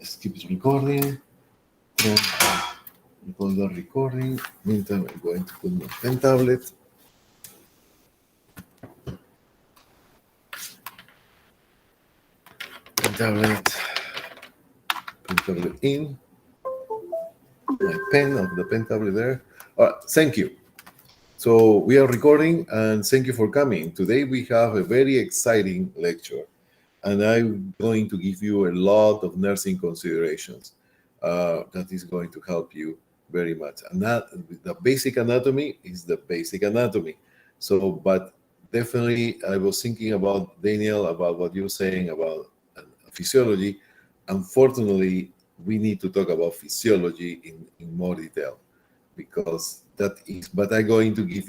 Skip recording. Then hold the recording. Meantime, I'm going to put my pen tablet. Pen tablet. Pen tablet in. My pen of the pen tablet there. All right, thank you. So we are recording, and thank you for coming. Today we have a very exciting lecture, and I'm going to give you a lot of nursing considerations that is going to help you very much. And that the basic anatomy is the basic anatomy. So, but definitely, I was thinking about Daniel, about what you're saying about physiology. Unfortunately, we need to talk about physiology in more detail, because that is, but I'm going to give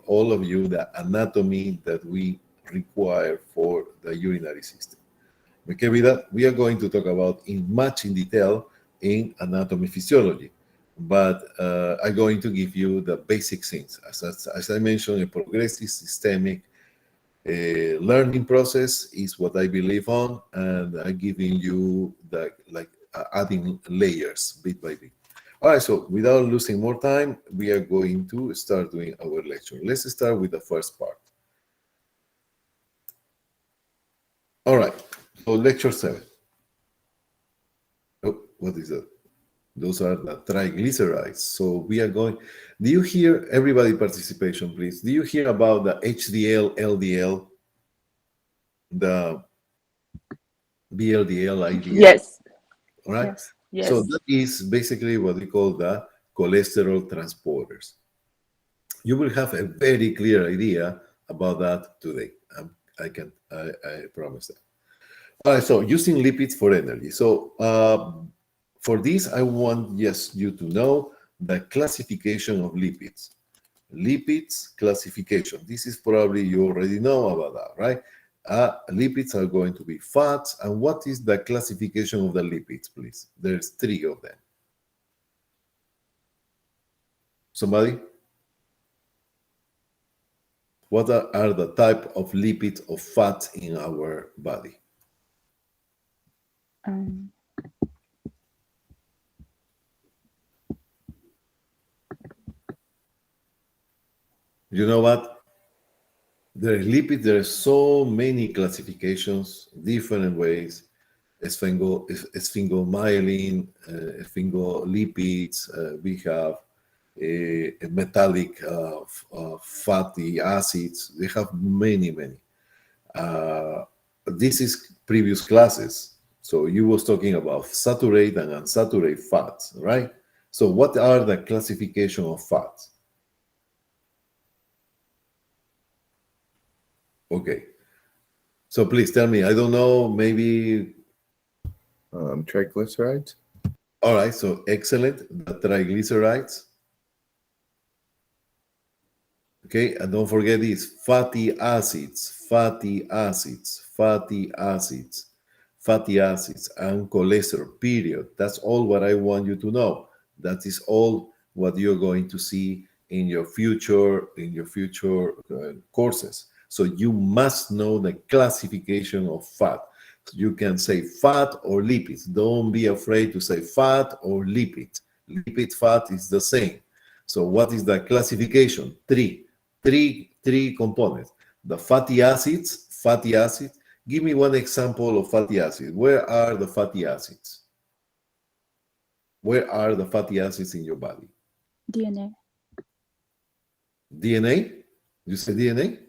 all of you the anatomy that we require for the urinary system. Okay, with that, we are going to talk about in detail in anatomy physiology, but I'm going to give you the basic things. As I mentioned, a progressive systemic learning process is what I believe on, and I'm giving you the adding layers bit by bit. All right, so without losing more time, we are going to start doing our lecture. Let's start with the first part. All right, so lecture 7. Oh, what is that? Those are the triglycerides. So we are going. Do you hear everybody participation, please? Do you hear about the HDL, LDL, the VLDL, IDL? Yes. All right. Yes. So Yes. that is basically what we call the cholesterol transporters. You will have a very clear idea about that today. I promise that. All right. So using lipids for energy. So for this, I want you to know the classification of lipids. Lipids classification. This is probably you already know about that, right? Lipids are going to be fats. And what is the classification of the lipids, please? There's 3 of them. Somebody? What are the type of lipids or fats in our body? Um, You know what? There are lipids, there are so many classifications, different ways. Sphingomyelin, sphingolipids, we have metallic fatty acids. They have many, many. This is previous classes. So you was talking about saturated and unsaturated fats, right? So what are the classification of fats? Okay. So please tell me, I don't know, maybe. Triglycerides. All right, so excellent. The triglycerides. Okay, and don't forget these fatty acids, fatty acids, fatty acids, fatty acids, and cholesterol, period. That's all what I want you to know. That is all what you're going to see in your future courses. So you must know the classification of fat. You can say fat or lipids. Don't be afraid to say fat or lipid. Lipid fat is the same. So what is the classification? Three components. The fatty acids, Give me one example of fatty acid. Where are the fatty acids? Where are the fatty acids in your body? DNA. DNA? You say DNA?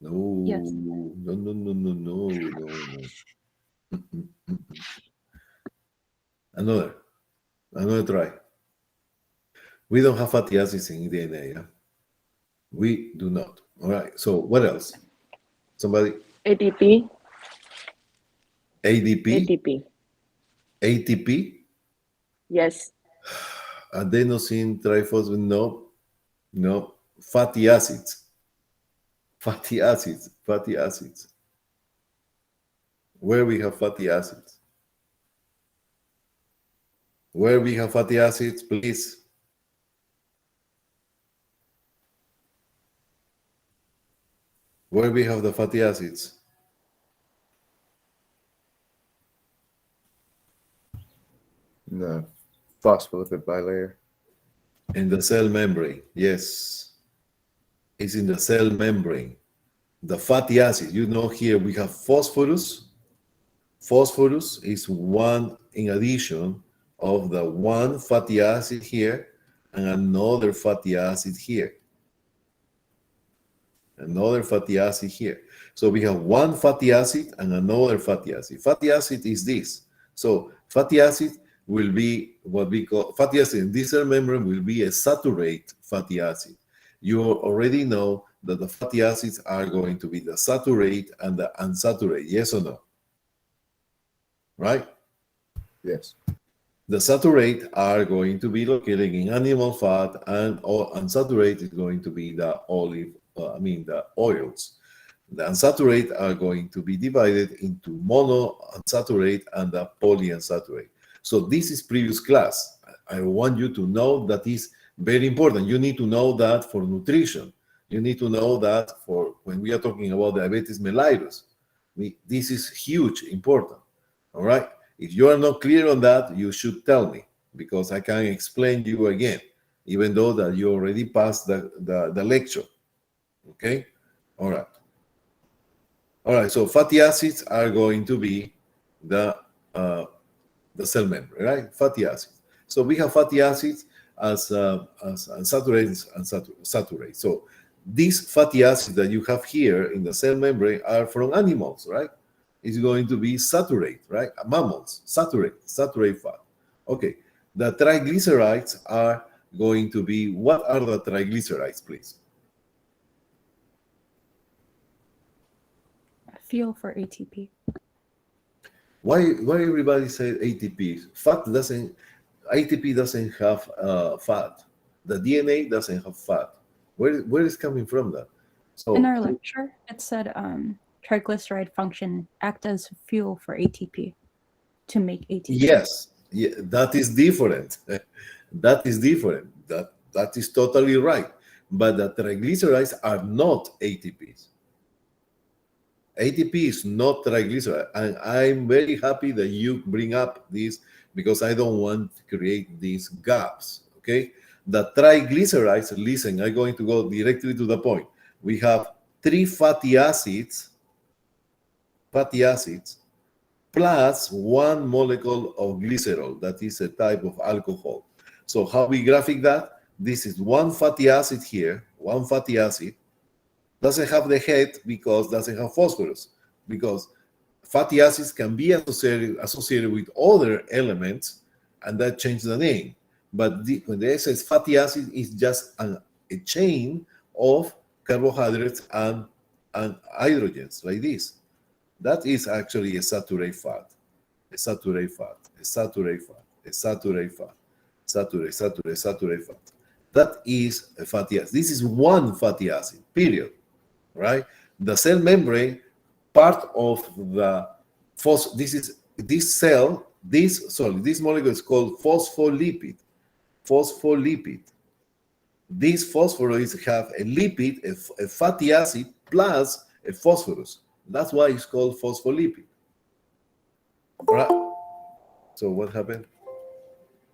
No, Yes. no. Another try. We don't have fatty acids in DNA, yeah? We do not. All right. So what else? Somebody? ATP. ADP? ATP. ATP? Yes. Adenosine triphosphate? No. Fatty acids. Where we have fatty acids? Please. Where we have the fatty acids? The phospholipid bilayer. In the cell membrane, yes. It's in the cell membrane. The fatty acid, you know, here we have phosphorus. Phosphorus is one in addition of the one fatty acid here and another fatty acid here. Another fatty acid here. So we have one fatty acid and another fatty acid. Fatty acid is this. So fatty acid will be what we call fatty acid in this cell membrane will be a saturate fatty acid. You already know that the fatty acids are going to be the saturate and the unsaturated. Yes or no? Right? Yes. The saturate are going to be located in animal fat, and unsaturated is going to be the the oils. The unsaturated are going to be divided into monounsaturated and the polyunsaturated. So this is previous class. I want you to know that is very important. You need to know that for nutrition. You need to know that for when we are talking about diabetes mellitus. This is huge, important. All right. If you are not clear on that, you should tell me because I can explain you again, even though that you already passed the lecture. Okay? All right. All right, so fatty acids are going to be the cell membrane, right? Fatty acids. So we have fatty acids as unsaturated and saturated. So these fatty acids that you have here in the cell membrane are from animals, right? It's going to be saturated, right? Mammals, saturated fat. Okay, the triglycerides are going to be, what are the triglycerides, please? Fuel for ATP. Why everybody say ATP? ATP doesn't have fat. The DNA doesn't have fat. Where is coming from that? So In our lecture, it said triglyceride function act as fuel for ATP to make ATP. yes, yeah, that is different. That is different. That is totally right. But the triglycerides are not ATPs. ATP is not triglyceride, and I'm very happy that you bring up this because I don't want to create these gaps. Okay, the triglycerides. Listen, I'm going to go directly to the point. We have three fatty acids, plus one molecule of glycerol. That is a type of alcohol. So how we graphic that? This is one fatty acid here, one fatty acid doesn't have the head because doesn't have phosphorus, because fatty acids can be associated with other elements, and that changes the name. But when the S says fatty acid, is just a chain of carbohydrates and hydrogens like this. That is actually a saturated fat, a saturated fat, a saturated fat, a saturated fat, saturated fat. That is a fatty acid. This is one fatty acid, period. Right? The cell membrane, part of the this molecule is called phospholipid. Phospholipid. These phosphoroids have a lipid, a fatty acid, plus a phosphorus. That's why it's called phospholipid. Right? So what happened?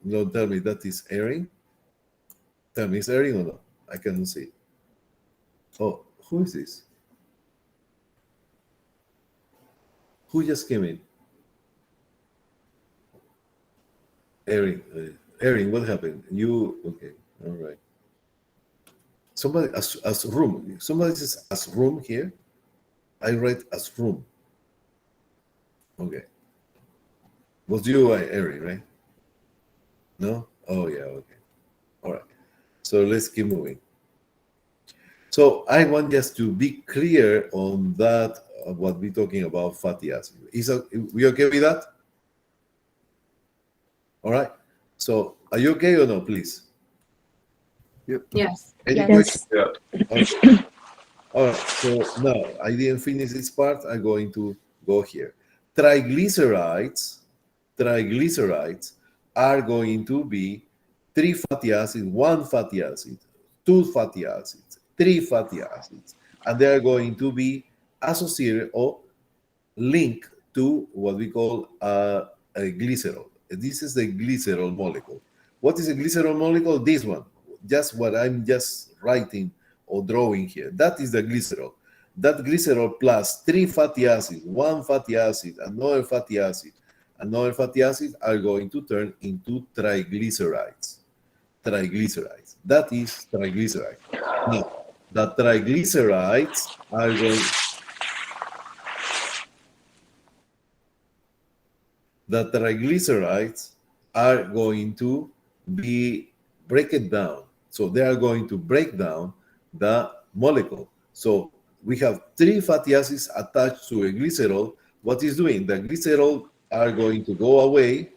No, tell me that is airing. Tell me, is airing or not? I cannot see. Oh, who is this? Who just came in? Erin, what happened? You, okay, all right. Somebody, as room. Somebody says as room here. I read as room. Okay. Was you, Erin, right? No? Oh, yeah, okay. All right. So let's keep moving. So I want just to be clear on that, what we're talking about fatty acid. We okay with that? All right. So are you okay or no, please? Yep. Yes. Any Yes. questions? Yeah. Okay. All right. So now I didn't finish this part. I'm going to go here. Triglycerides are going to be three fatty acids, one fatty acid, two fatty acids, three fatty acids, and they are going to be associated or linked to what we call a glycerol. This is the glycerol molecule. What is a glycerol molecule? This one, just what I'm just writing or drawing here. That is the glycerol. That glycerol plus 3 fatty acids, 1 fatty acid, another fatty acid, another fatty acid are going to turn into triglycerides. Triglycerides. That is triglyceride. Now, the triglycerides are going. The triglycerides are going to be break it down. So they are going to break down the molecule. So we have 3 fatty acids attached to a glycerol. What is doing? The glycerol are going to go away.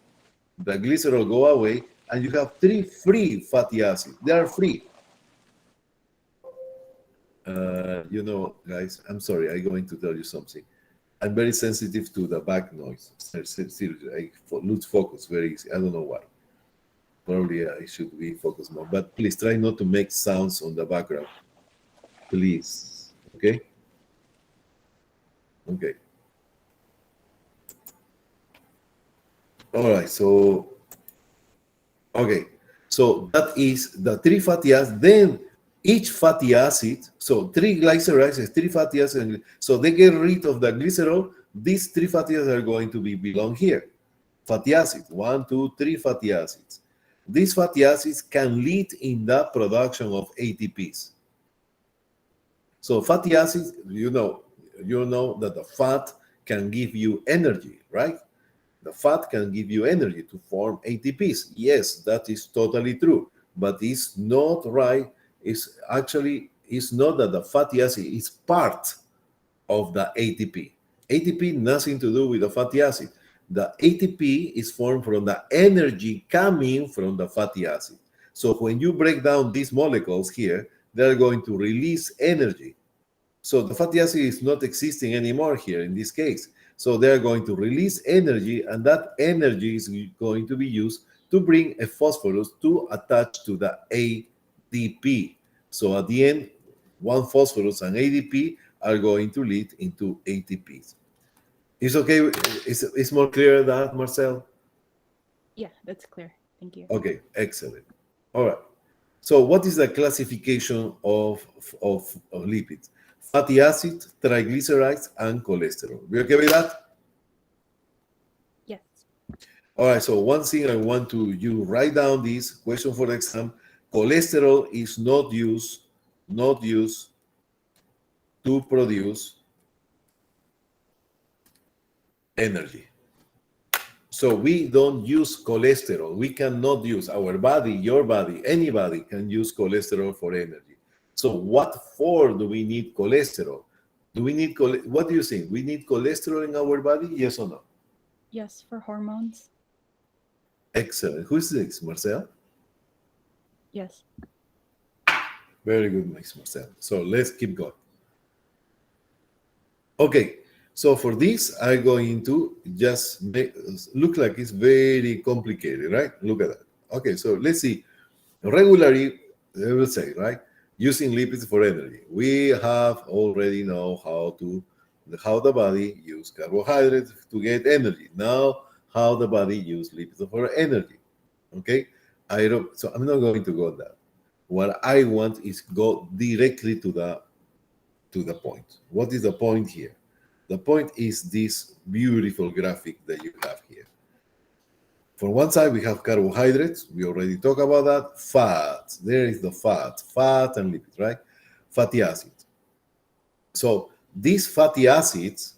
The glycerol go away, and you have 3 free fatty acids. They are free. Guys, I'm sorry. I'm going to tell you something. I'm very sensitive to the back noise. Seriously, I lose focus very easy. I don't know why. Probably I should be focused more. But please try not to make sounds on the background. Please. Okay? Okay. All right. So, okay. So that is the 3 fatty acids. Then each fatty acid, so 3 glycerides, 3 fatty acids. So they get rid of the glycerol. These 3 fatty acids are going to belong here. Fatty acids, 1, 2, 3 fatty acids. These fatty acids can lead in the production of ATPs. So fatty acids, you know that the fat can give you energy, right? The fat can give you energy to form ATPs. Yes, that is totally true, but it's not right. It's not that the fatty acid is part of the ATP. ATP nothing to do with the fatty acid. The ATP is formed from the energy coming from the fatty acid. So when you break down these molecules here, they're going to release energy. So the fatty acid is not existing anymore here in this case. So they're going to release energy, and that energy is going to be used to bring a phosphorus to attach to the ADP. So at the end, one phosphorus and ADP are going to lead into ATPs. Is okay? Is more clear that, Marcel? Yeah, that's clear. Thank you. Okay, excellent. All right. So what is the classification of lipids? Fatty acids, triglycerides, and cholesterol. We okay with that? Yes. All right, so one thing I want you write down this question for the exam. Cholesterol is not used to produce energy. So we don't use cholesterol. We cannot use our body, your body, anybody can use cholesterol for energy. So what for do we need cholesterol? What do you think? We need cholesterol in our body? Yes or no? Yes, for hormones. Excellent. Who's next, Marcel? Yes. Very good, Marcel. So let's keep going. Okay, so for this, I'm going to just look like it's very complicated, right? Look at that. Okay, so let's see. Regularly, they will say, right? Using lipids for energy. We have already know how the body use carbohydrates to get energy. Now, how the body use lipids for energy. Okay, so I'm not going to go on that. What I want is go directly to the point. What is the point here? The point is this beautiful graphic that you have here. For one side, we have carbohydrates. We already talked about that. Fat. There is the fat and lipids, right? Fatty acids. So these fatty acids,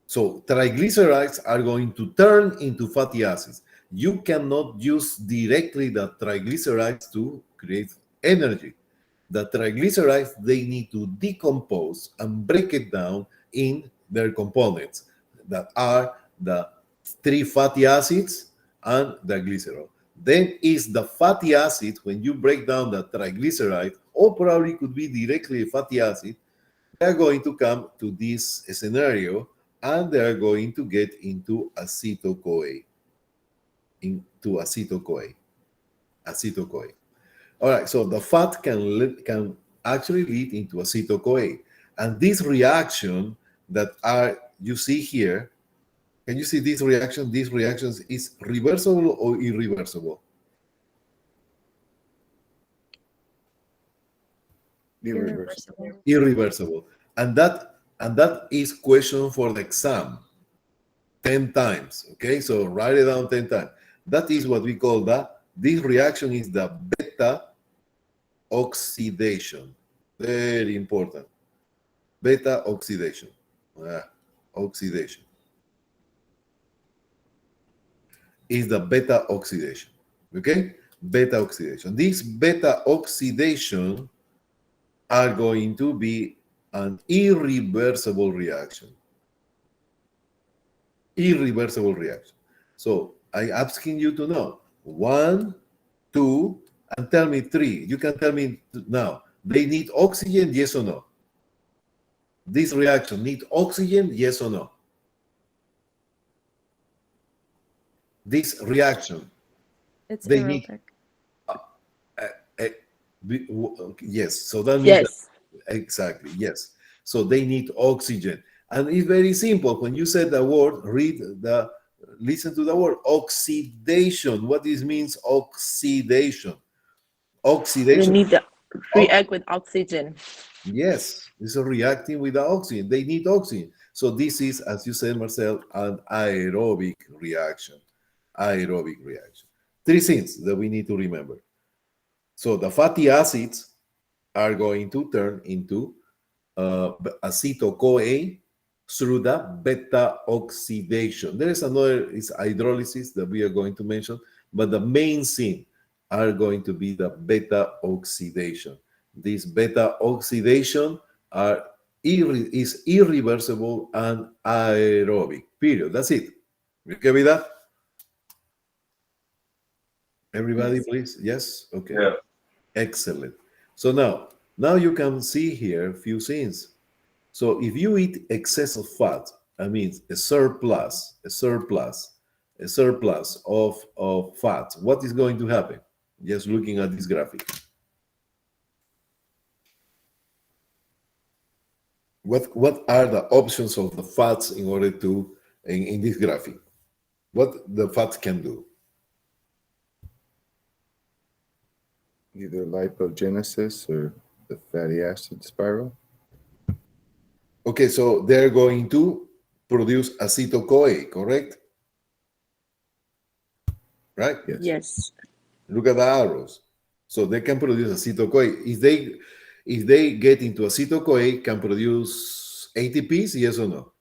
so triglycerides are going to turn into fatty acids. You cannot use directly the triglycerides to create energy. The triglycerides, they need to decompose and break it down in their components that are the 3 fatty acids and the glycerol. Then is the fatty acid, when you break down the triglyceride, or probably could be directly a fatty acid, they're going to come to this scenario and they're going to get into acetyl-CoA. Acetyl-CoA. All right, so the fat can actually lead into acetyl-CoA. And this reaction that you see here, Can you see this reaction? This reaction is reversible or irreversible? Irreversible. Irreversible. And that is question for the exam. 10 times. Okay, so write it down 10 times. That is what we call this reaction is the beta oxidation. Very important. Beta oxidation. Oxidation is the beta oxidation. Okay, beta oxidation. This beta oxidation are going to be an irreversible reaction. Irreversible reaction. So I'm asking you to know 1, 2, and tell me 3. You can tell me now. They need oxygen, yes or no? This reaction need oxygen, yes or no? This reaction, It's they need aerobic. yes. So that means Yes. exactly, yes. So they need oxygen. And it's very simple. When you said the word, listen to the word oxidation. What this means, oxidation? We Oxidation. need to react with oxygen. Yes, it's a reacting with the oxygen. They need oxygen. So this is, as you said, Marcel, an aerobic reaction. Aerobic reaction. 3 things that we need to remember. So the fatty acids are going to turn into acetyl-CoA through the beta oxidation. There is another, is hydrolysis that we are going to mention, but the main thing are going to be the beta oxidation. This beta oxidation is irreversible and aerobic, period. That's it. You okay with that? Everybody, Yes. please? Yes? Okay. Yeah. Excellent. So now you can see here a few things. So if you eat excess of fat, I mean a surplus of fat, what is going to happen? Just looking at this graphic. What are the options of the fats in order to in this graphic? What the fats can do? Either lipogenesis or the fatty acid spiral. Okay, so they're going to produce acetyl-CoA, correct? Right? Yes. Yes. Look at the arrows. So they can produce acetyl-CoA. If they get into acetyl-CoA, can produce ATPs, yes or no?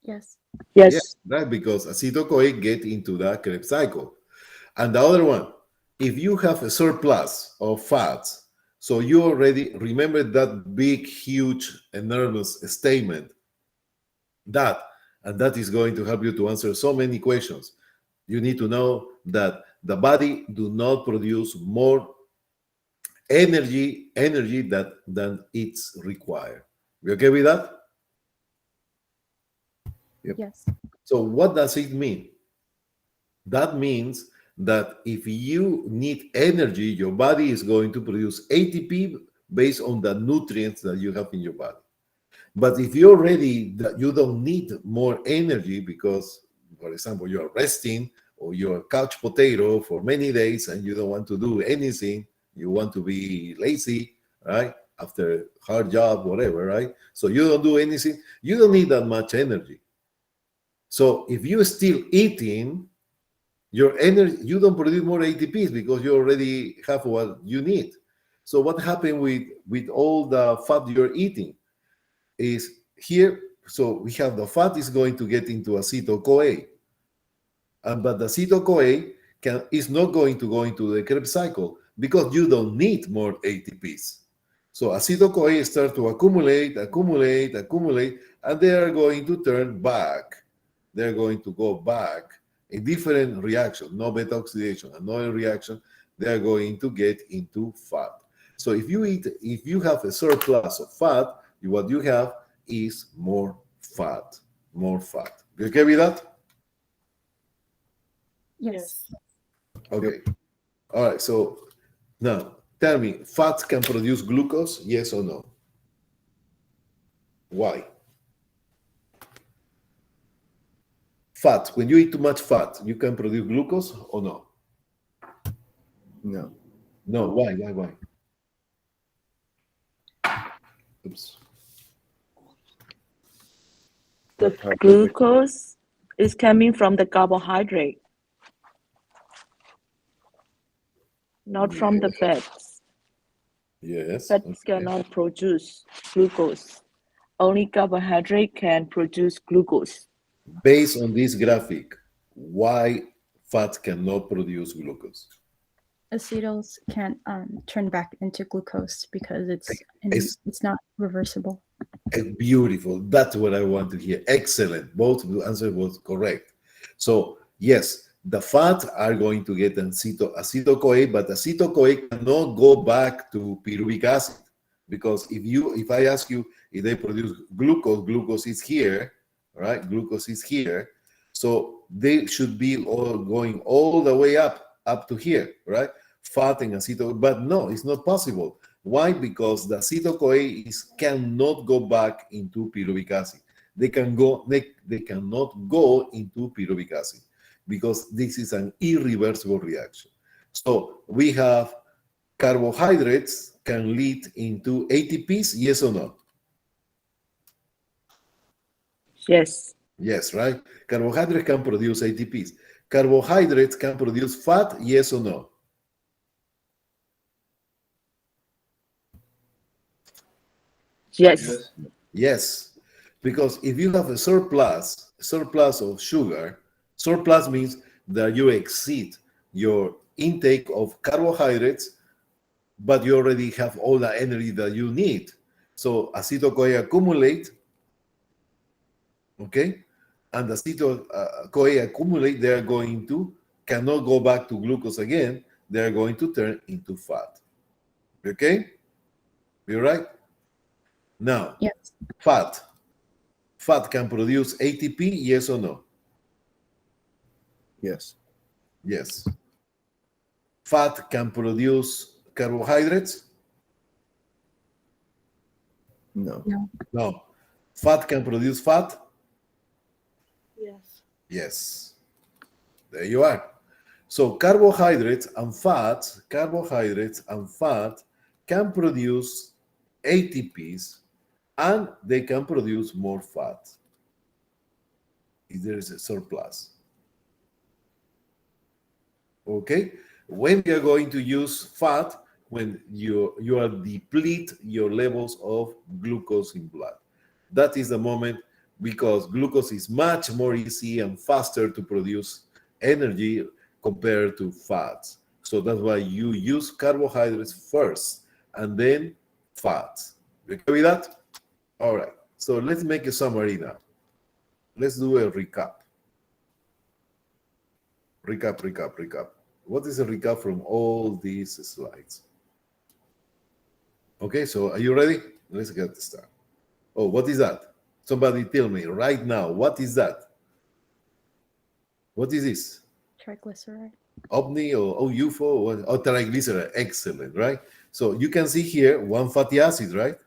Yes. Yes. Yeah, right, because acetyl-CoA get into the Krebs cycle. And the other one, if you have a surplus of fats, so you already remember that big, huge, enormous statement, and that is going to help you to answer so many questions. You need to know that the body do not produce more energy than it's required. We okay with that? Yep. Yes. So what does it mean? That means that if you need energy, your body is going to produce ATP based on the nutrients that you have in your body. But if you don't need more energy because, for example, you're resting or you're a couch potato for many days and you don't want to do anything, you want to be lazy, right? After a hard job, whatever, right? So you don't do anything, you don't need that much energy. So if you're still eating, your energy, you don't produce more ATPs because you already have what you need. So what happened with all the fat you're eating is here, so we have the fat is going to get into acetyl-CoA. But the acetyl-CoA is not going to go into the Krebs cycle because you don't need more ATPs. So acetyl-CoA start to accumulate, and they are going to turn back. They're going to go back. A different reaction, no beta oxidation, another reaction, they are going to get into fat. So if you have a surplus of fat, what you have is more fat. You okay with that? Yes. Okay. All right. So now tell me, fats can produce glucose? Yes or no? Why? Fat. When you eat too much fat, you can produce glucose or no? No. No. Why? Oops. The What type of glucose is coming from the carbohydrate, not from the fats. Yes. Fats Okay. cannot produce glucose. Only carbohydrate can produce glucose. Based on this graphic, why fat cannot produce glucose? Acetals can't turn back into glucose because It's- it's not reversible. Beautiful. That's what I want to hear. Excellent. Both the answer was correct. So yes, the fat are going to get acetyl-CoA, but acetyl-CoA cannot go back to pyruvic acid because if I ask you if they produce glucose, glucose is here, right? Glucose is here, so they should be all going all the way up to here, right? Fat and acetyl, but no, it's not possible. Why? Because the acetyl-CoA cannot go back into pyruvic acid. They cannot go into pyruvic acid because this is an irreversible reaction. So we have carbohydrates can lead into ATPs, yes or no? Yes. Yes, right? Carbohydrates can produce ATPs. Carbohydrates can produce fat, yes or no? Yes. Yes, because if you have a surplus of sugar, surplus means that you exceed your intake of carbohydrates, but you already have all the energy that you need. So acetyl-CoA accumulate, okay? And acetyl-CoA accumulate, they are going to, cannot go back to glucose again, they are going to turn into fat. Okay? You right? Now, Yes. fat. Fat can produce ATP, yes or no? Yes. Yes. Fat can produce carbohydrates? No. No. No. Fat can produce fat? Yes. Yes. There you are. So carbohydrates and fat can produce ATPs and they can produce more fat if there is a surplus. Okay? When we are going to use fat, when you are deplete your levels of glucose in blood. That is the moment because glucose is much more easy and faster to produce energy compared to fats. So that's why you use carbohydrates first and then fats. You okay with that? All right. So let's make a summary now. Let's do a recap. Recap. What is a recap from all these slides? Okay, so are you ready? Let's get started. Oh, what is that? Somebody tell me right now, what is that? What is this? Triglyceride. OVNI or UFO or triglyceride? Excellent, right? So you can see here one fatty acid, right?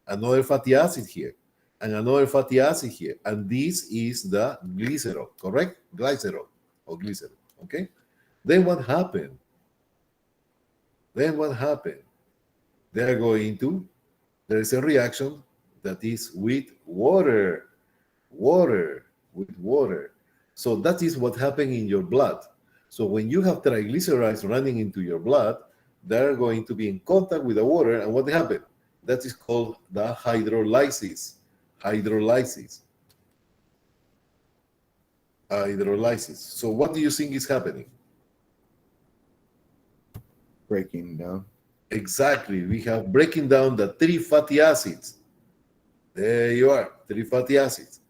Another fatty acid here, and another fatty acid here. And this is the glycerol, correct? Glycerol or glycerol, okay? Then what happened? They're going to, there is a reaction that is with water. So that is what happened in your blood. So when you have triglycerides running into your blood, they're going to be in contact with the water. And what happened? That is called the hydrolysis. So what do you think is happening? Breaking down. Exactly. We have breaking down the 3 fatty acids. There you are, 3 fatty acids.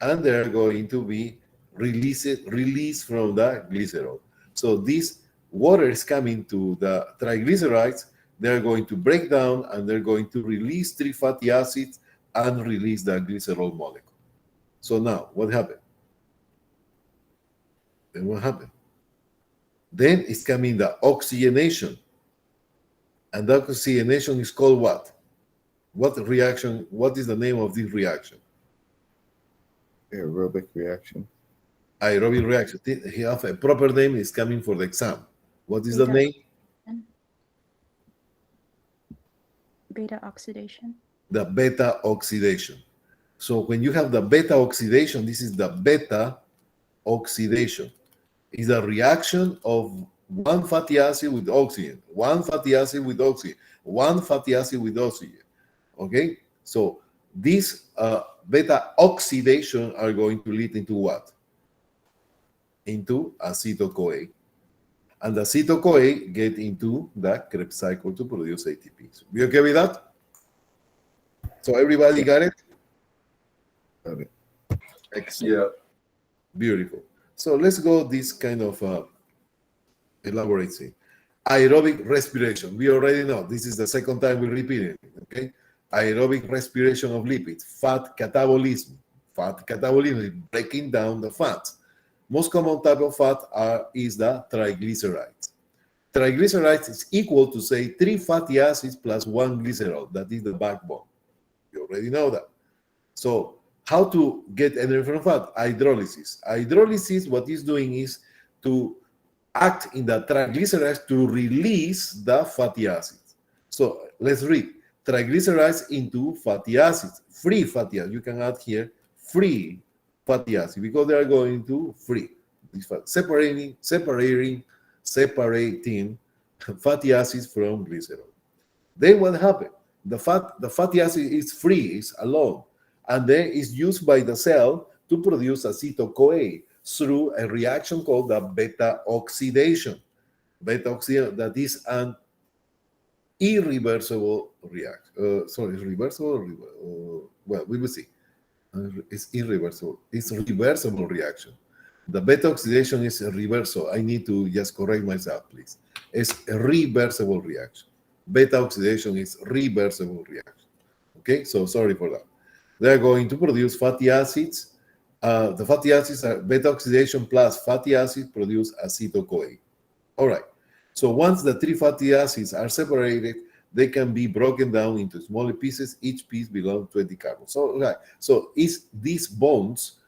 And they're going to be released from the glycerol. So this water is coming to the triglycerides. They're going to break down and they're going to release 3 fatty acids and release the glycerol molecule. So now, what happened? Then it's coming the oxygenation. And that oxygenation is called what? What reaction? What is the name of this reaction? Aerobic reaction. Aerobic reaction. He have a proper name is coming for the exam. What is the Beta. name? Beta oxidation. The beta oxidation. So when you have the beta oxidation, this is the beta oxidation. It's a reaction of one fatty acid with oxygen, one fatty acid with oxygen, one fatty acid with oxygen. Okay? So these beta oxidation are going to lead into what? Into acetyl-CoA. And the acetyl-CoA get into the Krebs cycle to produce ATPs. You okay with that? So everybody got it? Got it. Excellent. Beautiful. So let's go this kind of elaborating. Aerobic respiration. We already know. This is the second time we repeat it. Okay. Aerobic respiration of lipids. Fat catabolism. Fat catabolism is breaking down the fats. Most common type of fat is the triglycerides. Triglycerides is equal to, say, 3 fatty acids plus 1 glycerol. That is the backbone. You already know that. So how to get energy from fat? Hydrolysis. Hydrolysis, what it's doing is to act in the triglycerides to release the fatty acids. So let's read. Triglycerides into fatty acids, free fatty acids. You can add here free fatty acids because they are going to free. Separating fatty acids from glycerol. Then what happened? The fatty acid is free, is alone, and then is used by the cell to produce acetyl-CoA through a reaction called the beta oxidation. Beta oxidation, that is an irreversible reaction. Reversible. Well, we will see. It's irreversible. It's a reversible reaction. The beta oxidation is a reversible. I need to just correct myself, please. It's a reversible reaction. Beta oxidation is reversible reaction. Okay, so sorry for that. They're going to produce fatty acids. The fatty acids are beta oxidation plus fatty acids produce acetyl-CoA. All right. So once the 3 fatty acids are separated, they can be broken down into smaller pieces. Each piece belongs to 20 carbons. So, right. So these bonds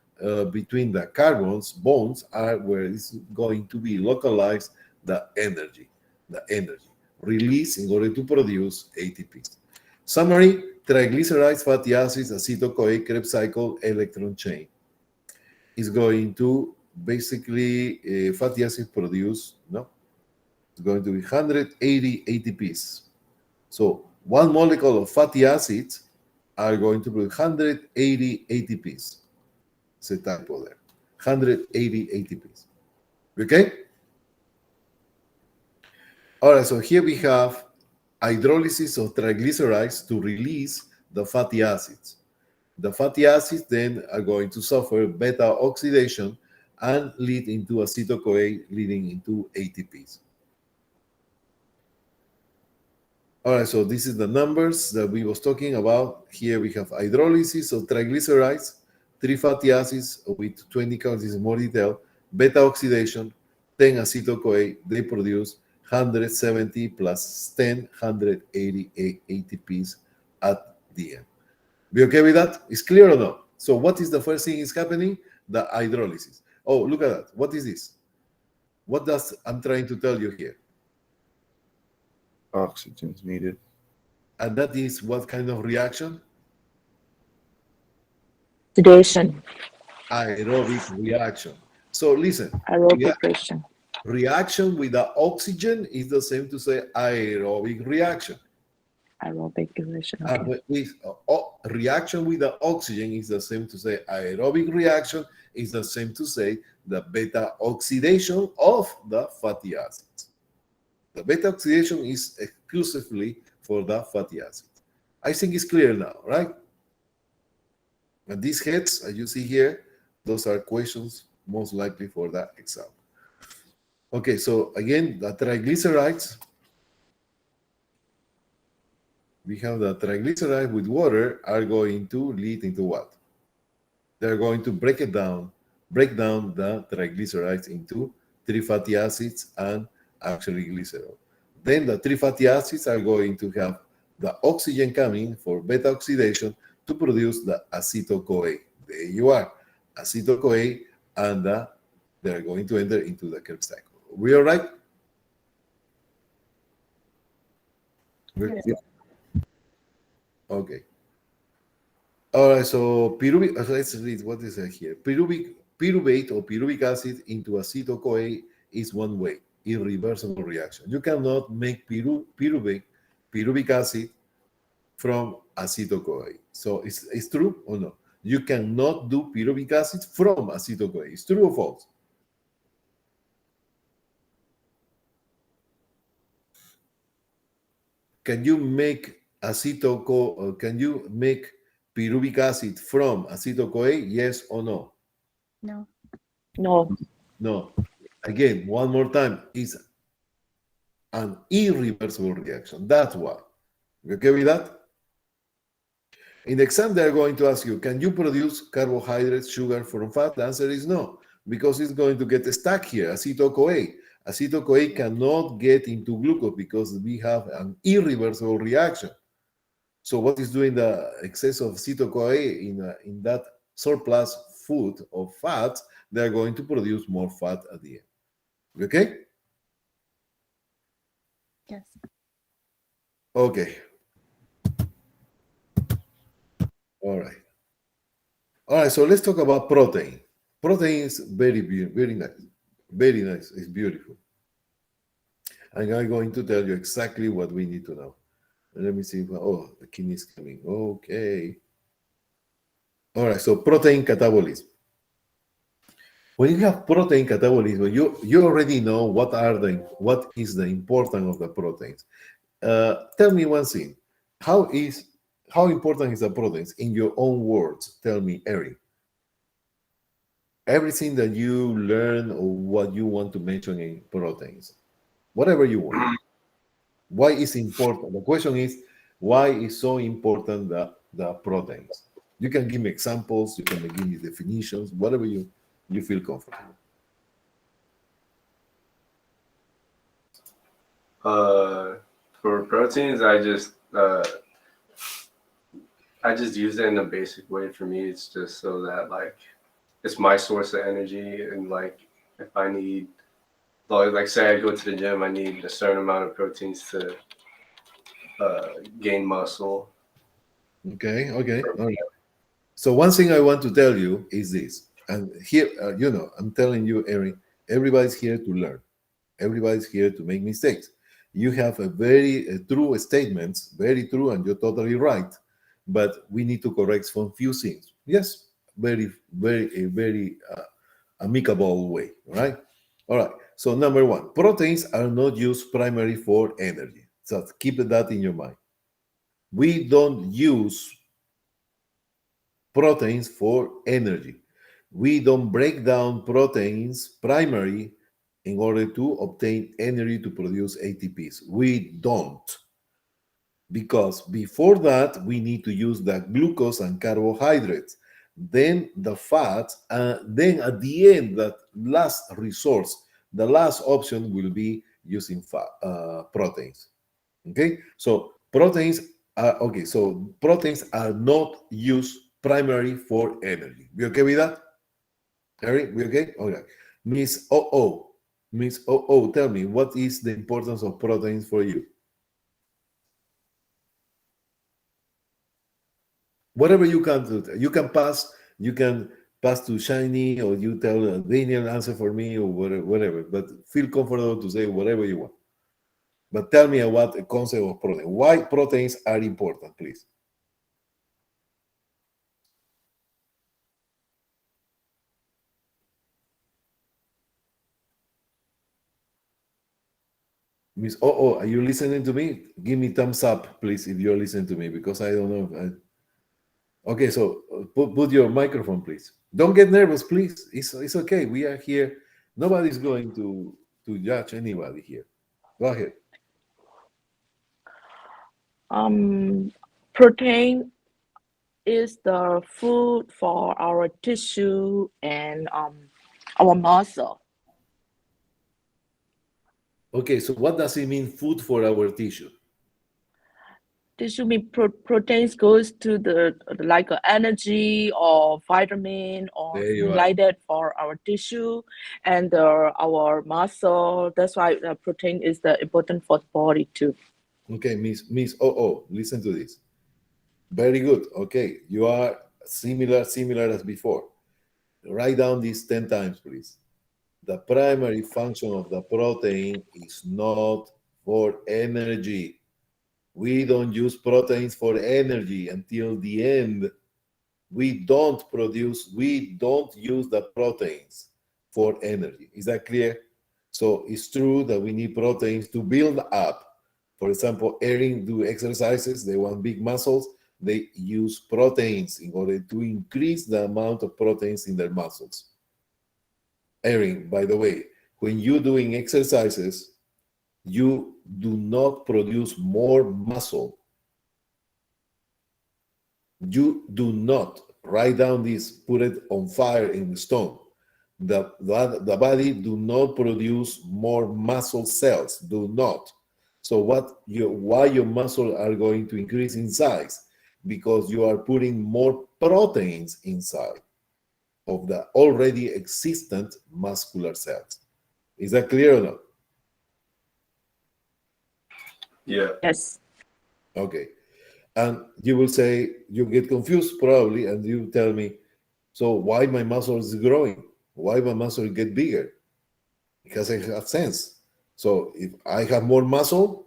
between the carbons, bonds are where it's going to be localized the energy released in order to produce ATPs. Summary: triglycerides, fatty acids, acetyl-CoA, Krebs cycle, electron chain. Is going to basically fatty acids produce, no? It's going to be 180 ATPs. So one molecule of fatty acids are going to produce 180 ATPs. It's a typo there. 180 ATPs. Okay? All right, so here we have hydrolysis of triglycerides to release the fatty acids. The fatty acids then are going to suffer beta oxidation and lead into acetyl-CoA, leading into ATPs. All right, so this is the numbers that we was talking about. Here we have hydrolysis of triglycerides, 3 fatty acids with 20 carbons, this is more detail, beta oxidation, 10 acetyl-CoA, they produce 170 plus 10, 188 ATPs at the end. Be okay with that? It's clear or no? So what is the first thing is happening? The hydrolysis. Oh, look at that. What is this? What does I'm trying to tell you here? Oxygen is needed. And that is what kind of reaction? Oxidation, Aerobic reaction. So listen, aerobic reaction. reaction with the oxygen is the same to say aerobic reaction. Aerobic reaction. Okay. Reaction with the oxygen is the same to say aerobic reaction is the same to say the beta oxidation of the fatty acids. The beta oxidation is exclusively for the fatty acids. I think it's clear now, right? And these heads, as you see here, those are questions most likely for that exam. Okay, so again, the triglycerides. We have the triglyceride with water are going to lead into what? They're going to break down the triglycerides into 3 fatty acids and actually glycerol. Then the 3 fatty acids are going to have the oxygen coming for beta oxidation to produce the acetyl-CoA. There you are. acetyl-CoA, and they're going to enter into the Krebs cycle. We all right? Yeah. Okay. All right, so pyruvic, let's read what is it here. Pyruvate or pyruvic acid into acetyl-CoA is one way, irreversible reaction. You cannot make pyruvic acid from acetyl-CoA. So it's true or no? You cannot do pyruvic acid from acetyl-CoA. It's true or false? Can you make acetyl-CoA? Can you make pyruvic acid from acetyl-CoA? Yes or no? No. No. No. Again, one more time, it's an irreversible reaction. That's why. You okay with that? In the exam, they're going to ask you, can you produce carbohydrates, sugar from fat? The answer is no, because it's going to get stuck here, acetyl-CoA. Acetyl-CoA cannot get into glucose because we have an irreversible reaction. So what is doing the excess of acetyl-CoA in that surplus food of fat? They're going to produce more fat at the end. Okay? Yes. Okay. All right. All right, so let's talk about protein. Protein is very nice. Very nice. It's beautiful. And I'm going to tell you exactly what we need to know. Let me see. Oh, the kidney is coming. Okay. All right, so protein catabolism. When you have protein catabolism, you already know what is the importance of the proteins. Tell me one thing. How important is the proteins in your own words? Tell me, Eric. Everything that you learn or what you want to mention in proteins, whatever you want. Why is important? The question is, why is so important the proteins? You can give me examples, you can give me definitions, whatever you feel comfortable. For proteins, I just use it in a basic way. For me, it's just so that like it's my source of energy, and like if I need, like say I go to the gym, I need a certain amount of proteins to gain muscle. Okay. All right. So one thing I want to tell you is this, and here, I'm telling you, Eric, everybody's here to learn. Everybody's here to make mistakes. You have a very true statements, very true, and you're totally right. But we need to correct some few things. Yes, a very amicable way. Right? All right. So number one, proteins are not used primarily for energy. So keep that in your mind. We don't use proteins for energy. We don't break down proteins primary in order to obtain energy to produce ATPs. We don't. Because before that, we need to use the glucose and carbohydrates, then the fats, and then at the end, that last resource, the last option will be using proteins. Okay, so proteins are not used primarily for energy. We okay with that? Harry, we okay? All right. Miss OO, tell me, what is the importance of proteins for you? Whatever you can do, you can pass to Shiny, or you tell Daniel answer for me, or whatever, but feel comfortable to say whatever you want. But tell me about the concept of protein. Why proteins are important, please? Miss are you listening to me? Give me thumbs up, please, if you're listening to me, because I don't know. Okay, so put your microphone, please. Don't get nervous, please. It's okay. We are here. Nobody's going to judge anybody here. Go ahead. Protein is the food for our tissue and our muscle. Okay, so what does it mean, food for our tissue? tissue mean proteins goes to the like energy or vitamin or There you something are. like that for our tissue and our muscle. That's why the protein is the important for the body too. Okay, Miss. Listen to this. Very good. Okay, you are similar as before. Write down these 10 times, please. The primary function of the protein is not for energy. We don't use proteins for energy until the end. We don't use the proteins for energy. Is that clear? So it's true that we need proteins to build up. For example, Erin do exercises, they want big muscles, they use proteins in order to increase the amount of proteins in their muscles. Erin, by the way, when you're doing exercises, you do not produce more muscle. You do not write down this, put it on fire in the stone. The body do not produce more muscle cells, do not. So why your muscle are going to increase in size? Because you are putting more proteins inside of the already existent muscular cells. Is that clear or not? Yeah. Yes. Okay. And you will say, you get confused probably, and you tell me, so why my muscle is growing? Why my muscle get bigger? Because I have sense. So if I have more muscle,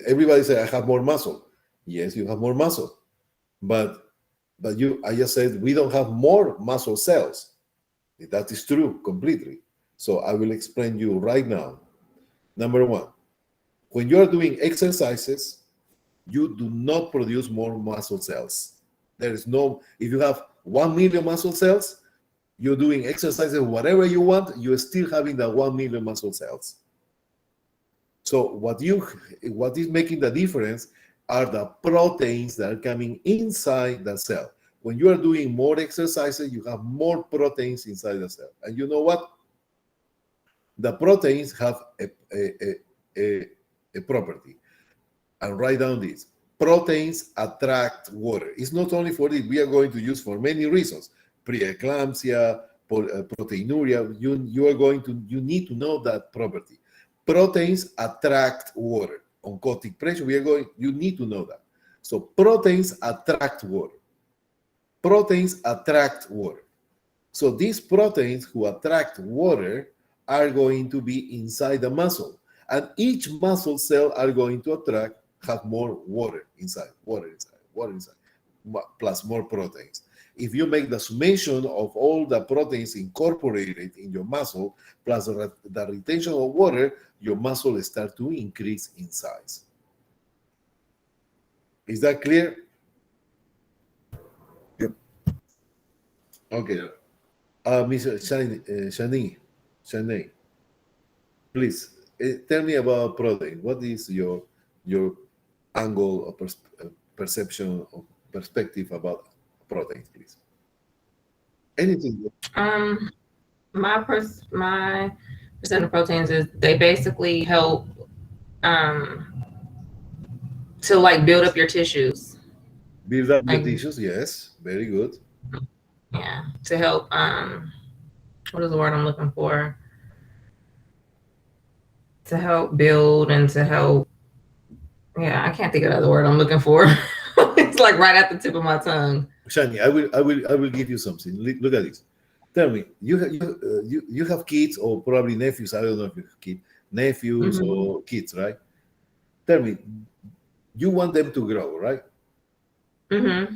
everybody say I have more muscle. Yes, you have more muscle. But I just said we don't have more muscle cells. That is true completely. So I will explain you right now. Number one, when you are doing exercises, you do not produce more muscle cells. There is no, if you have 1 million muscle cells, you're doing exercises, whatever you want, you're still having the 1 million muscle cells. So what is making the difference are the proteins that are coming inside the cell. When you are doing more exercises, you have more proteins inside the cell. And you know what? The proteins have a property. And write down this. Proteins attract water. It's not only for this. We are going to use for many reasons. Preeclampsia, proteinuria. You need to know that property. Proteins attract water. Oncotic pressure. You need to know that. So proteins attract water. Proteins attract water. So these proteins who attract water are going to be inside the muscle. And each muscle cell are going to have more water inside, plus more proteins. If you make the summation of all the proteins incorporated in your muscle, plus the retention of water, your muscle will start to increase in size. Is that clear? Yep. Okay. Mr. Shani, please tell me about protein. What is your angle or perception or perspective about proteins, please? Anything. My percent of proteins is they basically help to like build up your tissues. Build up your Like- tissues, yes. Very good. Yeah, to help what is the word I'm looking for? To help build and to help, yeah, I can't think of the other word I'm looking for. It's like right at the tip of my tongue. Shani, I will give you something. Look at this. Tell me, you have kids or probably nephews. I don't know if you have kids, nephews Mhm. or kids, right? Tell me, you want them to grow, right? Mm-hmm.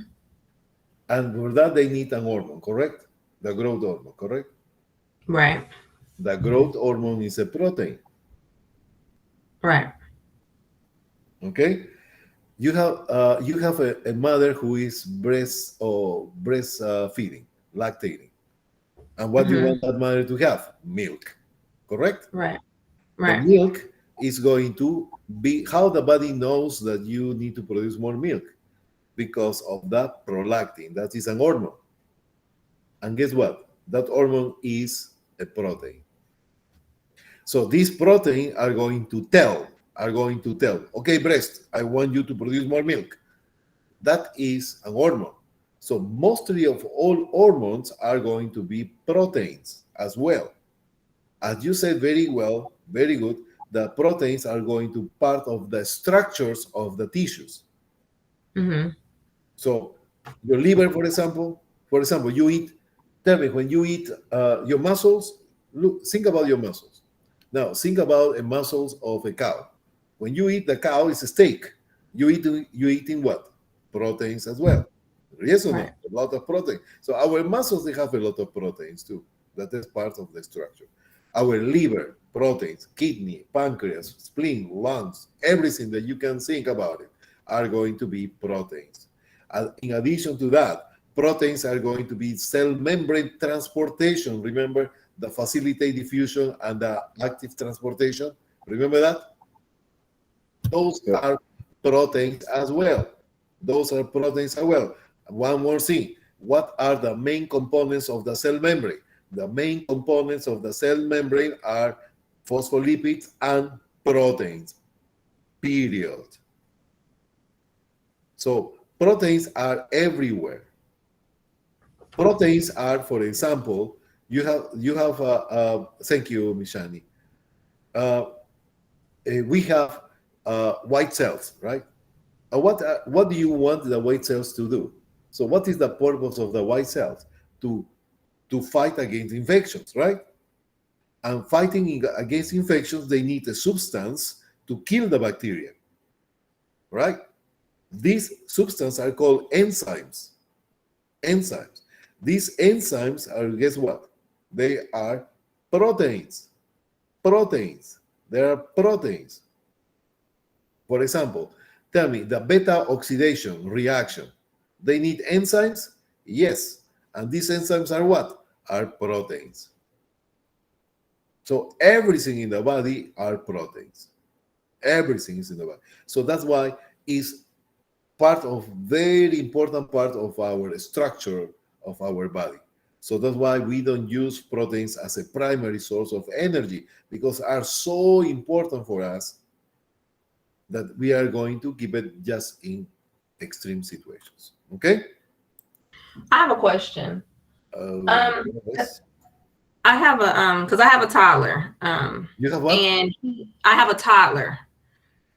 And for that they need an hormone, correct? The growth hormone, correct? Right. The growth hormone is a protein. Right. Okay, you have a mother who is breast feeding, lactating, and what do you want that mother to have? Milk, correct? Right. The Right. milk is going to be how the body knows that you need to produce more milk because of that prolactin. That is an hormone, and guess what? That hormone is a protein. So these proteins are going to tell, okay, breast, I want you to produce more milk. That is an hormone. So mostly of all hormones are going to be proteins as well. As you said very well, very good, the proteins are going to part of the structures of the tissues. Mm-hmm. So your liver, for example, you eat. Tell me, when you eat your muscles, look, think about your muscles. Now think about the muscles of a cow. When you eat the cow, it's a steak. You eating what? Proteins as well. Yes or no? Right. A lot of protein. So our muscles, they have a lot of proteins too. That is part of the structure. Our liver, proteins, kidney, pancreas, spleen, lungs, everything that you can think about it are going to be proteins. In addition to that, proteins are going to be cell membrane transportation. Remember the facilitate diffusion and the active transportation? Remember that? Those Yeah. are proteins as well. Those are proteins as well. One more thing. What are the main components of the cell membrane? The main components of the cell membrane are phospholipids and proteins. Period. So proteins are everywhere. Proteins are, for example, you have thank you, Mishani. We have white cells, right? What do you want the white cells to do? So what is the purpose of the white cells? To fight against infections, right? And fighting against infections, they need a substance to kill the bacteria, right? These substances are called enzymes. Enzymes. These enzymes are, guess what? They are proteins. Proteins. They are proteins. For example, tell me, the beta oxidation reaction, they need enzymes? Yes. And these enzymes are what? Are proteins. So everything in the body are proteins. Everything is in the body. So that's why it's part of very important part of our structure of our body. So that's why we don't use proteins as a primary source of energy, because are so important for us that we are going to keep it just in extreme situations. Okay? I have a question. Yes. I have because I have a toddler. You have what? And I have a toddler.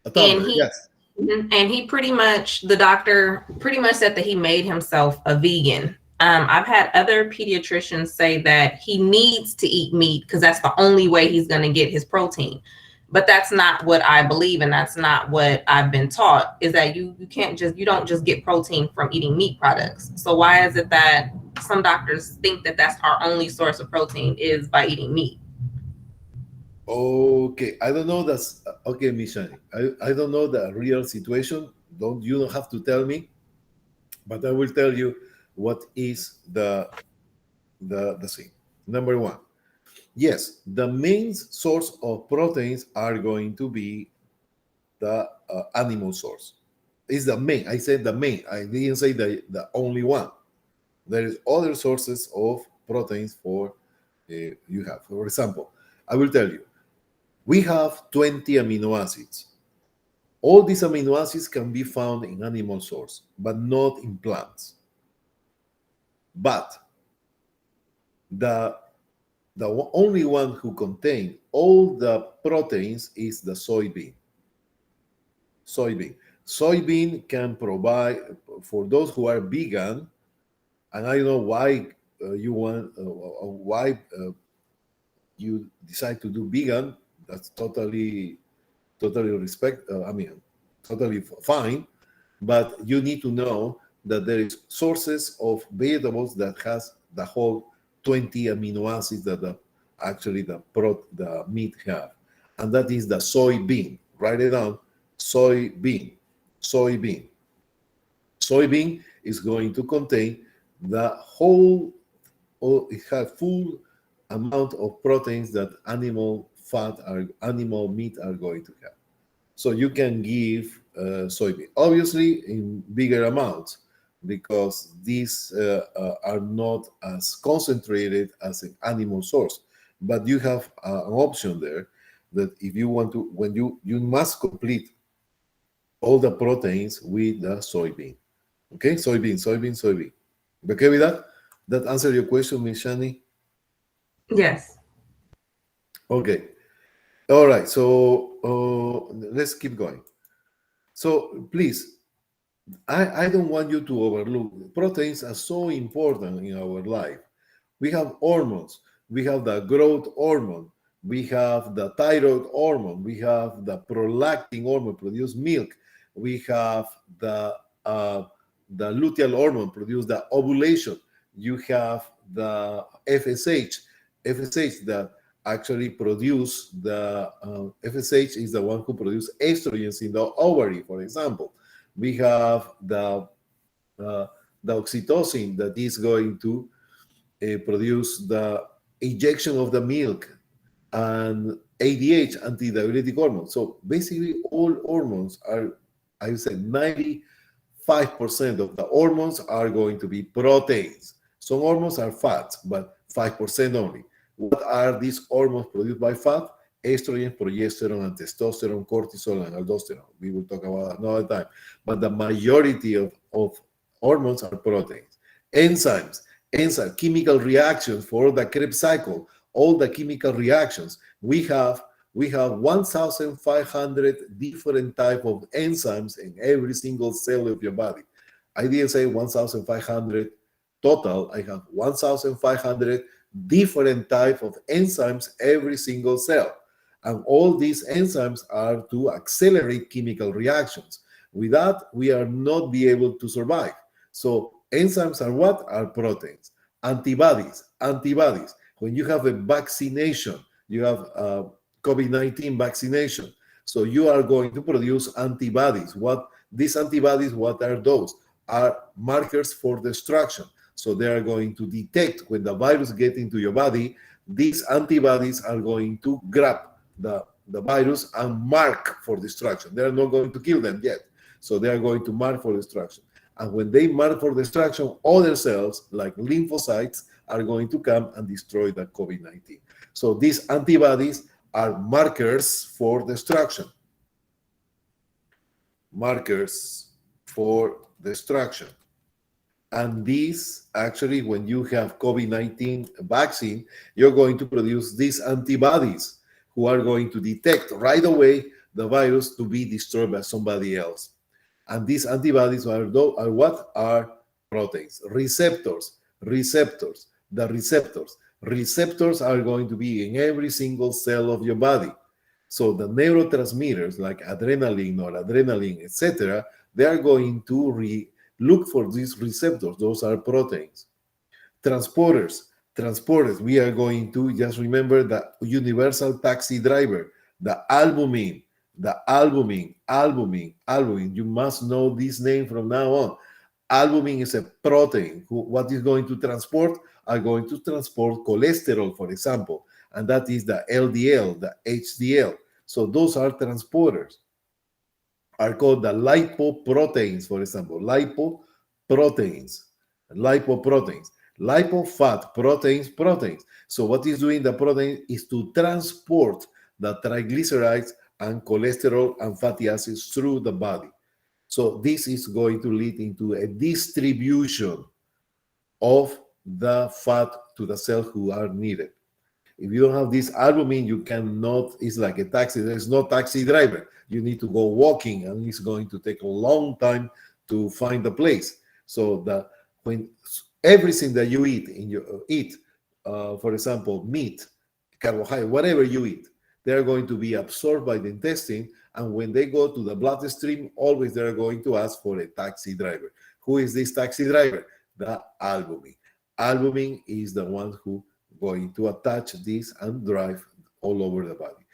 A tumbler, and he- yes. And he pretty much, the doctor pretty much said that he made himself a vegan. I've had other pediatricians say that he needs to eat meat because that's the only way he's going to get his protein. But that's not what I believe, and that's not what I've been taught, is that you don't just get protein from eating meat products. So why is it that some doctors think that that's our only source of protein is by eating meat? Okay, I don't know that's okay, Mishani. I don't know the real situation. You don't have to tell me, but I will tell you what is the thing. Number one, yes, the main source of proteins are going to be the animal source. It's the main. I said the main. I didn't say the only one. There is other sources of proteins for you have. For example, I will tell you. We have 20 amino acids. All these amino acids can be found in animal source, but not in plants. But the only one who contains all the proteins is the soybean. Soybean can provide, for those who are vegan, and I don't know why you decide to do vegan. That's totally respect. Totally fine. But you need to know that there is sources of vegetables that has the whole 20 amino acids that the meat have, and that is the soybean. Write it down. Soybean. Soybean is going to contain the whole. It has full amount of proteins that animal meat are going to have. So you can give soybean, obviously in bigger amounts, because these are not as concentrated as an animal source. But you have an option there that if you want to, you must complete all the proteins with the soybean. Okay, soybean. Okay with that? That answer your question, Miss Shani? Yes. Okay. All right. So let's keep going. So please, I don't want you to overlook. Proteins are so important in our life. We have hormones. We have the growth hormone. We have the thyroid hormone. We have the prolactin hormone, produce milk. We have uh, the luteal hormone, produce the ovulation. You have the FSH that actually produce the FSH is the one who produces estrogens in the ovary, for example. We have uh, the oxytocin that is going to produce the ejection of the milk, and ADH, antidiuretic hormone. So basically, all hormones are, I would say, 95% of the hormones are going to be proteins. Some hormones are fats, but 5% only. What are these hormones produced by fat? Estrogen, progesterone, and testosterone, cortisol, and aldosterone. We will talk about another time. But the majority of hormones are proteins. Enzymes, chemical reactions for the Krebs cycle, all the chemical reactions. We have 1,500 different type of enzymes in every single cell of your body. I didn't say 1,500 total. I have 1,500 different type of enzymes every single cell. And all these enzymes are to accelerate chemical reactions. With that, we are not be able to survive. So enzymes are what? Are proteins. Antibodies. When you have a vaccination, you have COVID-19 vaccination. So you are going to produce antibodies. What these antibodies, what are those? Are markers for destruction. So they are going to detect when the virus gets into your body, these antibodies are going to grab the virus and mark for destruction. They are not going to kill them yet. So they are going to mark for destruction. And when they mark for destruction, other cells like lymphocytes are going to come and destroy the COVID-19. So these antibodies are markers for destruction. Markers for destruction. And these actually, when you have COVID-19 vaccine, you're going to produce these antibodies who are going to detect right away the virus to be destroyed by somebody else. And these antibodies are what? Are proteins. Receptors. The receptors are going to be in every single cell of your body. So the neurotransmitters like adrenaline or adrenaline, etc., they are going to look for these receptors. Those are proteins. Transporters. We are going to just remember the universal taxi driver, the albumin. You must know this name from now on. Albumin is a protein. What is going to transport? Are going to transport cholesterol, for example, and that is the LDL, the HDL. So those are transporters. Are called the lipoproteins, for example. Lipoproteins. Lipofat, proteins. So what is doing the protein is to transport the triglycerides and cholesterol and fatty acids through the body. So this is going to lead into a distribution of the fat to the cells who are needed. If you don't have this albumin, you cannot, it's like a taxi. There's no taxi driver. You need to go walking, and it's going to take a long time to find the place. So when everything that you eat, for example, meat, carbohydrate, whatever you eat, they're going to be absorbed by the intestine. And when they go to the bloodstream, always they're going to ask for a taxi driver. Who is this taxi driver? The albumin. Albumin is the one who going to attach this and drive all over the body.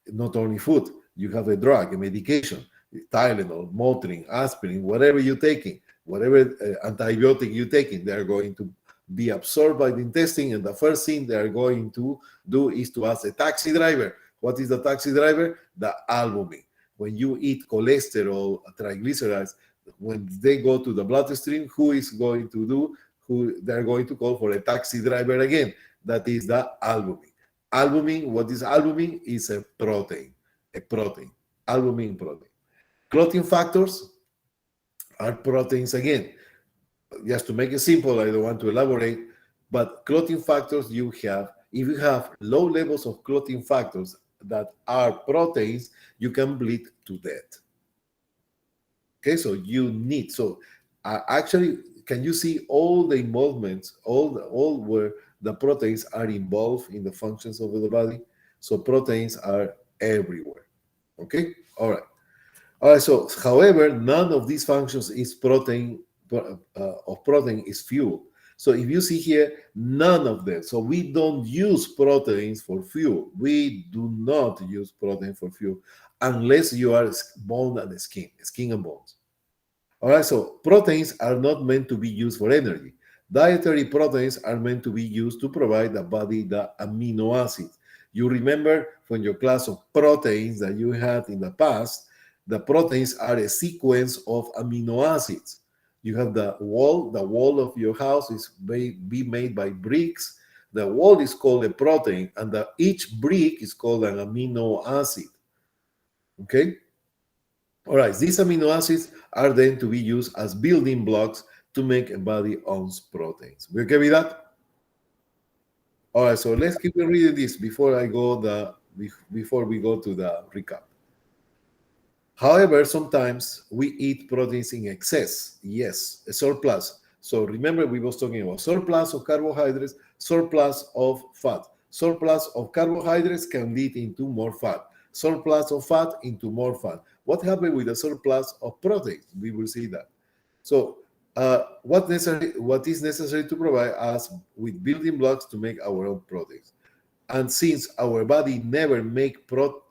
Not only food, you have a drug, a medication, Tylenol, Motrin, aspirin, whatever you're taking, whatever antibiotic you're taking, they're going to be absorbed by the intestine, and the first thing they're going to do is to ask a taxi driver. What is the taxi driver? The albumin. When you eat cholesterol, triglycerides, when they go to the bloodstream, who is going to do? Who they're going to call for a taxi driver again? That is the albumin. Albumin, what is albumin? Is a protein. Albumin protein. Clotting factors are proteins again. just to make it simple, I don't want to elaborate, but clotting factors you have, if you have low levels of clotting factors that are proteins, you can bleed to death. Okay, so you need, so actually, can you see all the involvements, all where the proteins are involved in the functions of the body? So proteins are everywhere. Okay, all right. All right, so however, none of these functions is protein, of protein is fuel. So if you see here, none of them. So we don't use proteins for fuel. We do not use protein for fuel unless you are bone and skin and bones. All right, so proteins are not meant to be used for energy. Dietary proteins are meant to be used to provide the body the amino acids. You remember from your class of proteins that you had in the past, the proteins are a sequence of amino acids. You have the wall of your house is be made by bricks. The wall is called a protein, and each brick is called an amino acid. Okay? All right, these amino acids are then to be used as building blocks to make a body owns proteins. We okay with that? All right, so let's keep reading this before we go to the recap. However, sometimes we eat proteins in excess. Yes, a surplus. So remember, we was talking about surplus of carbohydrates, surplus of fat. Surplus of carbohydrates can lead into more fat. Surplus of fat into more fat. What happened with the surplus of proteins? We will see that. So what is necessary to provide us with building blocks to make our own proteins? And since our body never make protein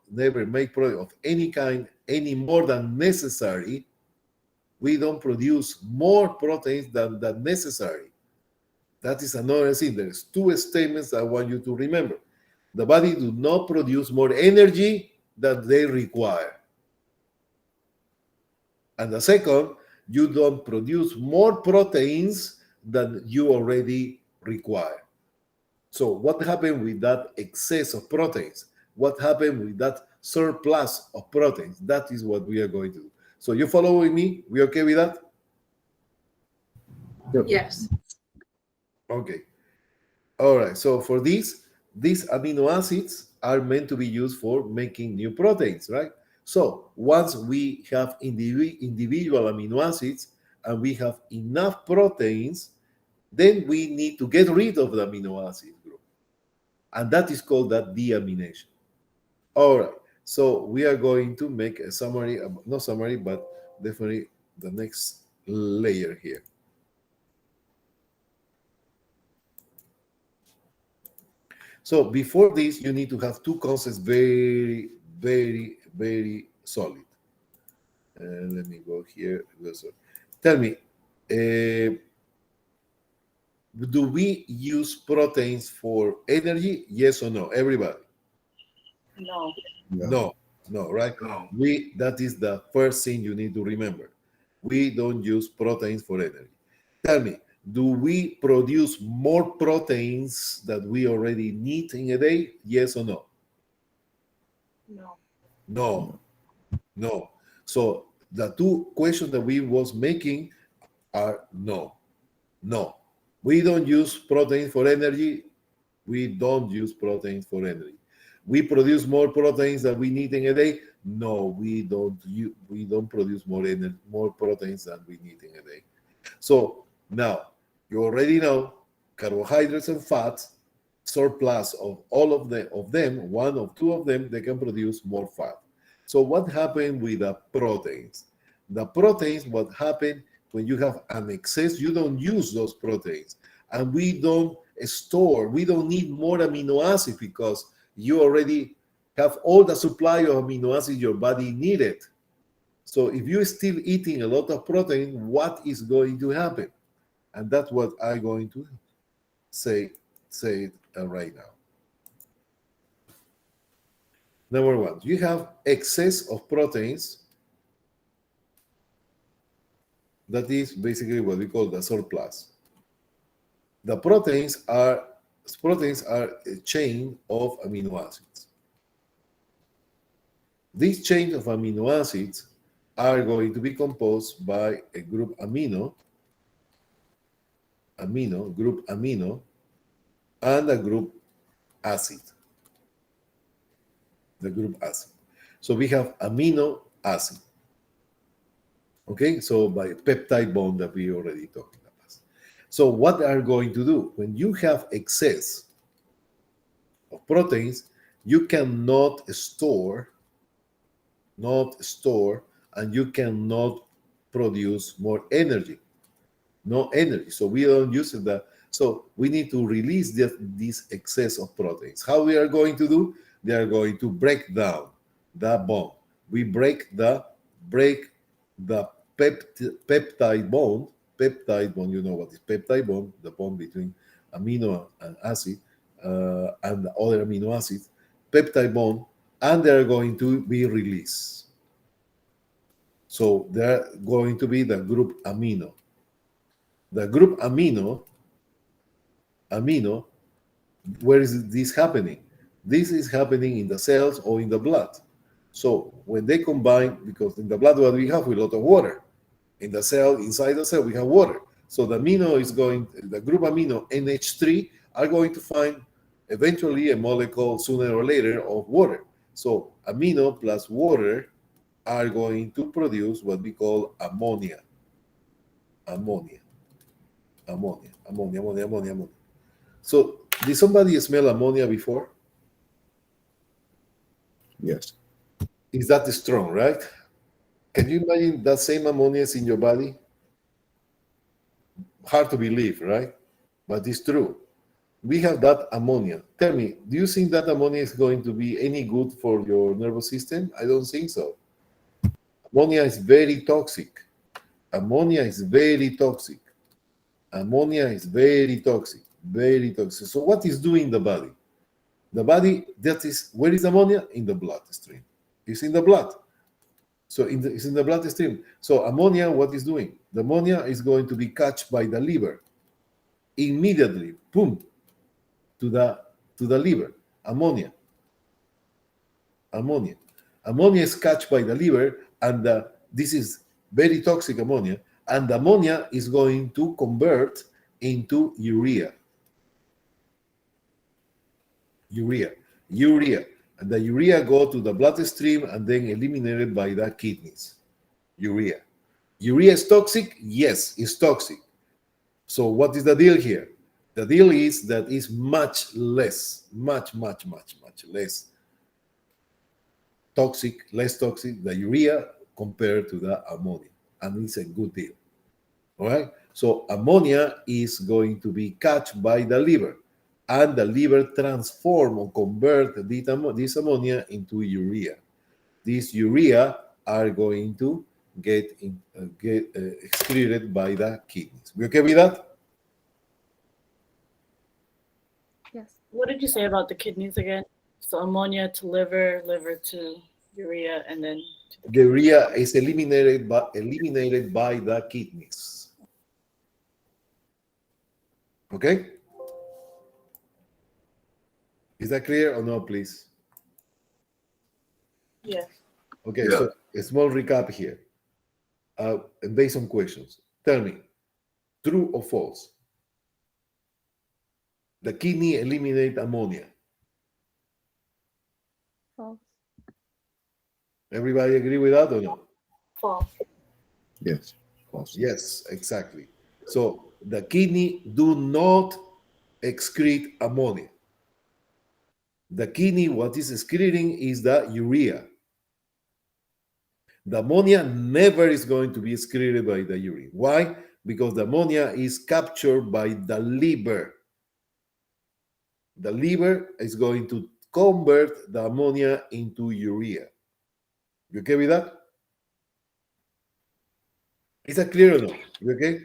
of any kind any more than necessary, we don't produce more proteins than necessary. That is another thing. There's two statements I want you to remember. The body do not produce more energy than they require. And the second, you don't produce more proteins than you already require. So what happened with that excess of proteins? What happened with that surplus of proteins? That is what we are going to do. So you following me? We okay with that? Yes. Okay. All right. So for these amino acids are meant to be used for making new proteins, right? So once we have individual amino acids and we have enough proteins, then we need to get rid of the amino acid group. And that is called that deamination. All right. So we are going to make a summary, not summary, but definitely the next layer here. So before this, you need to have two concepts very, very, very solid. Let me go here. Tell me, do we use proteins for energy? Yes or no? Everybody? No. No, right? No. That is the first thing you need to remember. We don't use proteins for energy. Tell me, do we produce more proteins that we already need in a day? Yes or no? No. No. So the two questions that we was making are no. We don't use proteins for energy. We don't use proteins for energy. We produce more proteins than we need in a day. No, we don't. We don't produce more proteins than we need in a day. So now you already know carbohydrates and fats, surplus of all of them, one or two of them, they can produce more fat. So what happened with the proteins? The proteins, what happened when you have an excess, you don't use those proteins. And we don't need more amino acids because you already have all the supply of amino acids your body needed. So if you're still eating a lot of protein, what is going to happen? And that's what I'm going to say right now. Number one, you have excess of proteins. That is basically what we call the surplus. The proteins are a chain of amino acids. These chains of amino acids are going to be composed by a group amino group amino, and a group acid. The group acid. So we have amino acid. Okay, so by peptide bond that we already talked about. So what are going to do when you have excess of proteins? You cannot store, and you cannot produce more energy. No energy. So we don't use that. So we need to release this excess of proteins. How we are going to do? They are going to break down the bond. We break the peptide bond. Peptide bond, you know what is peptide bond? The bond between amino and acid and the other amino acids. Peptide bond, and they are going to be released. So they're going to be the group amino. The group amino, where is this happening? This is happening in the cells or in the blood. So when they combine, because in the blood what we have a lot of water. In the cell, inside the cell, we have water. So the group amino NH3 are going to find eventually a molecule sooner or later of water. So amino plus water are going to produce what we call ammonia. Ammonia. So did somebody smell ammonia before? Yes. Is that strong, right? Can you imagine that same ammonia is in your body? Hard to believe, right? But it's true. We have that ammonia. Tell me, do you think that ammonia is going to be any good for your nervous system? I don't think so. Ammonia is very toxic. Ammonia is very toxic. Ammonia is very toxic. Very toxic. So what is doing the body? The body, where is ammonia? In the bloodstream. It's in the blood. So it's in the bloodstream. So ammonia, what is doing? The ammonia is going to be caught by the liver. Immediately, boom, to the liver. Ammonia. Ammonia is caught by the liver, and this is very toxic ammonia, and the ammonia is going to convert into urea. And the urea go to the bloodstream and then eliminated by the kidneys. Urea is toxic? Yes, it's toxic. So what is the deal here? The deal is that it's much less less toxic, the urea compared to the ammonia. And it's a good deal. All right? So ammonia is going to be caught by the liver, and the liver transform or convert this ammonia into urea. These urea are going to get excreted by the kidneys. We okay with that? Yes. What did you say about the kidneys again? So ammonia to liver, liver to urea, and then to The urea is eliminated by the kidneys. Okay? Is that clear or no, please? yes. Okay, Yeah. so a small recap here. And based on questions. Tell me, true or false? The kidney eliminate ammonia. False. Everybody agree with that or no? False. Yes. False. Yes, exactly. So the kidney do not excrete ammonia. The kidney, what is excreting is the urea. The ammonia never is going to be excreted by the urine. Why? Because the ammonia is captured by the liver. The liver is going to convert the ammonia into urea. You okay with that? Is that clear or no? You okay?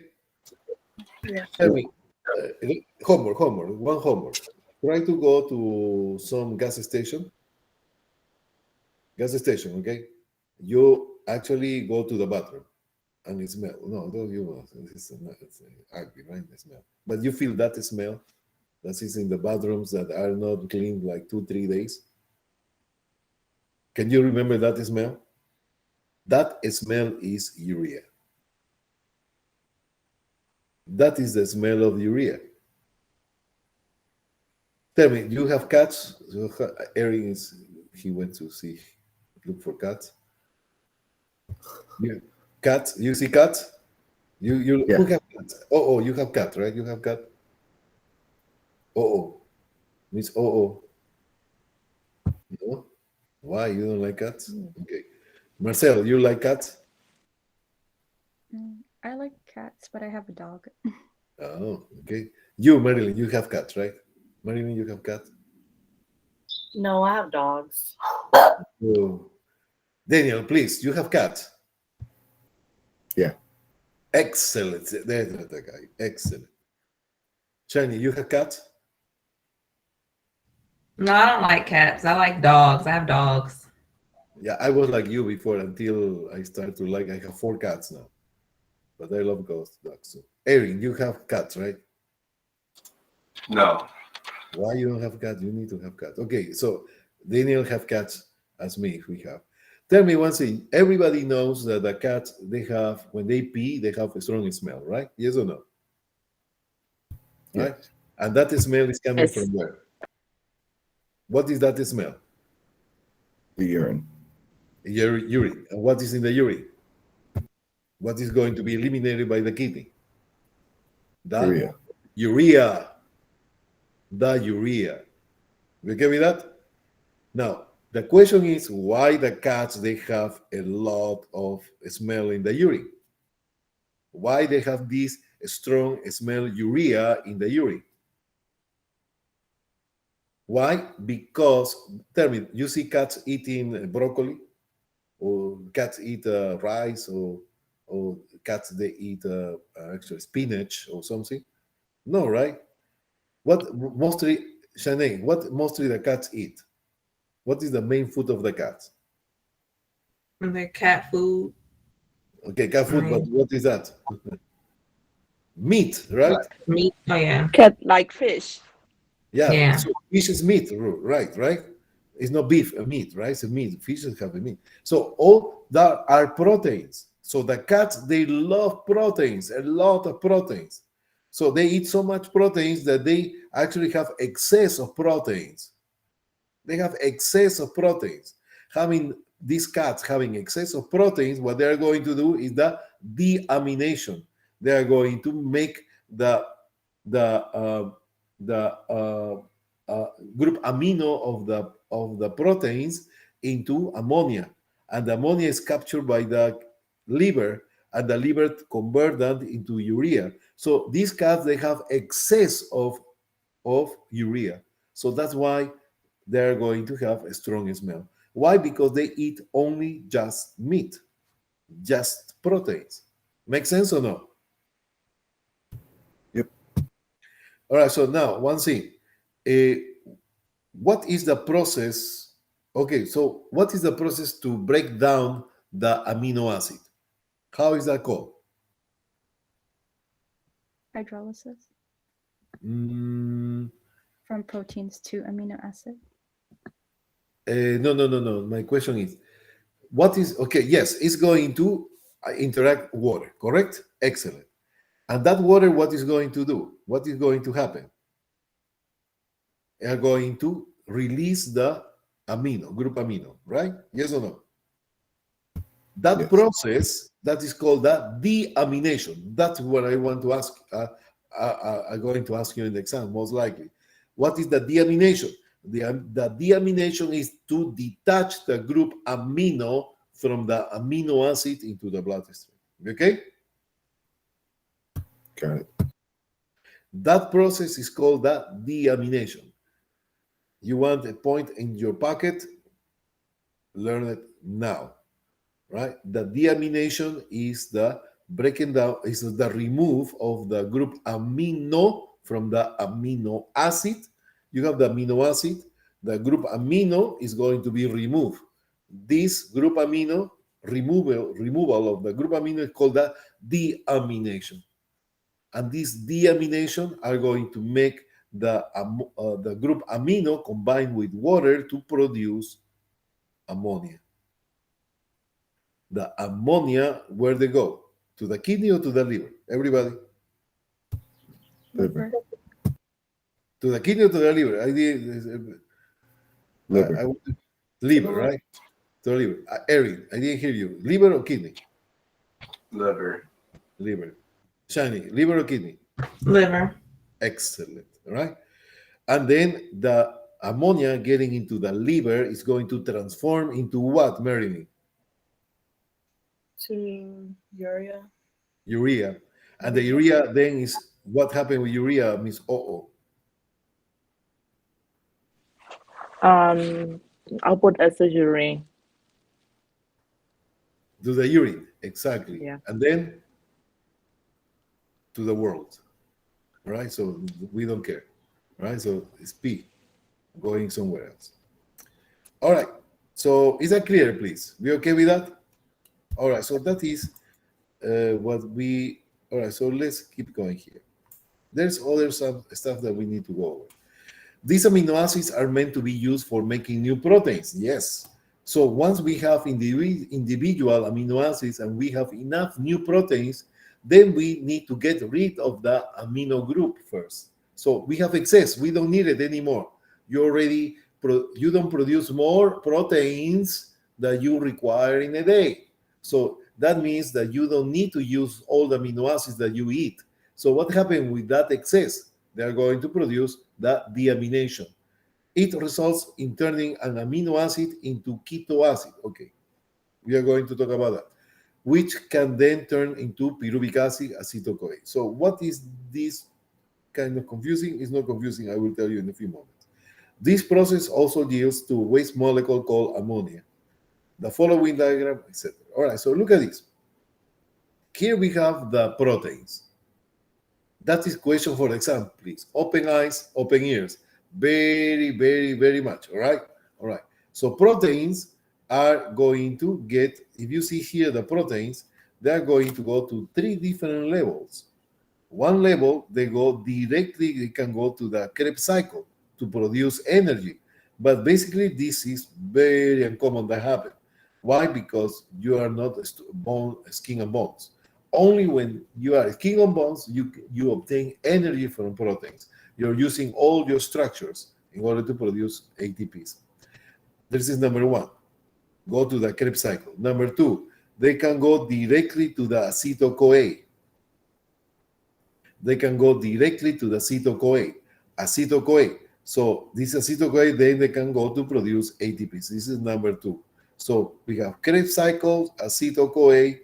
Yes. Tell me, homework, one homework. Try to go to some gas station, okay? You actually go to the bathroom and it smell. No, don't you? It's ugly, right? The smell. But you feel that smell that is in the bathrooms that are not cleaned like 2-3 days. Can you remember that smell? That smell is urea. That is the smell of urea. Tell me, you have cats? So, Erin he went to look for cats. You cats? You see cats? You Yeah. who have cats? Oh, you have cat, right? You have cat. Oh, Miss Oh. No? Why you don't like cats? Okay, Marcel, you like cats? I like cats, but I have a dog. Oh, okay. You, Marilyn, you have cats, right? Marilyn, you have cats. No, I have dogs. Oh. Daniel, please, you have cats. Yeah. Excellent. There's the guy. Excellent. Shani, you have cats? No, I don't like cats. I like dogs. I have dogs. Yeah, I was like you before until I started to like. I have 4 cats now, but I love ghost dogs. So, Erin, you have cats, right? No. Why you don't have cats? You need to have cats. Okay, so Daniel have cats as me. If we have. Tell me one thing. Everybody knows that the cats they have when they pee they have a strong smell, right? Yes or no? Right? Yes. And that smell is coming Yes. from where? What is that smell? The urine. Your urine. And what is in the urine? What is going to be eliminated by the kidney? The Urea. urea. The urea. You get me that? Now, the question is why the cats they have a lot of smell in the urine? Why they have this strong smell urea in the urine? Why? Because tell me, you see cats eating broccoli, or cats eat rice, or cats they eat actually spinach or something? No, right? What mostly, Shanae, what mostly the cats eat? What is the main food of the cats? And they're cat food. Okay, cat food, but Right. what is that? Meat, right? Meat. Oh yeah. Cat like fish. Yeah, Yeah. so fish is meat, right? It's not beef, a meat, right? It's a meat. Fishes have a meat. So all that are proteins. So the cats, they love proteins, a lot of proteins. So they eat so much proteins that they actually have excess of proteins. They have excess of proteins. Having these cats having excess of proteins, what they're going to do is the deamination. They are going to make the the group amino of the proteins into ammonia, and the ammonia is captured by the liver, and the liver convert that into urea. So these cats they have excess of urea. So that's why they're going to have a strong smell. Why? Because they eat only just meat, just proteins. Make sense or no? Yep. All right. So now, one thing. What is the process? Okay. So, what is the process to break down the amino acid? How is that called? Hydrolysis Mm, from proteins to amino acid. no. My question is, what is okay? Yes, it's going to interact with water. Correct. Excellent. And that water, what is going to do? What is going to happen? They are going to release the amino, group amino, right? Yes or no? That Yes. process, that is called the deamination. That's what I want to ask. I'm going to ask you in the exam, most likely. What is the deamination? The deamination is to detach the group amino from the amino acid into the bloodstream. Okay? Got it. That process is called the deamination. You want a point in your pocket? Learn it now, right? The deamination is the breaking down, is the remove of the group amino from the amino acid. You have the amino acid, the group amino is going to be removed. This group amino, removal of the group amino is called the deamination. And this deamination are going to make the group amino combine with water to produce ammonia. The ammonia, where they go? To the kidney or to the liver? Everybody? Liver. To the kidney or to the liver? I did. Liver. Liver, right? To the liver. Erin, I didn't hear you. Liver or kidney? Liver. Liver. Shiny, liver or kidney? Liver. Excellent. All right. And then the ammonia getting into the liver is going to transform into what, Marilyn? To urea. Urea. And the urea then is what happened with urea, Miss Oo. Output as a urine. To the urine, exactly. Yeah. And then to the world. All right. So we don't care. All right. So it's P going somewhere else. All right. So is that clear, please? We okay with that? All right. So that is what we. All right. So let's keep going here. There's other stuff that we need to go over. These amino acids are meant to be used for making new proteins. Yes. So once we have individual amino acids and we have enough new proteins, then we need to get rid of the amino group first. So we have excess. We don't need it anymore. You already you don't produce more proteins that you require in a day. So that means that you don't need to use all the amino acids that you eat. So what happened with that excess? They are going to produce that deamination. It results in turning an amino acid into keto acid. Okay, we are going to talk about that, which can then turn into pyruvic acid, acetyl-CoA. So what is this kind of confusing? It's not confusing. I will tell you in a few moments. This process also yields to a waste molecule called ammonia. The following diagram, etc. All right, so look at this. Here we have the proteins. That is question for the exam, please. Open eyes, open ears. Very, very, very much. All right? All right. So proteins are going to get, if you see here the proteins, they are going to go to 3 different levels. One level, they can go to the Krebs cycle to produce energy. But basically, this is very uncommon that happen. Why? Because you are not skin and bones. Only when you are skin and bones, you obtain energy from proteins. You're using all your structures in order to produce ATPs. This is number one. Go to the Krebs cycle. Number two, they can go directly to the acetyl-CoA. They can go directly to the acetyl-CoA. Acetyl-CoA. So this acetyl-CoA, then they can go to produce ATPs. This is number two. So we have Krebs cycles, acetyl-CoA,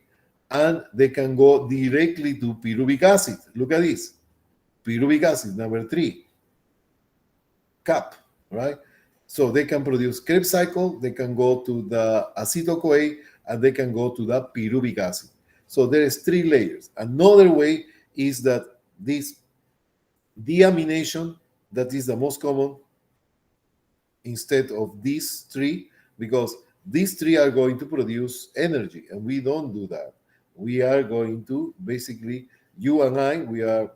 and they can go directly to pyruvic acid. Look at this. Pyruvic acid, number 3. CAP, right? So they can produce Krebs cycle, they can go to the acetyl-CoA, and they can go to the pyruvic acid. So there is 3 layers. Another way is that this deamination, that is the most common, instead of these 3, because these 3 are going to produce energy, and we don't do that. We are going to, basically, you and I, we are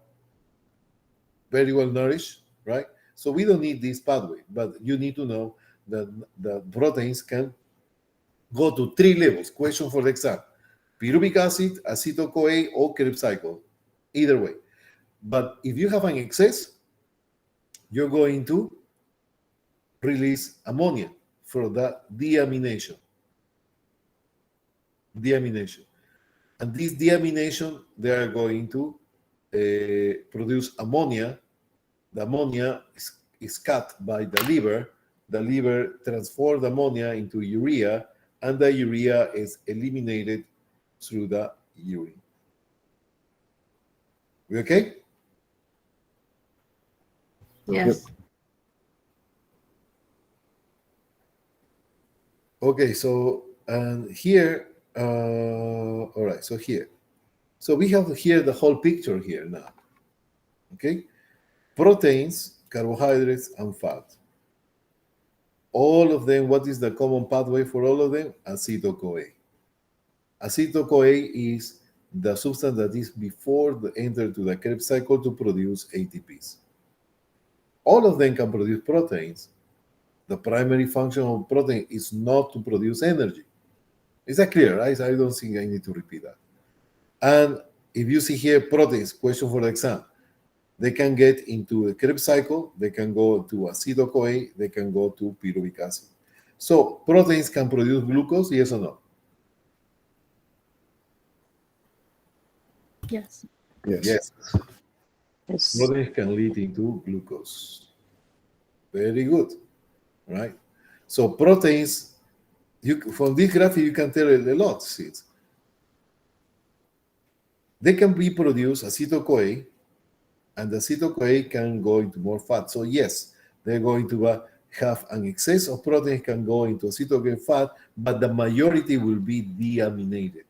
very well nourished, right? So we don't need this pathway, but you need to know that the proteins can go to 3 levels. Question for the exam. Pyruvic acid, acetyl-CoA, or Krebs cycle. Either way. But if you have an excess, you're going to release ammonia for that deamination. And this deamination, they are going to produce ammonia. The ammonia is cut by the liver. The liver transforms ammonia into urea, and the urea is eliminated through the urine. We okay? Yes. Okay, so and here, all right, so here. So we have here the whole picture here now. Okay? Proteins, carbohydrates, and fat. All of them, what is the common pathway for all of them? Acetyl-CoA. Acetyl-CoA is the substance that is before the enter to the Krebs cycle to produce ATPs. All of them can produce proteins. The primary function of protein is not to produce energy. Is that clear, right? I don't think I need to repeat that. And if you see here proteins, question for the exam, they can get into the Krebs cycle, they can go to acetyl-CoA, they can go to pyruvic acid. So proteins can produce glucose, yes or no? Yes. Yes. Yes. Yes. Proteins can lead into glucose. Very good, right? So proteins, from this graphic, you can tell a lot. See, they can be produced acetyl-CoA, and the acetyl-CoA can go into more fat. So yes, they're going to have an excess of proteins can go into acetyl-CoA fat, but the majority will be deaminated.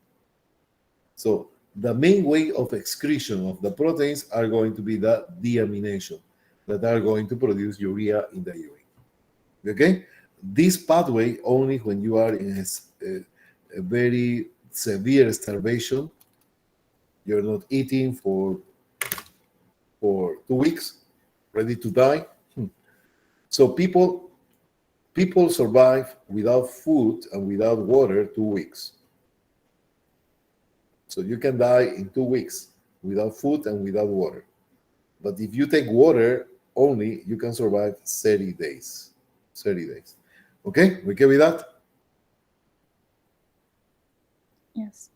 So the main way of excretion of the proteins are going to be the deamination that are going to produce urea in the urine. Okay? This pathway only when you are in a very severe starvation, you're not eating for 2 weeks, ready to die. So people survive without food and without water 2 weeks. So you can die in 2 weeks without food and without water. But if you take water only, you can survive 30 days. 30 days. Okay? We okay with that? Yes.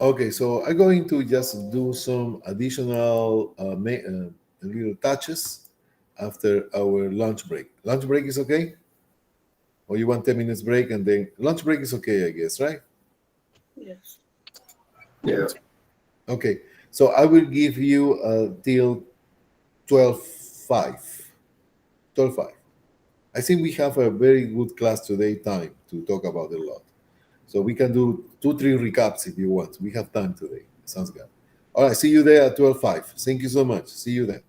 Okay, so I'm going to just do some additional little touches after our lunch break. Lunch break is okay? Or you want 10 minutes break and then lunch break is okay, I guess, right? Yes. Yeah. Okay, so I will give you till 12:05. 12:05. I think we have a very good class today time to talk about a lot. So we can do 2, 3 recaps if you want. We have time today. Sounds good. All right, see you there at 12:05. Thank you so much. See you then.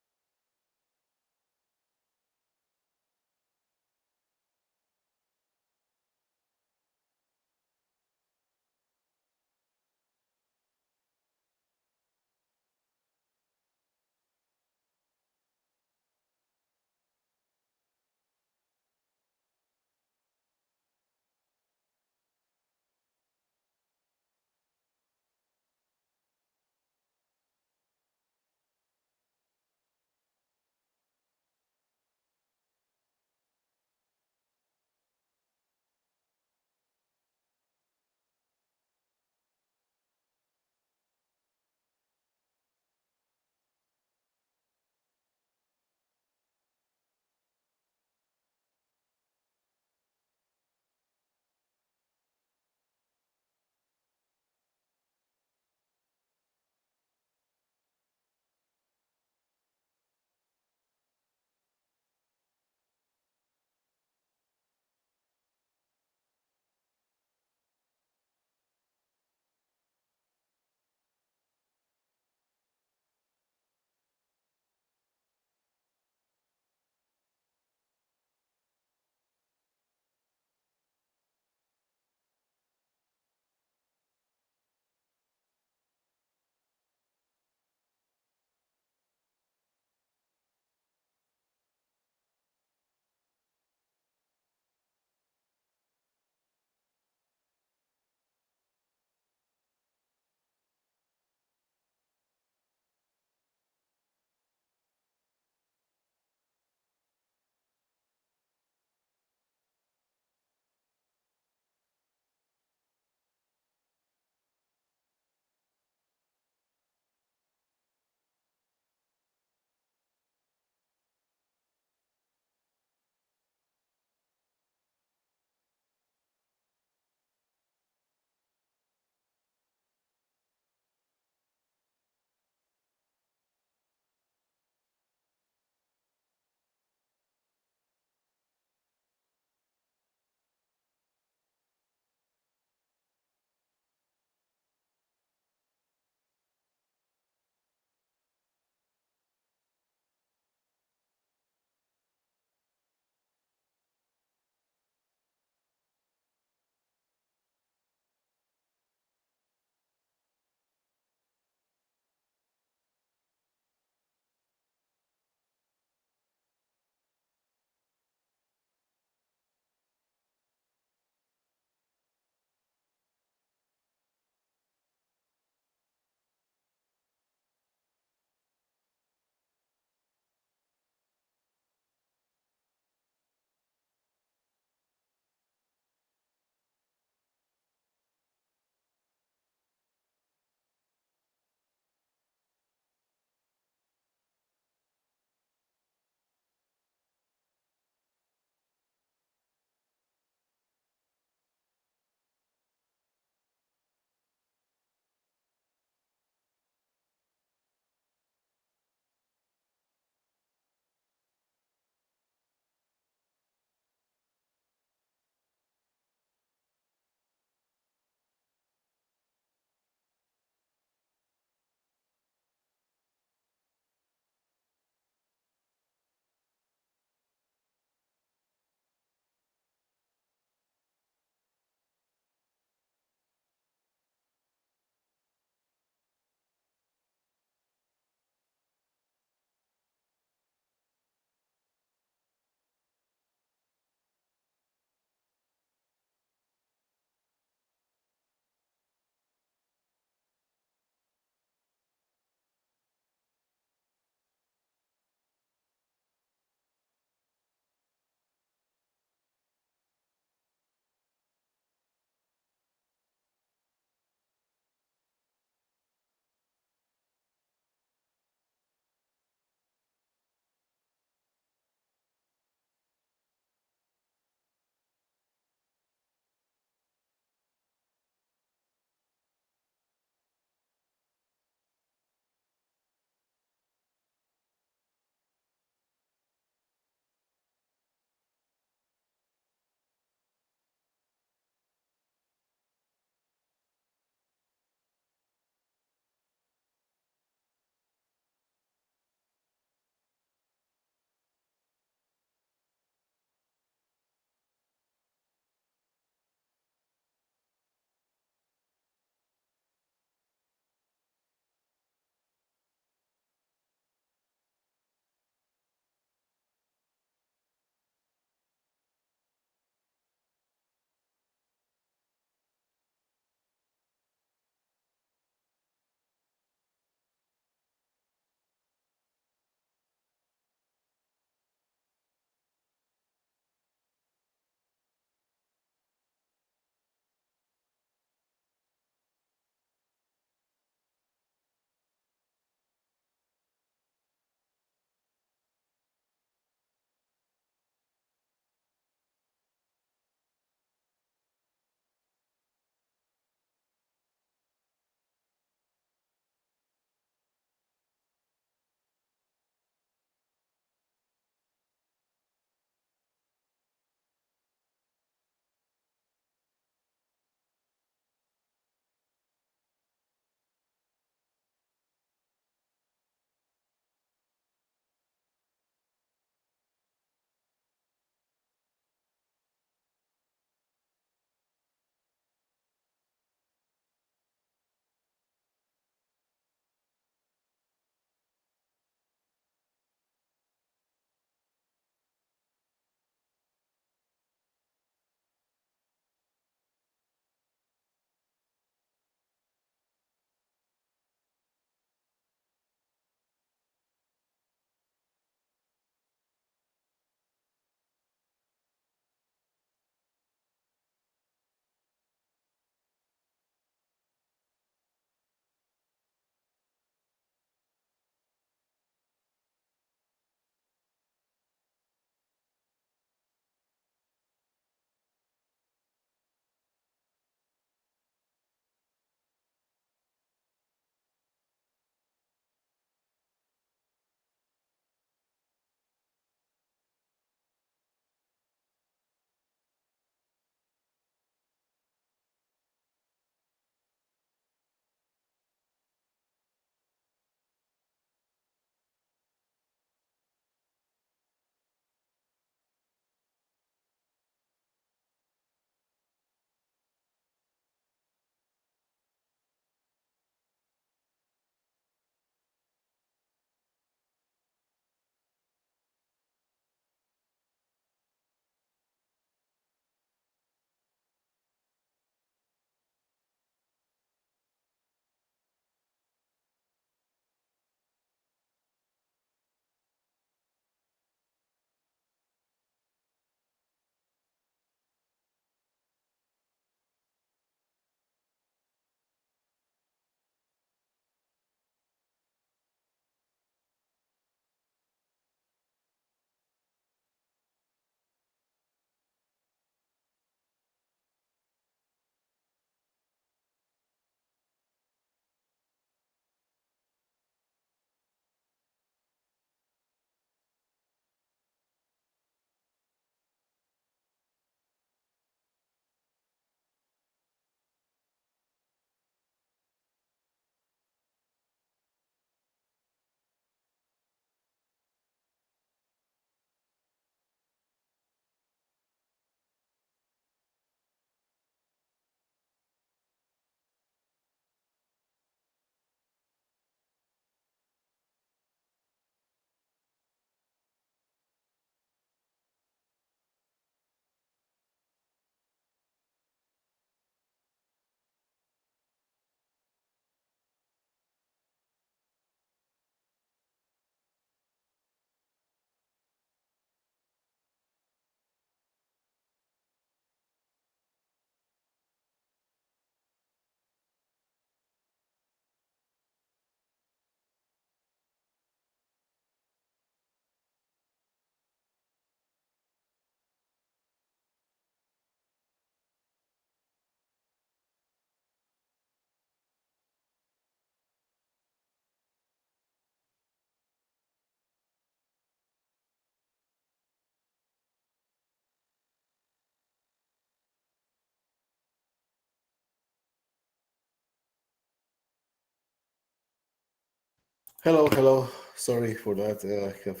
Hello. Sorry for that. I have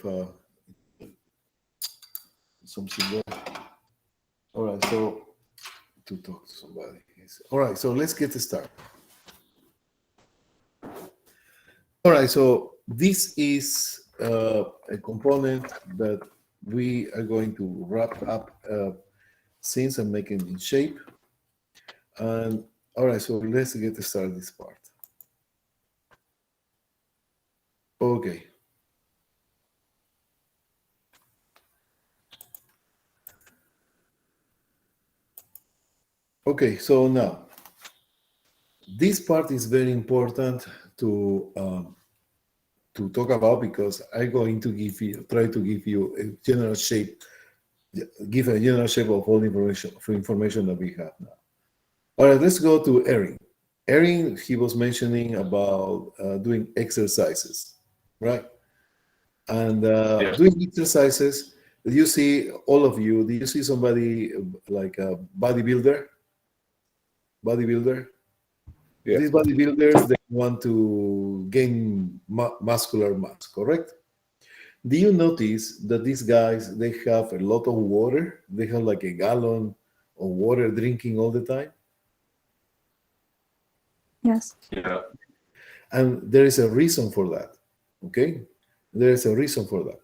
something there. All right, so to talk to somebody. All right, so let's get started. All right, so this is a component that we are going to wrap up since I'm making in shape. And all right, so let's get started this part. Okay. Okay, so now this part is very important to talk about because I'm going to try to give you a general shape, give a general shape of all information that we have now. All right, let's go to Erin. Erin, he was mentioning about doing exercises, right? And Yeah. doing exercises. Do you see all of you? Do you see somebody like a bodybuilder? Yeah. These bodybuilders, they want to gain muscular mass, correct? Do you notice that these guys, they have a lot of water? They have like a gallon of water drinking all the time? Yes. Yeah. And there is a reason for that, okay? There is a reason for that.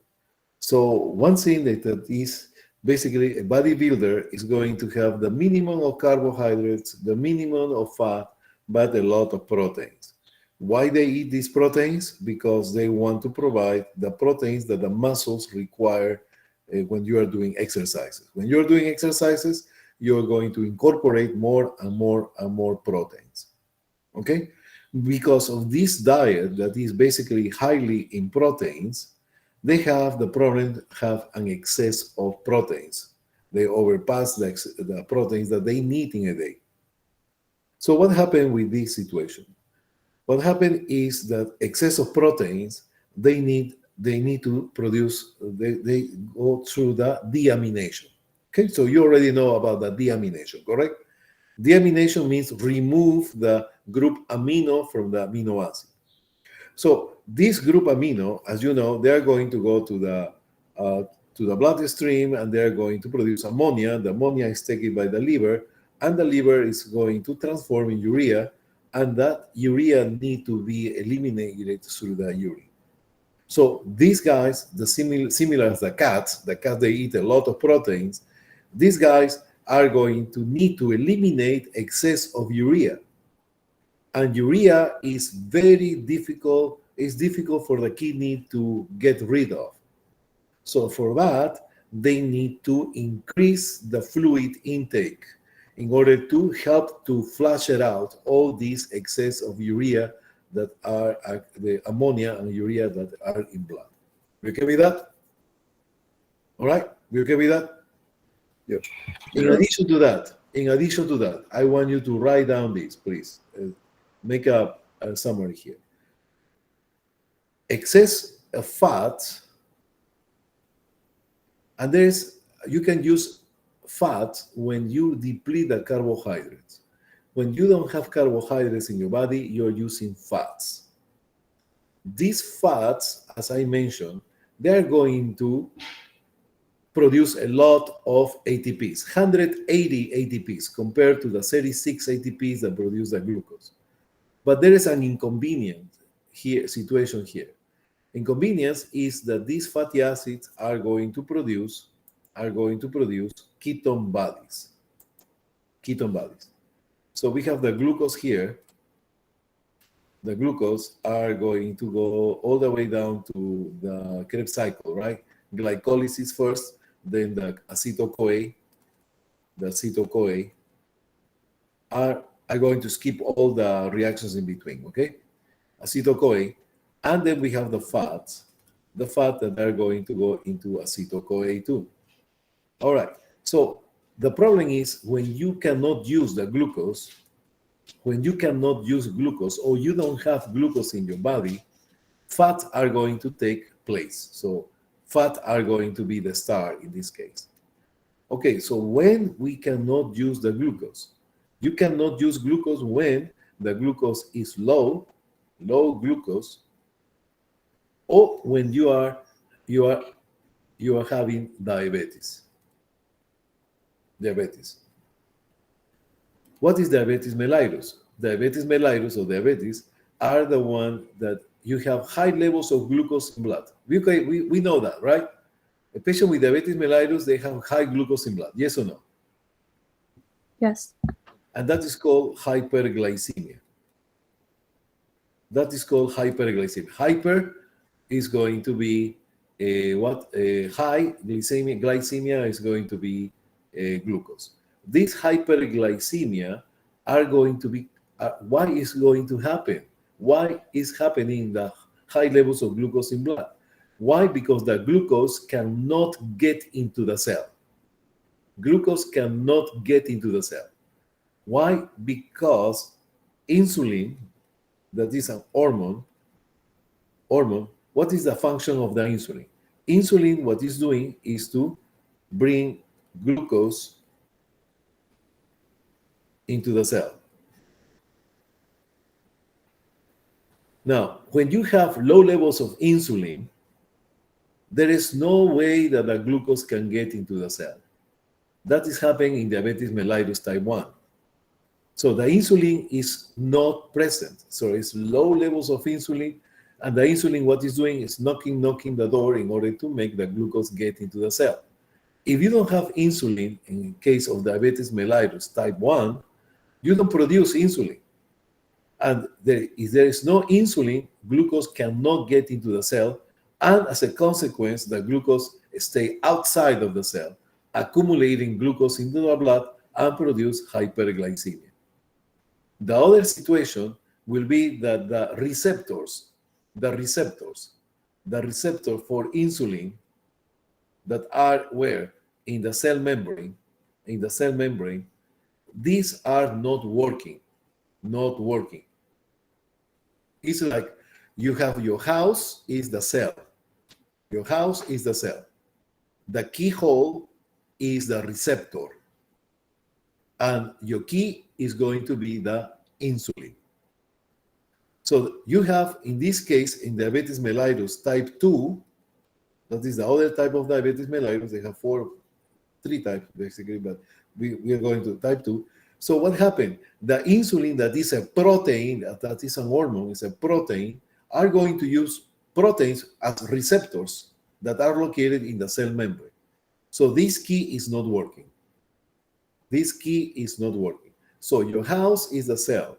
So one thing that is basically a bodybuilder is going to have the minimum of carbohydrates, the minimum of fat, but a lot of proteins. Why they eat these proteins? Because they want to provide the proteins that the muscles require when you are doing exercises. When you're doing exercises, you're going to incorporate more and more and more proteins. Okay? Because of this diet that is basically highly in proteins, they have the problem, have an excess of proteins. They overpass the proteins that they need in a day. So what happened with this situation? What happened is that excess of proteins, they need to produce, they go through the deamination. Okay, so you already know about the deamination, correct? Deamination means remove the group amino from the amino acid. So this group amino, as you know, they are going to go to the bloodstream and they are going to produce ammonia. The ammonia is taken by the liver, and the liver is going to transform in urea, and that urea need to be eliminated through the urine. So these guys, similar as the cats they eat a lot of proteins. These guys are going to need to eliminate excess of urea. And urea is very difficult. It's difficult for the kidney to get rid of. So for that, they need to increase the fluid intake in order to help to flush it out all these excess of urea that are the ammonia and urea that are in blood. You okay with that? All right, you okay with that? Yeah. In addition to that, I want you to write down this, please. Make a summary here. Excess of fat, and you can use fat when you deplete the carbohydrates. When you don't have carbohydrates in your body, you're using fats. These fats, as I mentioned, they're going to produce a lot of ATPs, 180 ATPs compared to the 36 ATPs that produce the glucose. But there is an inconvenient situation here. Inconvenience is that these fatty acids are going to produce ketone bodies. Ketone bodies. So we have the glucose here. The glucose are going to go all the way down to the Krebs cycle, right? Glycolysis first, then the acetyl-CoA. The acetyl-CoA are going to skip all the reactions in between, okay? Acetyl-CoA, and then we have the fat that are going to go into acetyl-CoA too. All right, so the problem is when you cannot use the glucose, or you don't have glucose in your body, fat are going to take place. So fat are going to be the star in this case. Okay, so when we cannot use the glucose, you cannot use glucose when the glucose is low glucose, or when you are having diabetes. Diabetes. What is diabetes mellitus? Diabetes mellitus or diabetes are the one that you have high levels of glucose in blood. We know that, right? A patient with diabetes mellitus, they have high glucose in blood. Yes or no? Yes. And that is called hyperglycemia. That is called hyperglycemia. Hyper is going to be high glycemia. Glycemia is going to be glucose. This hyperglycemia are going to be. Why is going to happen? Why is happening the high levels of glucose in blood? Why? Because the glucose cannot get into the cell. Glucose cannot get into the cell. Why? Because insulin, that is an hormone, what is the function of the insulin? Insulin, what it's doing is to bring glucose into the cell. Now, when you have low levels of insulin, there is no way that the glucose can get into the cell. That is happening in diabetes mellitus type 1. So the insulin is not present. So it's low levels of insulin, and the insulin, what it's doing is knocking the door in order to make the glucose get into the cell. If you don't have insulin, in case of diabetes mellitus type 1, you don't produce insulin. And if there is no insulin, glucose cannot get into the cell, and as a consequence, the glucose stays outside of the cell, accumulating glucose into the blood and produce hyperglycemia. The other situation will be that the receptor for insulin that are where? In the cell membrane, these are not working. It's like you have your house is the cell. Your house is the cell. The keyhole is the receptor. And your key is going to be the insulin. So you have, in this case, in diabetes mellitus type 2, that is the other type of diabetes mellitus. They have three types basically, but we are going to type 2. So what happened? The insulin that is a protein, that is an hormone, is a protein, are going to use proteins as receptors that are located in the cell membrane. So this key is not working. So your house is the cell.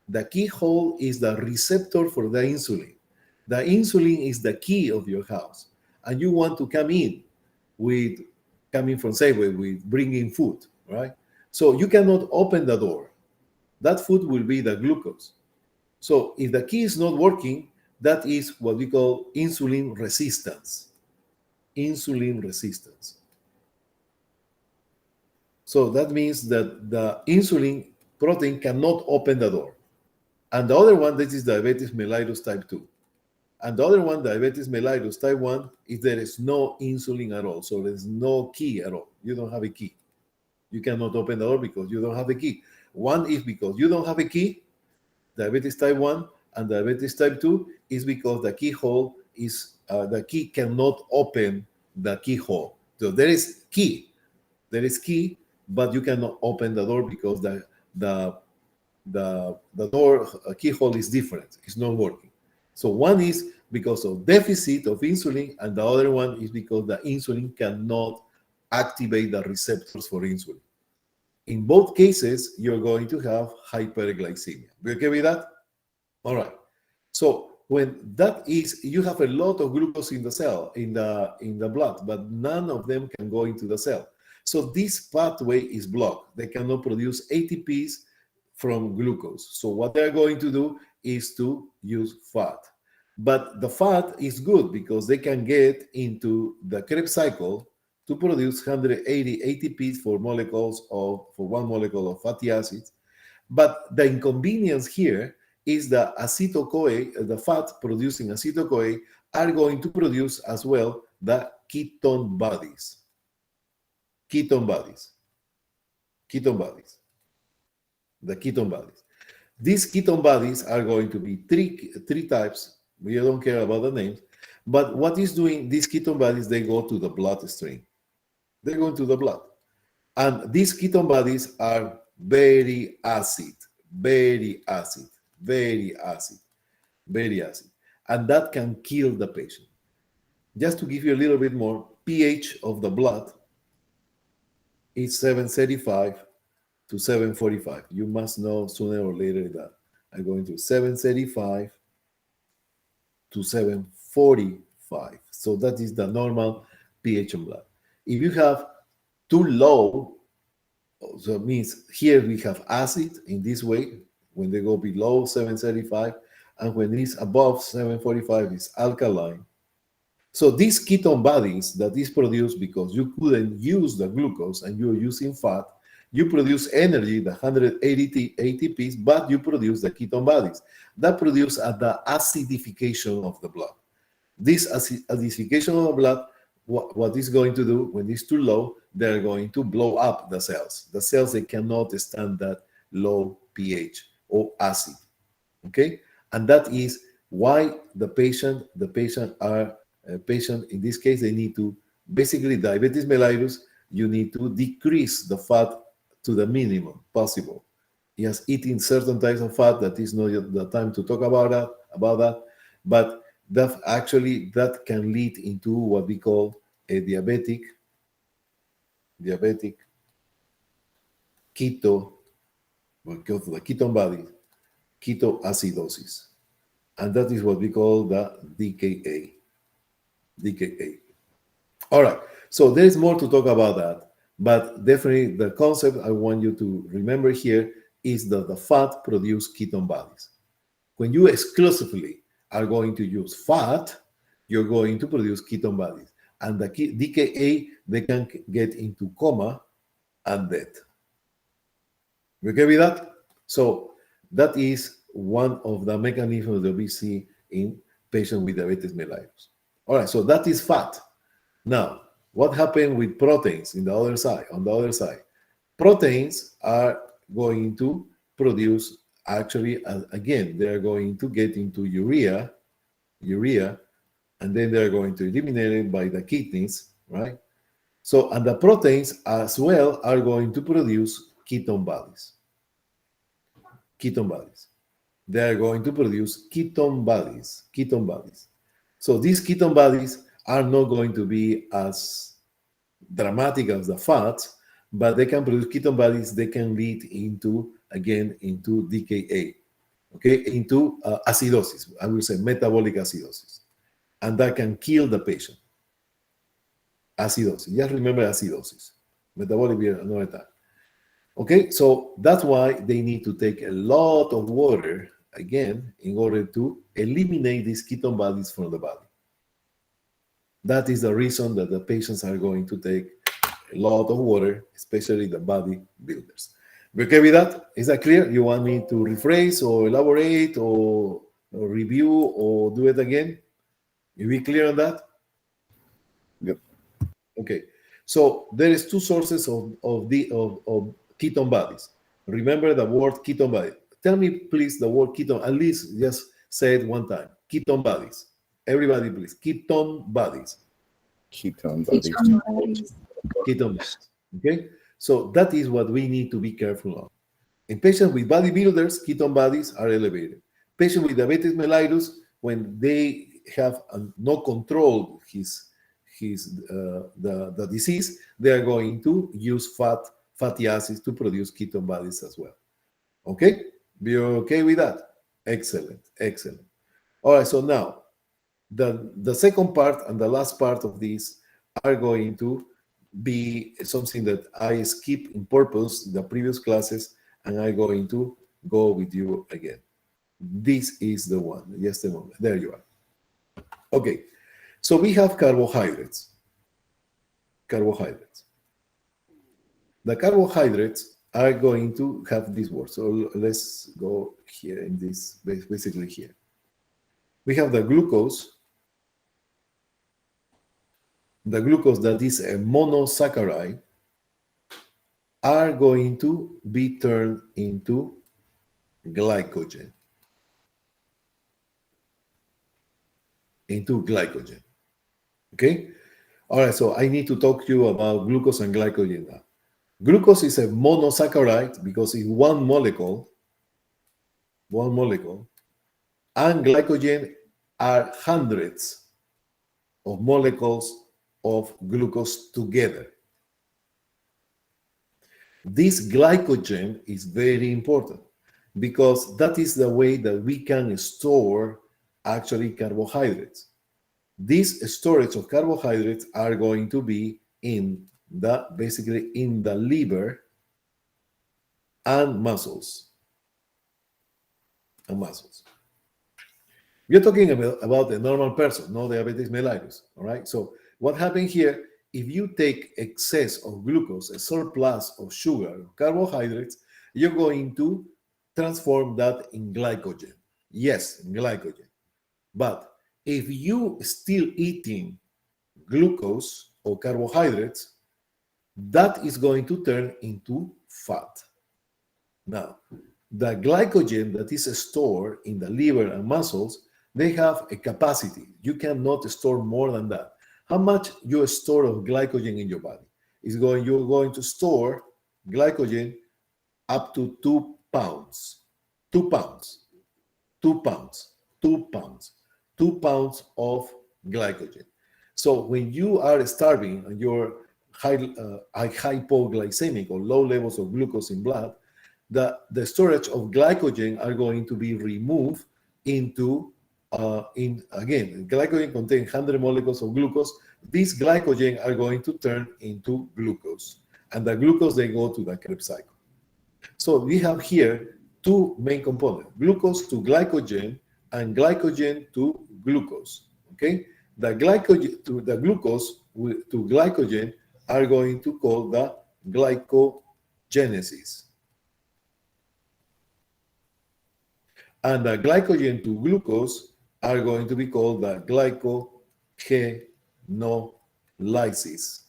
The keyhole is the receptor for the insulin. The insulin is the key of your house. And you want to come in with bringing food, right? So you cannot open the door. That food will be the glucose. So if the key is not working, that is what we call insulin resistance. So that means that the insulin protein cannot open the door. And the other one, this is diabetes mellitus type 2. And the other one, diabetes mellitus type 1, is there is no insulin at all. So there's no key at all. You don't have a key. You cannot open the door because you don't have a key. One is because you don't have a key, diabetes type 1, and diabetes type 2 is because the keyhole is, the key cannot open the keyhole. So there is key, but you cannot open the door because the door keyhole is different. It's not working. So one is because of deficit of insulin, and the other one is because the insulin cannot activate the receptors for insulin. In both cases, you're going to have hyperglycemia. We okay with that? All right. So when that is, you have a lot of glucose in the cell, in the blood, but none of them can go into the cell. So this pathway is blocked. They cannot produce ATPs from glucose. So what they're going to do is to use fat. But the fat is good because they can get into the Krebs cycle to produce 180 ATPs for one molecule of fatty acids. But the inconvenience here is the acetyl-CoA, the fat producing acetyl-CoA, are going to produce as well the ketone bodies. The ketone bodies. These ketone bodies are going to be three types. We don't care about the names, But what is doing, these ketone bodies, they go to the bloodstream. They go into the blood. And these ketone bodies are very acid, very acid, very acid, very acid. And that can kill the patient. Just to give you a little bit more, pH of the blood is 735 to 745. You must know sooner or later that I'm going to 735 to 745. So that is the normal pH of blood. If you have too low, so it means here we have acid in this way, when they go below 735, and when it's above 745, it's alkaline. So these ketone bodies that is produced because you couldn't use the glucose and you're using fat, you produce energy, the 180 ATPs, but you produce the ketone bodies. That produce the acidification of the blood. This acidification of the blood, what is going to do when it's too low, they're going to blow up the cells. The cells, they cannot stand that low pH or acid, okay? And that is why the patient in this case, they need to, basically diabetes mellitus, you need to decrease the fat to the minimum possible. Yes, eating certain types of fat, that is not the time to talk about that, but that can lead into what we call a diabetic keto, because the ketone body, ketoacidosis. And that is what we call the DKA. All right, so there is more to talk about that, but definitely the concept I want you to remember here is that the fat produce ketone bodies. When you exclusively are going to use fat, you're going to produce ketone bodies. And the DKA, they can get into coma and death. You okay with that? So that is one of the mechanisms that we see in patients with diabetes mellitus. All right, so that is fat. Now, what happened with proteins on the other side? Proteins are going to produce, actually, again, they're going to get into urea, and then they're going to eliminate it by the kidneys, right? So, and the proteins as well are going to produce ketone bodies. They are going to produce ketone bodies. So these ketone bodies are not going to be as dramatic as the fats, but they can produce ketone bodies. They can lead into DKA, okay, into acidosis. I will say metabolic acidosis, and that can kill the patient. Acidosis. Just remember acidosis. Metabolic another time. Okay, so that's why they need to take a lot of water again in order to eliminate these ketone bodies from the body. That is the reason that the patients are going to take a lot of water, especially the body builders. You okay with that? Is that clear? You want me to rephrase or elaborate or review or do it again? You be clear on that? Yep. Okay. So there is two sources of ketone bodies. Remember the word ketone body. Tell me, please, the word ketone. At least just say it one time. Ketone bodies. Everybody, please. Ketone bodies. Ketone bodies. Ketone bodies. Okay? So that is what we need to be careful of. In patients with bodybuilders, ketone bodies are elevated. Patients with diabetes mellitus, when they have no control the disease, they are going to use fatty acids to produce ketone bodies as well. Okay? Be okay with that? Excellent. All right, so now the second part and the last part of this are going to be something that I skip in purpose the previous classes, and I'm going to go with you again. This is the one. Just a moment. There you are. Okay. So we have carbohydrates. The carbohydrates are going to have this word. So let's go here in this, basically here. We have the glucose. The glucose that is a monosaccharide are going to be turned into glycogen. into glycogen. Okay? All right, so I need to talk to you about glucose and glycogen now. Glucose is a monosaccharide because it's one molecule, and glycogen are hundreds of molecules of glucose together. This glycogen is very important because that is the way that we can store actually carbohydrates. This storage of carbohydrates are going to be basically in the liver and muscles. We're talking about the normal person, no diabetes mellitus. All right. So what happened here? If you take excess of glucose, a surplus of sugar, carbohydrates, you're going to transform that in glycogen. Yes, glycogen. But if you still eating glucose or carbohydrates, that is going to turn into fat. Now, the glycogen that is stored in the liver and muscles, they have a capacity. You cannot store more than that. How much you store of glycogen in your body? You're going to store glycogen up to 2 pounds. 2 pounds. 2 pounds. 2 pounds. 2 pounds of glycogen. So when you are starving and you're hypoglycemic or low levels of glucose in blood, the storage of glycogen are going to be removed into, again, glycogen contains 100 molecules of glucose. These glycogen are going to turn into glucose. And the glucose, they go to the Krebs cycle. So we have here two main components, glucose to glycogen and glycogen to glucose, okay? The glucose to glycogen are going to call the glycogenesis. And the glycogen to glucose are going to be called the glycogenolysis.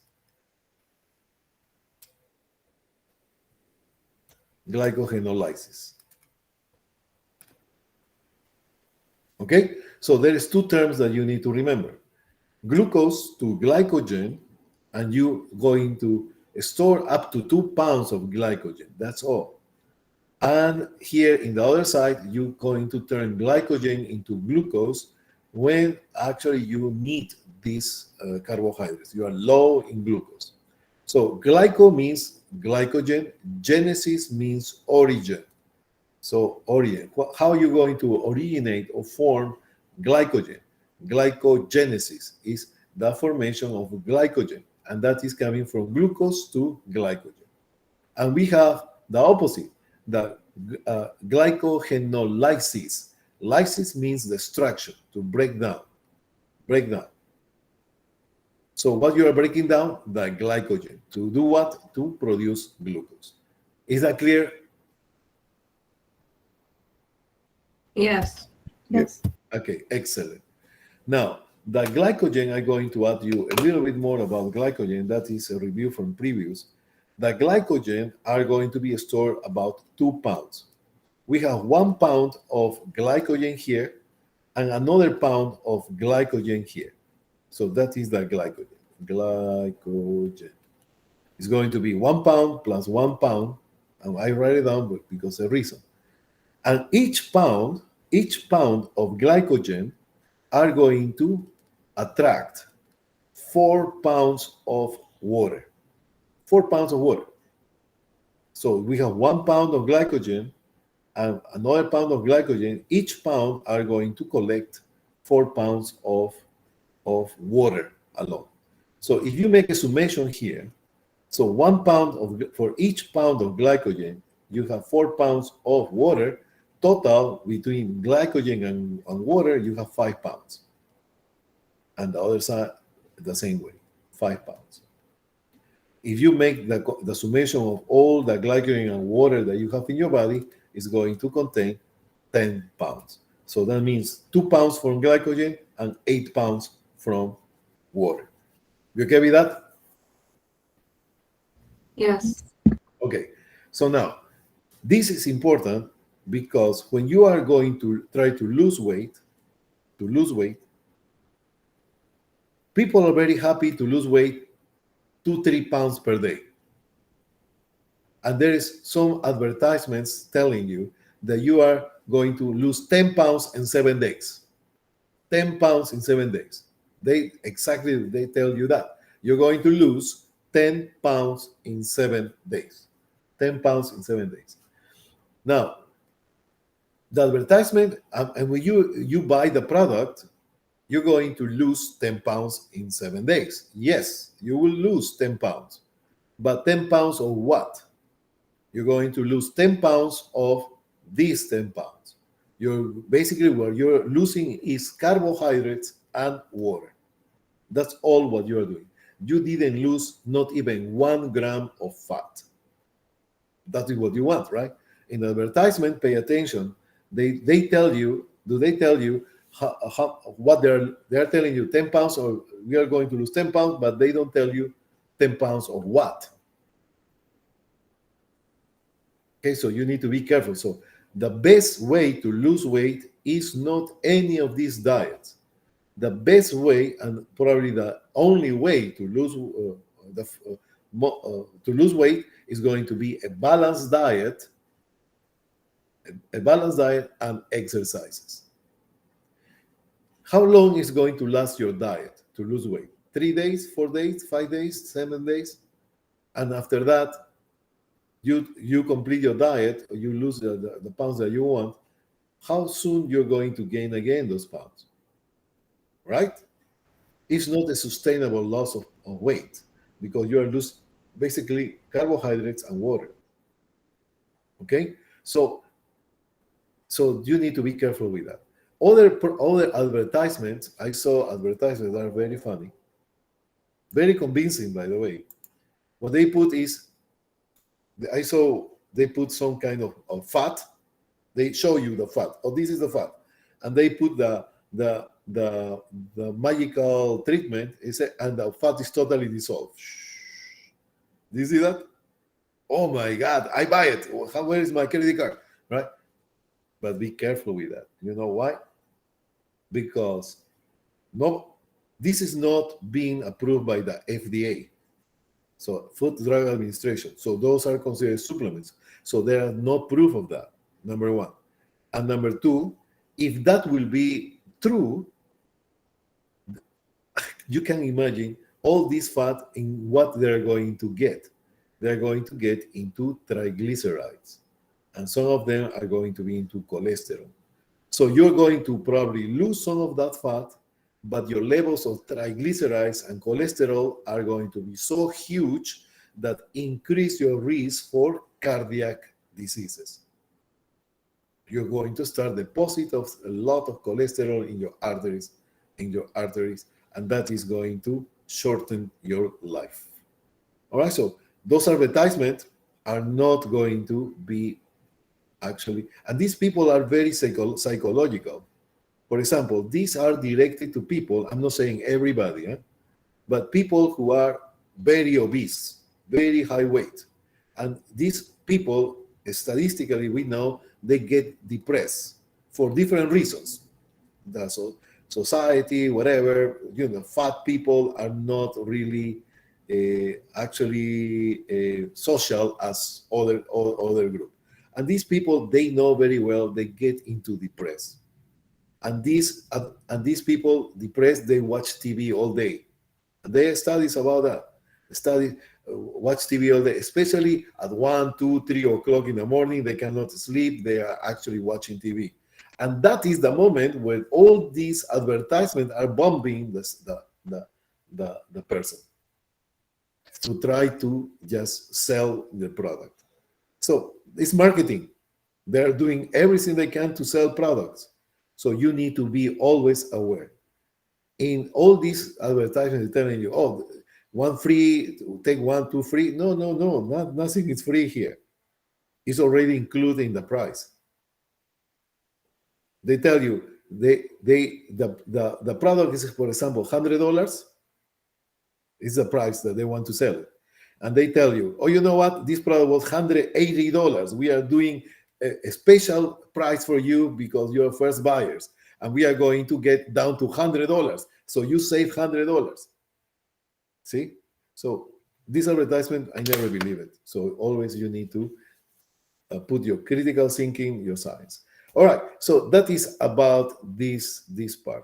Glycogenolysis. Okay? So there is two terms that you need to remember. Glucose to glycogen, and you going to store up to 2 pounds of glycogen. That's all. And here in the other side, you're going to turn glycogen into glucose when actually you need these carbohydrates. You are low in glucose. So glyco means glycogen. Genesis means origin. So origin. How are you going to originate or form glycogen? Glycogenesis is the formation of glycogen, and that is coming from glucose to glycogen. And we have the opposite, the glycogenolysis. Lysis means destruction, to break down. Break down. So what you are breaking down? The glycogen. To do what? To produce glucose. Is that clear? Yes. Yes. Okay, excellent. Now, the glycogen, I'm going to add you a little bit more about glycogen. That is a review from previous. The glycogen are going to be stored about 2 pounds. We have 1 pound of glycogen here and another pound of glycogen here. So that is the glycogen. Glycogen. It's going to be 1 pound plus 1 pound. And I write it down because of a reason. And each pound of glycogen are going to attract 4 pounds of water. 4 pounds of water. So we have 1 pound of glycogen and another pound of glycogen. Each pound are going to collect 4 pounds of water alone. So if you make a summation here, so 1 pound for each pound of glycogen, you have 4 pounds of water. Total between glycogen and water, you have 5 pounds. And the other side, the same way, 5 pounds. If you make the summation of all the glycogen and water that you have in your body, it's going to contain 10 pounds. So that means 2 pounds from glycogen and 8 pounds from water. You okay with that? Yes. Okay. So now, this is important because when you are going to try to lose weight, People are very happy to lose weight 2-3 pounds per day. And there is some advertisements telling you that you are going to lose 10 pounds in 7 days. 10 pounds in 7 days. They tell you that. You're going to lose 10 pounds in 7 days. 10 pounds in 7 days. Now, the advertisement, and when you buy the product, you're going to lose 10 pounds in 7 days. Yes, you will lose 10 pounds. But 10 pounds of what? You're going to lose 10 pounds of these 10 pounds. Basically what you're losing is carbohydrates and water. That's all what you're doing. You didn't lose not even 1 gram of fat. That is what you want, right? In the advertisement, pay attention. They tell you what they're telling you, 10 pounds, or we are going to lose 10 pounds, but they don't tell you 10 pounds of what. Okay, so you need to be careful. So the best way to lose weight is not any of these diets. The best way, and probably the only way to lose weight, is going to be a balanced diet and exercises. How long is going to last your diet to lose weight? 3 days, 4 days, 5 days, 7 days? And after that, you complete your diet, or you lose the pounds that you want. How soon you're going to gain again those pounds? Right? It's not a sustainable loss of weight, because you are losing basically carbohydrates and water. Okay? So you need to be careful with that. Other advertisements, I saw advertisements that are very funny, very convincing, by the way. What they put is, I saw they put some kind of fat. They show you the fat. Oh, this is the fat, and they put the magical treatment, and the fat is totally dissolved. Do you see that? Oh my God, I buy it. Where is my credit card? Right? But be careful with that. You know why? Because this is not being approved by the FDA. So Food Drug Administration. So those are considered supplements. So there are no proof of that, number one. And number two, if that will be true, you can imagine all this fat in what they're going to get. They're going to get into triglycerides. And some of them are going to be into cholesterol. So you're going to probably lose some of that fat, but your levels of triglycerides and cholesterol are going to be so huge that increase your risk for cardiac diseases. You're going to start deposit of a lot of cholesterol in your arteries, and that is going to shorten your life. All right, so those advertisements are not going to be actually, and these people are very psychological. For example, these are directed to people, I'm not saying everybody, but people who are very obese, very high weight. And these people, statistically, we know they get depressed for different reasons. That's all. Society, whatever, fat people are not really social as other group. And these people, they know very well they get into depressed. And these people depressed, they watch TV all day. And there are studies about that. Watch TV all day, especially at 1, 2, 3 o'clock in the morning. They cannot sleep. They are actually watching TV. And that is the moment when all these advertisements are bombing the person to try to just sell the product. So it's marketing. They're doing everything they can to sell products. So you need to be always aware. In all these advertisements, they're telling you, oh, 1 free, take 1, 2 free. No, nothing is free here. It's already included in the price. They tell you the product is, for example, $100 is the price that they want to sell it. And they tell you, oh, you know what? This product was $180. We are doing a special price for you because you're first buyers. And we are going to get down to $100. So you save $100. See? So this advertisement, I never believe it. So always you need to put your critical thinking, your science. All right. So that is about this part.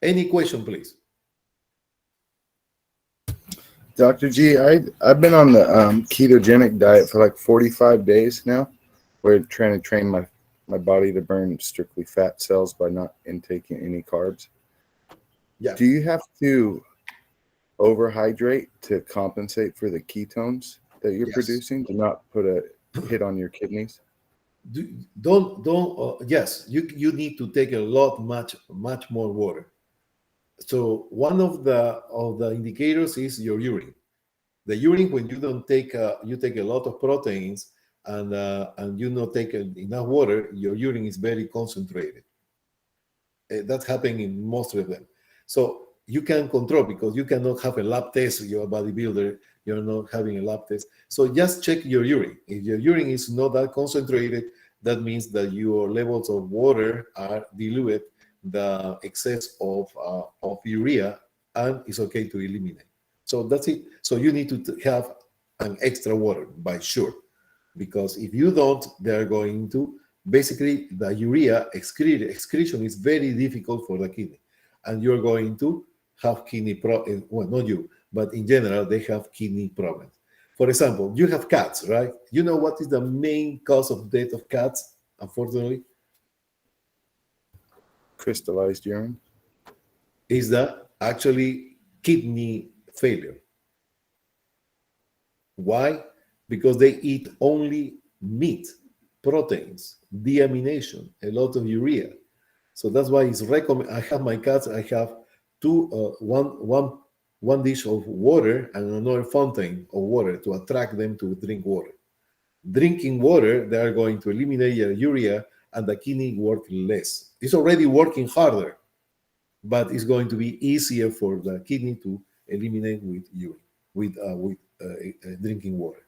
Any question, please? Dr. G, I've been on the ketogenic diet for like 45 days now. We're trying to train my body to burn strictly fat cells by not intaking any carbs. Yeah. Do you have to overhydrate to compensate for the ketones that you're Yes. producing to not put a hit on your kidneys? Yes, you need to take much more water. So one of the indicators is your urine. The urine, when you don't take you take a lot of proteins and you not take enough water, your urine is very concentrated. That's happening in most of them. So you can control, because you cannot have a lab test. You're a bodybuilder, you're not having a lab test. So just check your urine. If your urine is not that concentrated, that means that your levels of water are diluted, the excess of urea, and it's okay to eliminate. So that's it. So you need to have an extra water, by sure, because if you don't, they're going to basically the urea excretion is very difficult for the kidney, and you're going to have kidney problems. Well, not you, but in general, they have kidney problems. For example, you have cats, right? You know what is the main cause of death of cats, unfortunately? Crystallized urine? Is that actually kidney failure. Why? Because they eat only meat, proteins, deamination, a lot of urea. So that's why it's recommended. I have my cats, I have one dish of water and another fountain of water to attract them to drink water. Drinking water, they are going to eliminate your urea, and the kidney work less. It's already working harder, but it's going to be easier for the kidney to eliminate with urine, with drinking water.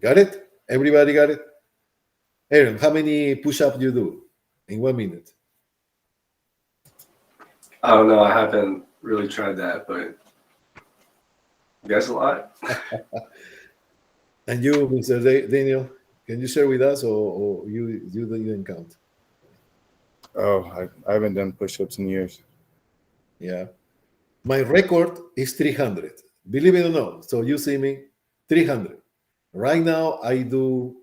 Got it? Everybody got it? Aaron, how many push-ups you do in 1 minute? I don't know. I haven't really tried that, but I guess a lot. And you, Mr. Daniel, can you share with us, or you didn't count? Oh, I haven't done push-ups in years. Yeah. My record is 300. Believe it or not. So you see me, 300. Right now, I do,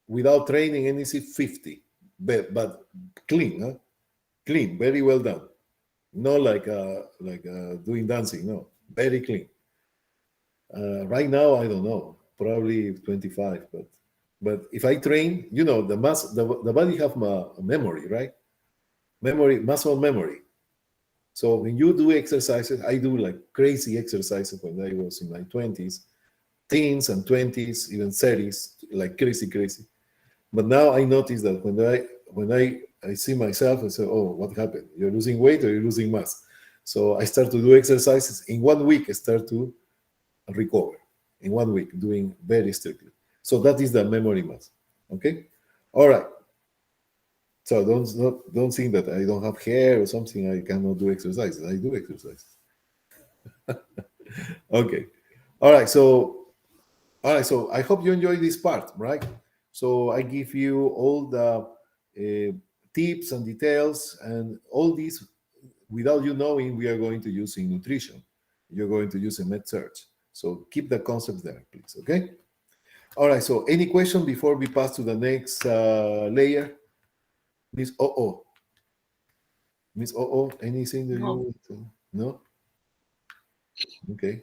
without training anything, 50. But clean, huh? Clean, very well done. Not like doing dancing, no. Very clean. Right now, I don't know. Probably 25, but if I train, the body have memory, right? Muscle memory. So when you do exercises, I do like crazy exercises when I was in my 20s, teens and 20s, even 30s, like crazy. But now I notice that when I see myself, I say, oh, what happened? You're losing weight or you're losing mass? So I start to do exercises. In 1 week, I start to recover. In 1 week, doing very strictly. So that is the memory mass. Okay? All right. So don't think that I don't have hair or something. I cannot do exercises. I do exercises. Okay. All right. So I hope you enjoy this part, right? So I give you all the tips and details, and all these without you knowing. We are going to use in nutrition. You're going to use in med search. So keep the concepts there, please. Okay. All right. So any question before we pass to the next layer? Miss Miss anything that No. you no? Okay.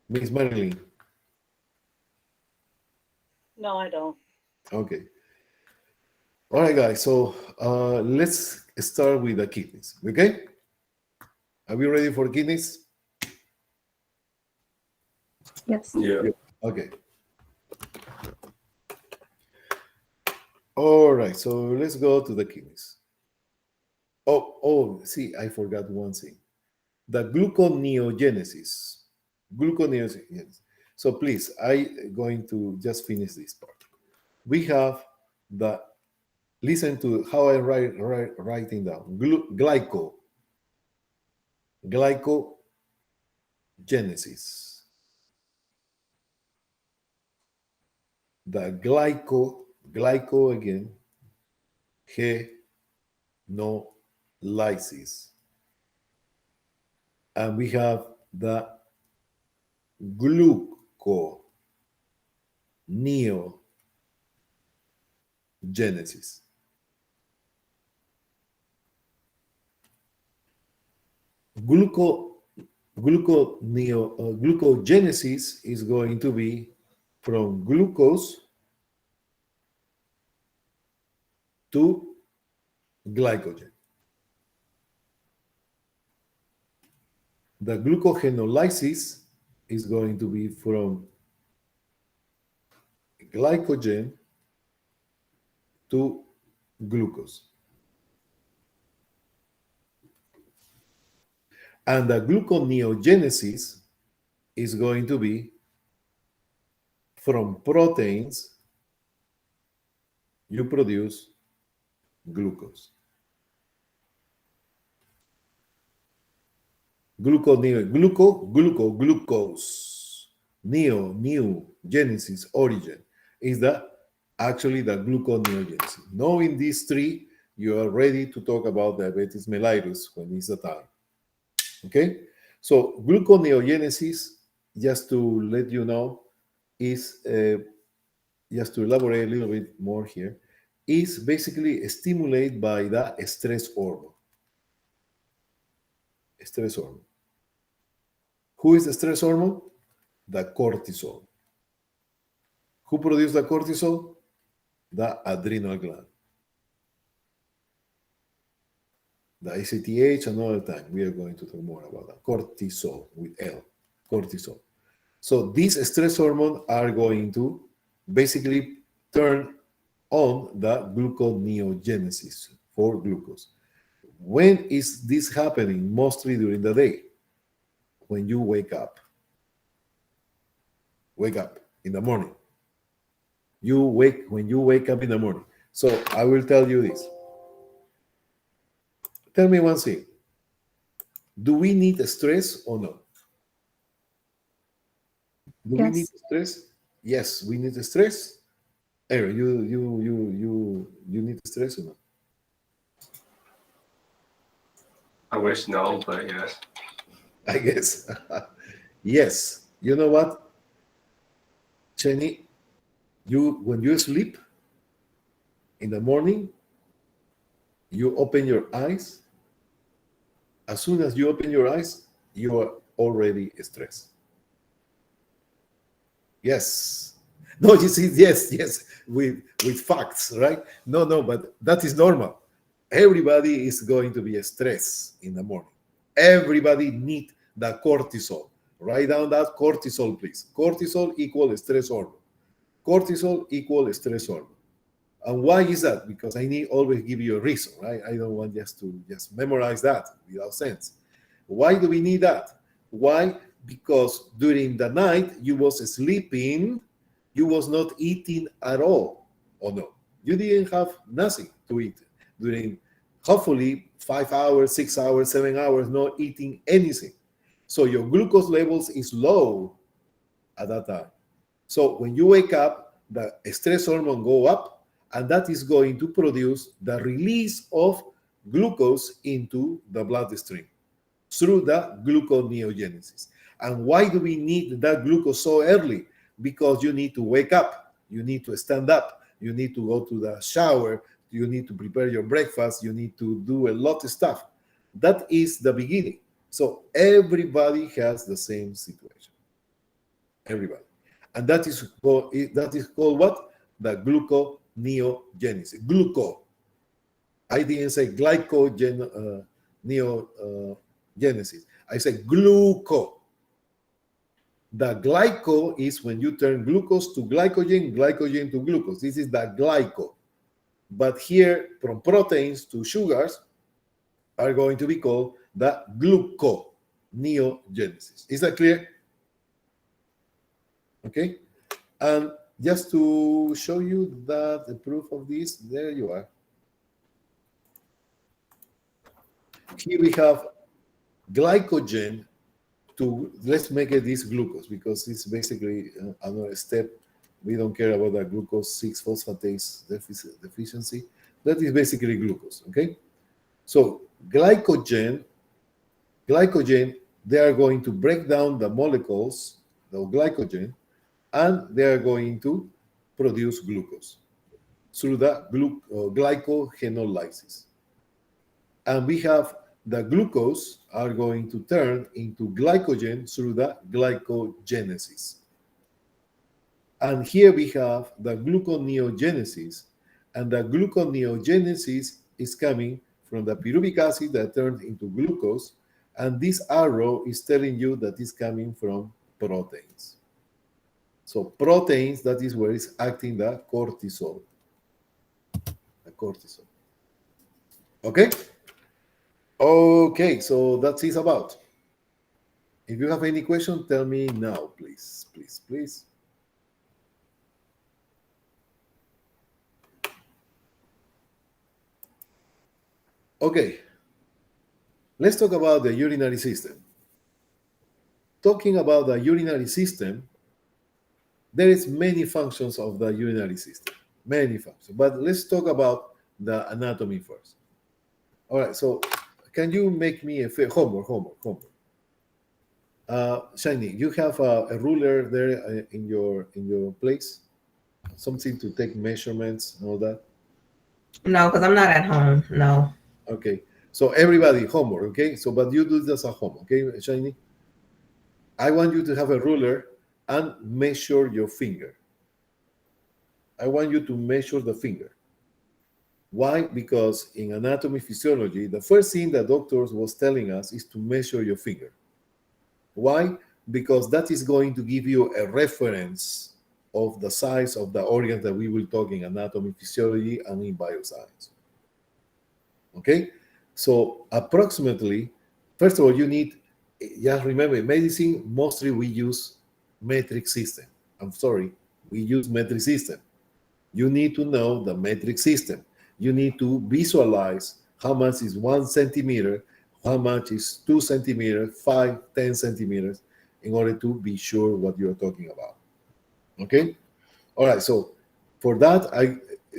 Miss Marilyn. No, I don't. Okay. All right, guys. So let's start with the kidneys. Okay. Are we ready for kidneys? Yes. Yeah. Okay. All right. So let's go to the kidneys. See, I forgot one thing. The gluconeogenesis. Gluconeogenesis. So please, I'm going to just finish this part. We have the, listen to how I writing down. Glyco. glycogenesis. The glyco again, genolysis. And we have the gluconeogenesis. Glucogenesis is going to be from glucose to glycogen. The glucogenolysis is going to be from glycogen to glucose. And the gluconeogenesis is going to be from proteins you produce glucose. Glucose. New, genesis, origin is actually the gluconeogenesis. Knowing these three, you are ready to talk about diabetes mellitus when it's the time. Okay? So gluconeogenesis, just to let you know, is, just to elaborate a little bit more here, is basically stimulated by the stress hormone. Stress hormone. Who is the stress hormone? The cortisol. Who produces the cortisol? The adrenal gland. The ACTH, another time, we are going to talk more about that. Cortisol with L, cortisol. So these stress hormones are going to basically turn on the gluconeogenesis for glucose. When is this happening? Mostly during the day, when you wake up. Wake up in the morning. When you wake up in the morning. So I will tell you this. Tell me one thing. Do we need stress or no? Do we need stress? Yes, we need stress. Aaron, you need stress or no? I wish no, but yes. I guess. Yes. You know what, Chenny? When you sleep in the morning, you open your eyes. As soon as you open your eyes, you are already stressed. Yes. No, you see, yes, with facts, right? No, but that is normal. Everybody is going to be stressed in the morning. Everybody needs the cortisol. Write down that cortisol, please. Cortisol equals stress hormone. Cortisol equals stress hormone. And why is that? Because I need always give you a reason, right? I don't want just to memorize that without sense. Why do we need that? Why? Because during the night you was sleeping, you was not eating at all, or no? You didn't have nothing to eat during, hopefully, 5 hours, 6 hours, 7 hours, not eating anything. So your glucose levels is low at that time. So when you wake up, the stress hormone go up, and that is going to produce the release of glucose into the bloodstream through the gluconeogenesis. And why do we need that glucose so early? Because you need to wake up, you need to stand up, you need to go to the shower, you need to prepare your breakfast, you need to do a lot of stuff. That is the beginning. So everybody has the same situation. Everybody. And that is called what? The gluconeogenesis. Gluco. I didn't say glycogenesis. I said gluco. The glyco is when you turn glucose to glycogen, glycogen to glucose. This is the glyco. But here, from proteins to sugars, are going to be called the gluconeogenesis. Is that clear? Okay. And just to show you that the proof of this, there you are. Here we have glycogen to, let's make it this glucose, because it's basically another step. We don't care about the glucose 6-phosphatase deficiency. That is basically glucose, okay? So glycogen, they are going to break down the molecules, the glycogen, and they are going to produce glucose through the glycogenolysis. And we have the glucose are going to turn into glycogen through the glycogenesis. And here we have the gluconeogenesis, and the gluconeogenesis is coming from the pyruvic acid that turned into glucose, and this arrow is telling you that it's coming from proteins. So proteins, that is where it's acting the cortisol. The cortisol. Okay? Okay, so that's it about. If you have any question, tell me now, please, please, please. Okay, let's talk about the urinary system. Talking about the urinary system, there is many functions of the urinary system, many functions. But let's talk about the anatomy first. All right, so can you make me a homework? Shiny, you have a ruler there in your place? Something to take measurements and all that? No, because I'm not at home. No. Okay, so everybody, homework, okay? So, but you do this at home, okay, Shiny? I want you to have a ruler and measure your finger. I want you to measure the finger. Why? Because in anatomy physiology, the first thing the doctors was telling us is to measure your finger. Why? Because that is going to give you a reference of the size of the organs that we will talk in anatomy physiology and in bioscience. Okay? So approximately, first of all, you need, just remember, in medicine, mostly we use metric system. I'm sorry, we use metric system. You need to know the metric system. You need to visualize how much is 1 centimeter, how much is 2 centimeters, 5, 10 centimeters, in order to be sure what you're talking about. Okay? All right, so for that,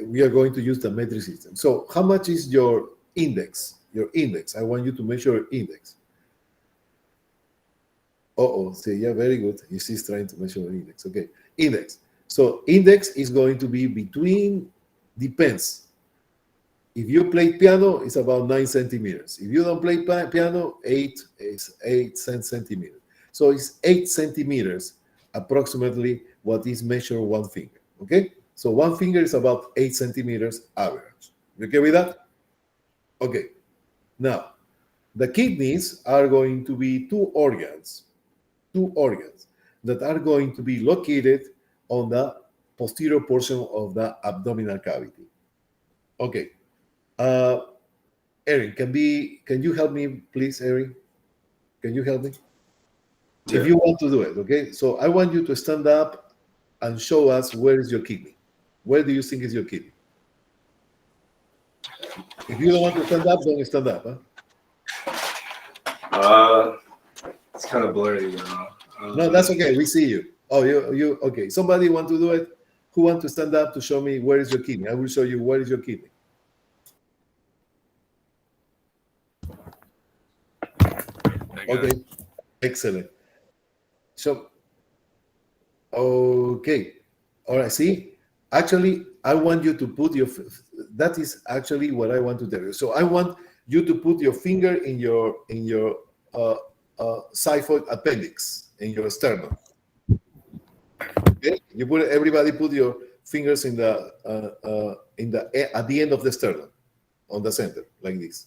we are going to use the metric system. So how much is your index? Your index. I want you to measure your index. See, yeah, very good. He's trying to measure the index. Okay, index. So index is going to be between, depends. If you play piano, it's about 9 centimeters. If you don't play piano, 8 centimeters. So it's 8 centimeters, approximately what is measured one finger. Okay, so one finger is about 8 centimeters average. You okay with that? Okay. Now, the kidneys are going to be two organs that are going to be located on the posterior portion of the abdominal cavity. Okay. Erin, can you help me, please, Erin? Can you help me? Yeah. If you want to do it, okay? So I want you to stand up and show us where is your kidney. Where do you think is your kidney? If you don't want to stand up, don't stand up, huh? It's kind of blurry now. No, that's okay. We see you. Oh, you okay. Somebody want to do it? Who want to stand up to show me where is your kidney? I will show you where is your kidney. Okay, excellent. So, okay. All right, see? Actually, I want you to put your, that is actually what I want to tell you. So I want you to put your finger in your xiphoid appendix, in your sternum. Okay? Everybody put your fingers in the at the end of the sternum, on the center, like this.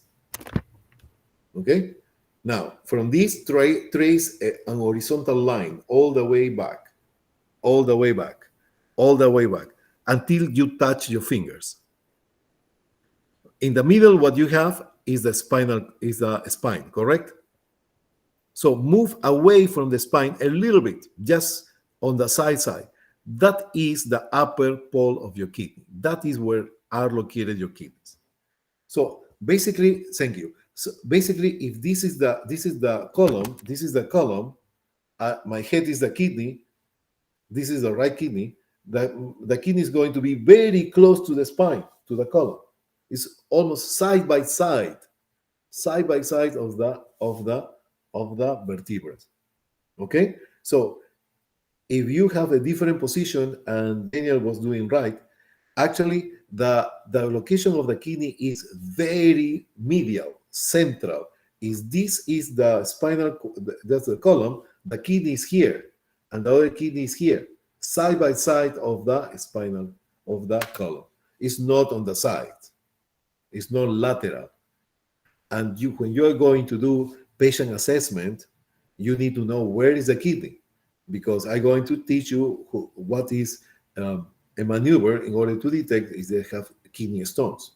Okay? Now, from this, trace an horizontal line all the way back, until you touch your fingers. In the middle, what you have is the spine, correct? So move away from the spine a little bit, just on the side. That is the upper pole of your kidney. That is where are located your kidneys. So basically, thank you. So basically, if this is the column, my head is the kidney, this is the right kidney, the kidney is going to be very close to the spine, to the column. It's almost side by side of the vertebrae. Okay, so if you have a different position, and Daniel was doing right, actually the location of the kidney is very medial, central. This is the spinal, that's the column, the kidney is here, and the other kidney is here, side by side of the spinal of the column. It's not on the side, it's not lateral. And when you're going to do patient assessment, you need to know where is the kidney, because I'm going to teach you what is a maneuver in order to detect if they have kidney stones.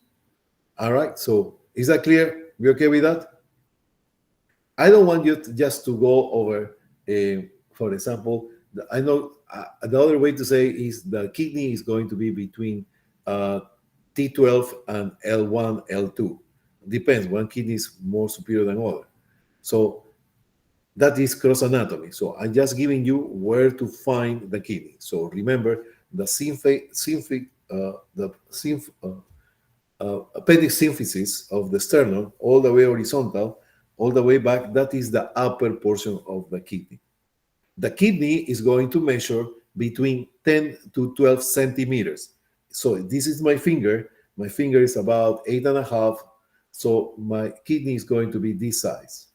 All right, so is that clear? We okay with that? I don't want you just to go over, for example, I know the other way to say is the kidney is going to be between T12 and L1, L2. Depends, one kidney is more superior than other. So that is cross anatomy. So I'm just giving you where to find the kidney. So remember the appendix symphysis of the sternum, all the way horizontal, all the way back, that is the upper portion of the kidney. The kidney is going to measure between 10 to 12 centimeters. So this is my finger. My finger is about 8.5. So my kidney is going to be this size.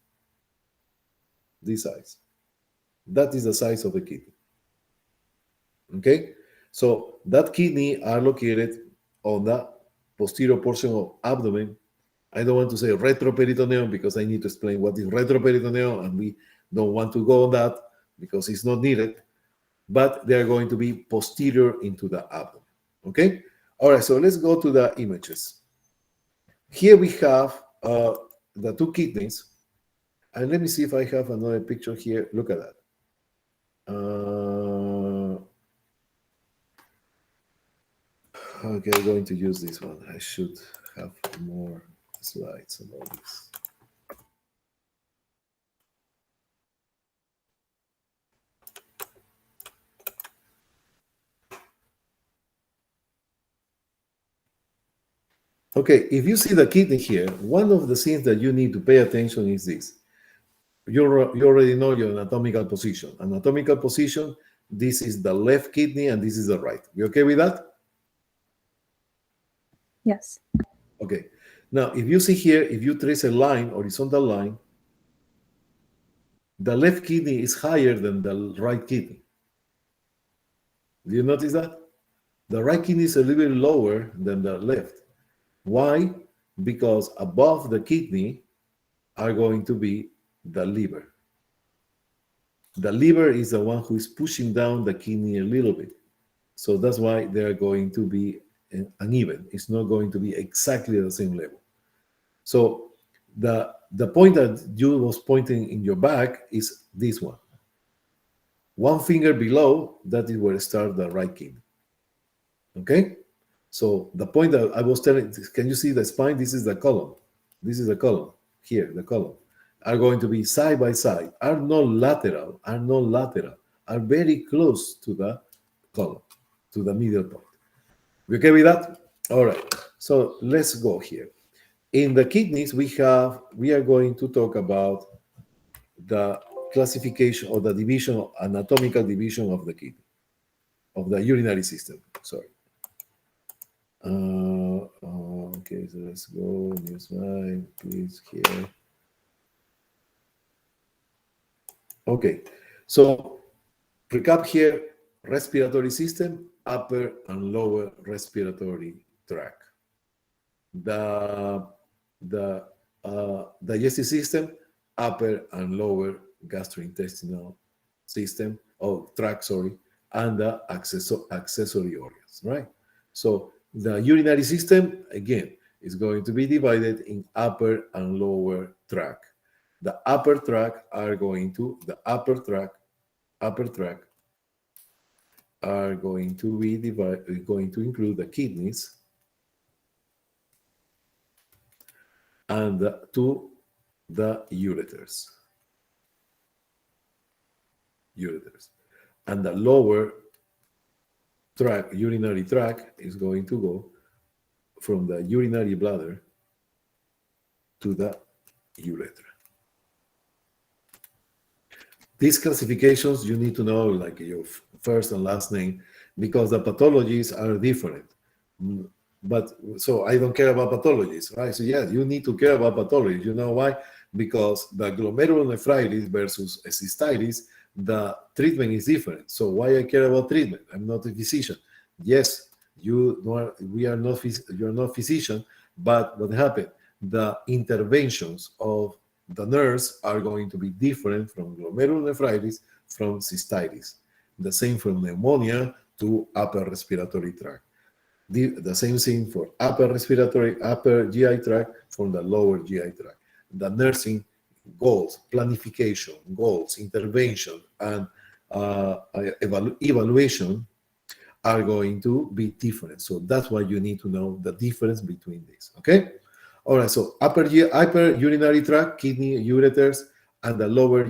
This size. That is the size of the kidney. Okay? So that kidney are located on the posterior portion of abdomen. I don't want to say retroperitoneum because I need to explain what is retroperitoneum, and we don't want to go on that because it's not needed, but they are going to be posterior into the abdomen. Okay? All right, so let's go to the images. Here we have the two kidneys, and let me see if I have another picture here. Look at that. Okay, I'm going to use this one. I should have more slides about this. Okay, if you see the kidney here, one of the things that you need to pay attention is this. You already know your anatomical position. Anatomical position, this is the left kidney and this is the right. You okay with that? Yes. Okay. Now, if you see here, if you trace a line, horizontal line, the left kidney is higher than the right kidney. Do you notice that? The right kidney is a little bit lower than the left. Why? Because above the kidney are going to be the liver. The liver is the one who is pushing down the kidney a little bit. So that's why they're going to be uneven. It's not going to be exactly the same level. So the point that you was pointing in your back is this one. One finger below, that is where it starts the right kidney. Okay? So the point that I was telling, can you see the spine? This is the column. This is the column. Here, the column. Are going to be side by side, are not lateral, are very close to the column, to the middle point. We okay with that? All right. So let's go here. In the kidneys, we are going to talk about the classification or the division, anatomical division of the kidney, of the urinary system. Sorry. Okay, so let's go. New slide, please, here. Okay, so recap here: respiratory system, upper and lower respiratory tract. The digestive system, upper and lower gastrointestinal system, tract, sorry, and the accessory organs, right? So the urinary system, again, is going to be divided in upper and lower tract. The upper tract are going to, are going to be going to include the kidneys and the two the ureters. And the lower tract, urinary tract, is going to go from the urinary bladder to the urethra. These classifications you need to know, like your first and last name, because the pathologies are different. But so I don't care about pathologies, right? So yeah, you need to care about pathologies. You know why? Because the glomerulonephritis versus cystitis, the treatment is different. So why I care about treatment? I'm not a physician. Yes, you're not physician, but what happened? The interventions of the nurse are going to be different from glomerulonephritis, from cystitis. The same from pneumonia to upper respiratory tract. The same thing for upper GI tract from the lower GI tract. The nursing goals, planification, goals, intervention, and evaluation are going to be different. So that's why you need to know the difference between these. Okay. All right. So upper urinary tract, kidney, ureters, and the lower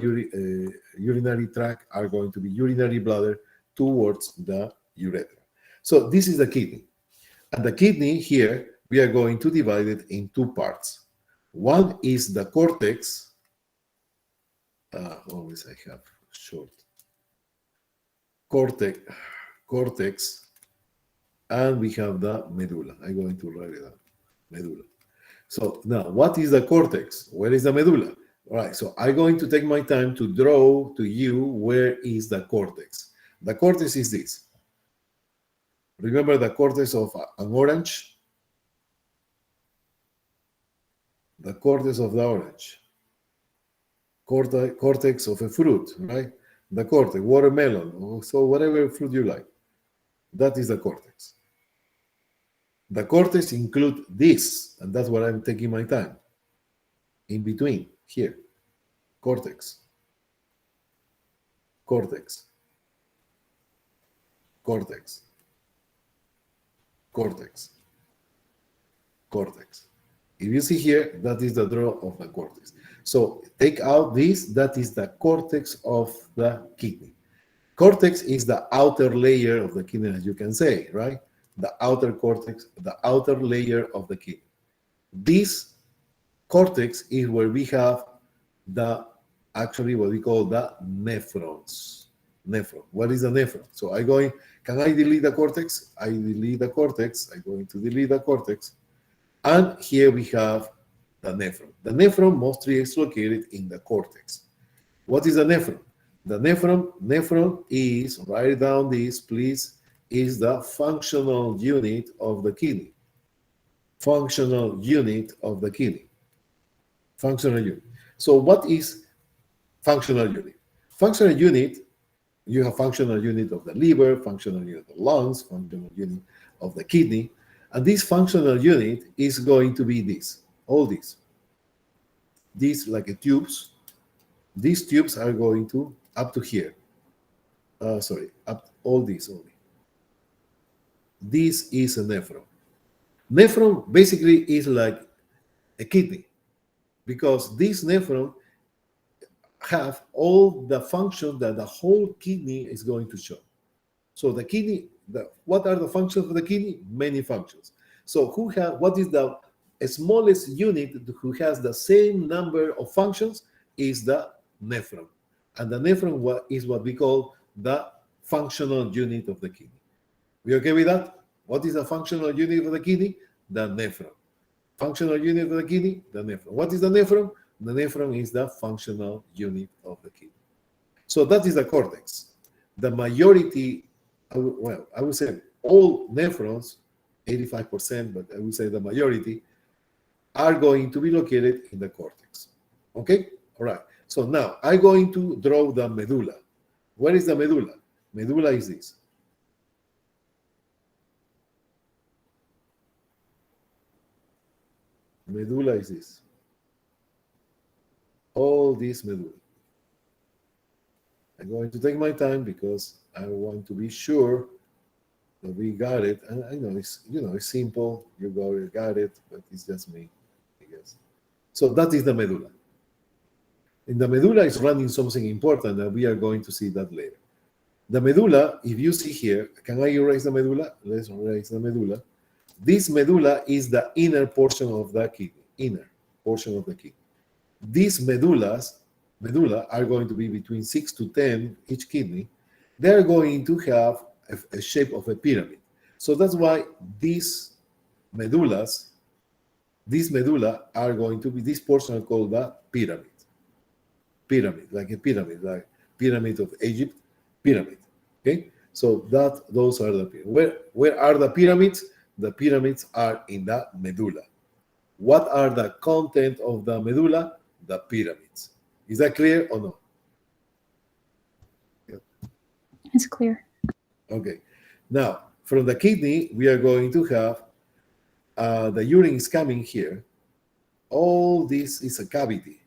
urinary tract are going to be urinary bladder towards the urethra. So this is the kidney. And the kidney here, we are going to divide it in two parts. One is the cortex. Always I have short. Cortex, and we have the medulla. I'm going to write it down. Medulla. So now, what is the cortex? Where is the medulla? All right, so I'm going to take my time to draw to you where is the cortex. The cortex is this. Remember the cortex of an orange? The cortex of the orange. Cortex of a fruit, right? The cortex, watermelon, so whatever fruit you like. That is the cortex. The cortex includes this, and that's what I'm taking my time. In between, here. Cortex. Cortex. Cortex. Cortex. Cortex. If you see here, that is the draw of the cortex. So take out this, that is the cortex of the kidney. Cortex is the outer layer of the kidney, as you can say, right? The outer cortex, the outer layer of the kidney. This cortex is where we have actually what we call the nephrons. Nephron. What is a nephron? So can I delete the cortex? I delete the cortex. I'm going to delete the cortex. And here we have the nephron. The nephron mostly is located in the cortex. What is a nephron? The nephron is, write down this, please, is the functional unit of the kidney. Functional unit of the kidney. Functional unit. So what is functional unit? Functional unit, you have functional unit of the liver, functional unit of the lungs, functional unit of the kidney. And this functional unit is going to be this, all these. These like tubes. These tubes are going to up to here. Up all these only. This is a nephron. Nephron basically is like a kidney because this nephron have all the functions that the whole kidney is going to show. So the kidney, what are the functions of the kidney? Many functions. So what is the smallest unit who has the same number of functions is the nephron. And the nephron is what we call the functional unit of the kidney. We okay with that? What is the functional unit of the kidney? The nephron. Functional unit of the kidney? The nephron. What is the nephron? The nephron is the functional unit of the kidney. So that is the cortex. The majority, I would say all nephrons, 85%, but I would say the majority, are going to be located in the cortex. Okay? All right. So now I'm going to draw the medulla. Where is the medulla? Medulla is this. Medulla is this. All this medulla. I'm going to take my time because I want to be sure that we got it. And I know it's simple. You got it, but it's just me, I guess. So that is the medulla. In the medulla is running something important, and we are going to see that later. The medulla, if you see here, can I erase the medulla? Let's erase the medulla. This medulla is the inner portion of the kidney, inner portion of the kidney. These medulla are going to be between 6 to 10 each kidney. They're going to have a shape of a pyramid. So that's why these medulla are going to be, this portion are called the pyramid. Pyramid, like a pyramid, like pyramid of Egypt, pyramid. Okay, so those are the pyramids. Where are the pyramids? The pyramids are in the medulla. What are the content of the medulla? The pyramids. Is that clear or no? It's clear. Okay. Now, from the kidney, we are going to have the urine is coming here. All this is a cavity.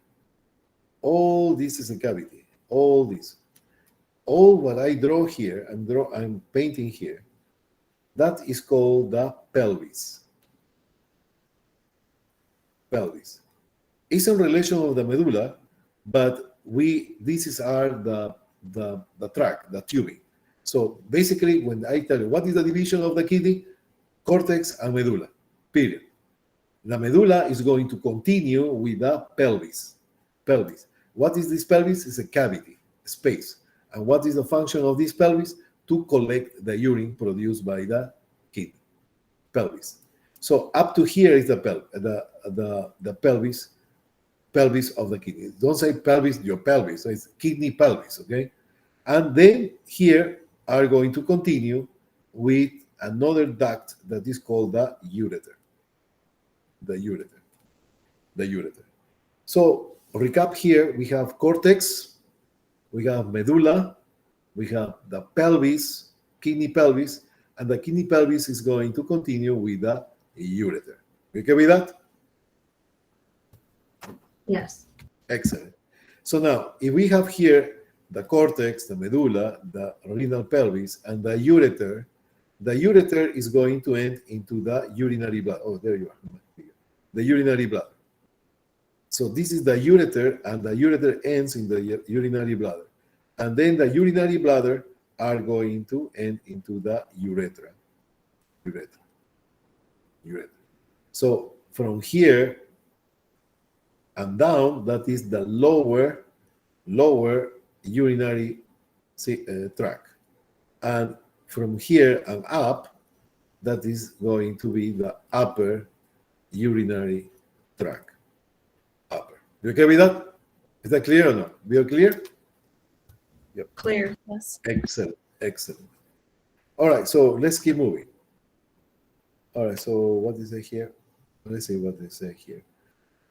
All this is a cavity. All this. All what I draw here, I'm painting here, that is called the pelvis. Pelvis. It's in relation of the medulla, but this is the tract, the tubing. So basically, when I tell you what is the division of the kidney, cortex and medulla, period. The medulla is going to continue with the pelvis. Pelvis. What is this pelvis? It's a cavity, space. And what is the function of this pelvis? To collect the urine produced by the kidney. Pelvis. So up to here is the pelvis of the kidney. Don't say pelvis, your pelvis. So it's kidney pelvis, okay? And then here are going to continue with another duct that is called the ureter. The ureter. So recap here, we have cortex, we have medulla, we have the pelvis, kidney pelvis, and the kidney pelvis is going to continue with the ureter. You okay with that? Yes. Excellent. So now, if we have here the cortex, the medulla, the renal pelvis, and the ureter is going to end into the urinary bladder. Oh, there you are. The urinary bladder. So this is the ureter, and the ureter ends in the urinary bladder. And then the urinary bladder are going to end into the urethra. Urethra. So from here and down, that is the lower urinary tract. And from here and up, that is going to be the upper urinary tract. Upper. You okay with that? Is that clear or not? We are clear? Yep. Clear. Yes. Excellent. All right, so let's keep moving. All right, so what is it here? Let's see what they say here.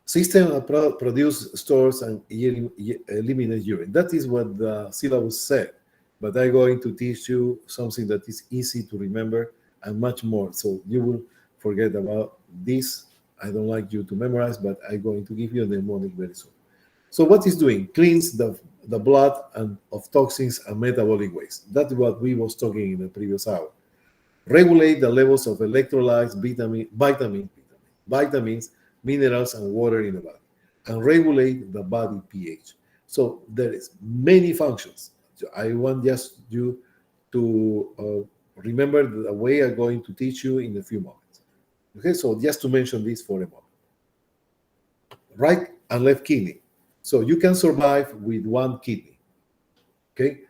System produce, stores, and eliminate urine. That is what the syllabus said, but I'm going to teach you something that is easy to remember and much more. So you will forget about this. I don't like you to memorize, but I'm going to give you a mnemonic very soon. So what is doing? Cleans the blood and of toxins and metabolic waste. That's what we was talking in the previous hour. Regulate the levels of electrolytes, vitamins, minerals, and water in the body, and regulate the body pH. So there is many functions. So I want just you to remember the way I'm going to teach you in a few moments. Okay, so just to mention this for a moment. Right and left kidney. So you can survive with one kidney. Okay,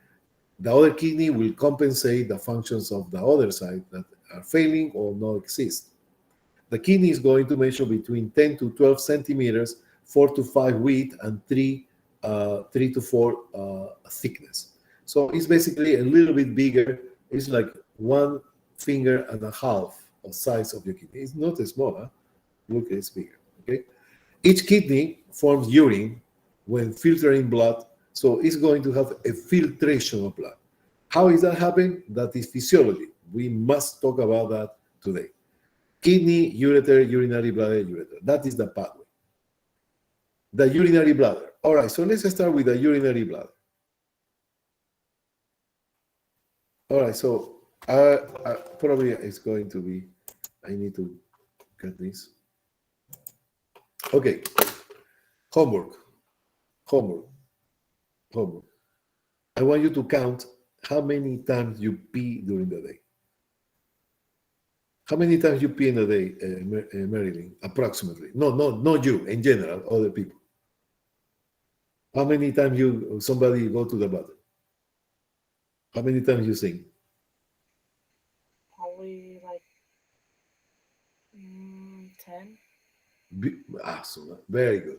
the other kidney will compensate the functions of the other side that are failing or not exist. The kidney is going to measure between 10 to 12 centimeters, 4 to 5 width, and 3 to 4 thickness. So it's basically a little bit bigger. It's like 1.5 fingers of size of your kidney. It's not as small, huh? Look, it's bigger. Okay. Each kidney forms urine when filtering blood, so it's going to have a filtration of blood. How is that happening? That is physiology. We must talk about that today. Kidney, ureter, urinary bladder, ureter. That is the pathway. The urinary bladder. All right, so let's start with the urinary bladder. All right, so probably it's going to be, I need to cut this. Okay, homework. Homework. Homework. I want you to count how many times you pee during the day. How many times you pee in a day, Marilyn? Approximately. No, not you. In general, other people. How many times somebody go to the bathroom? How many times you sing? Probably like 10. Awesome. Very good.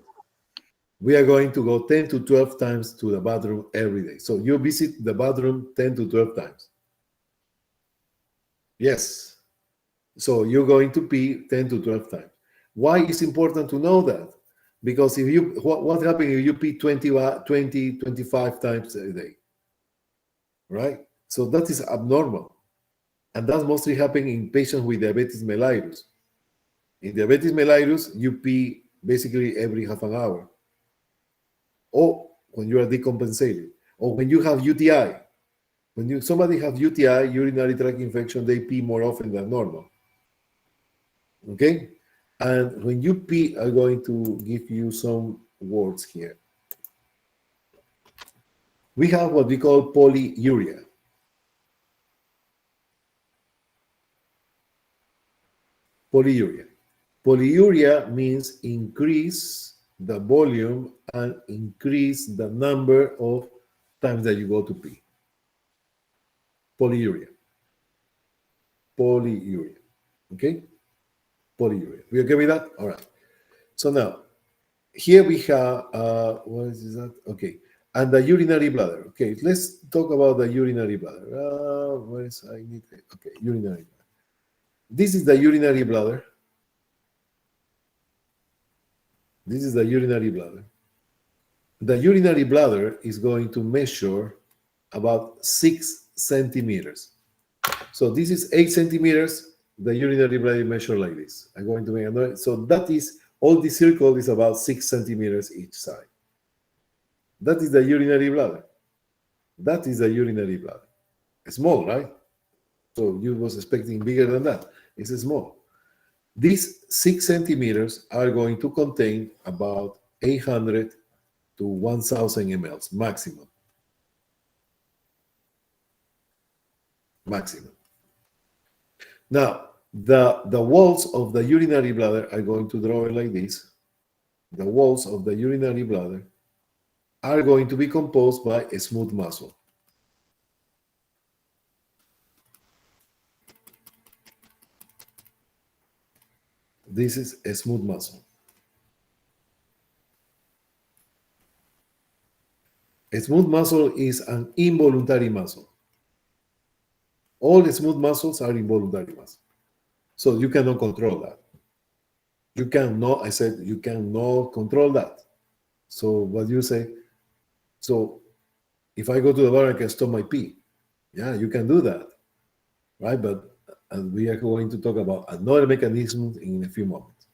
We are going to go 10 to 12 times to the bathroom every day. So you visit the bathroom 10 to 12 times. Yes. So you're going to pee 10 to 12 times. Why is important to know that? Because if you what happens if you pee 20, 25 times a day? Right? So that is abnormal. And that's mostly happening in patients with diabetes mellitus. In diabetes mellitus, you pee basically every half an hour. Or when you are decompensated. Or when you have UTI. When somebody has UTI, urinary tract infection, they pee more often than normal. Okay? And when you pee, I'm going to give you some words here. We have what we call polyuria. Polyuria. Polyuria means increase the volume and increase the number of times that you go to pee. Polyuria. Polyuria. Okay? Polyuria. We okay with that? All right. So now, here we have, what is that? Okay. And the urinary bladder. Okay, let's talk about the urinary bladder. Okay, urinary bladder. This is the urinary bladder. This is the urinary bladder. The urinary bladder is going to measure about 6 centimeters. So this is 8 centimeters. The urinary bladder measure like this. I'm going to make another. So that is, all the circle is about 6 centimeters each side. That is the urinary bladder. That is the urinary bladder. It's small, right? So you was expecting bigger than that. It's small. These 6 centimeters are going to contain about 800 to 1,000 mLs maximum. Maximum. Now, the walls of the urinary bladder are going to draw it like this. The walls of the urinary bladder are going to be composed by a smooth muscle. This is a smooth muscle. A smooth muscle is an involuntary muscle. All the smooth muscles are involuntary muscles. So you cannot control that. You cannot, I said, you cannot control that. So what you say, so if I go to the bar, I can stop my pee. Yeah, you can do that, right? But we are going to talk about another mechanism in a few moments.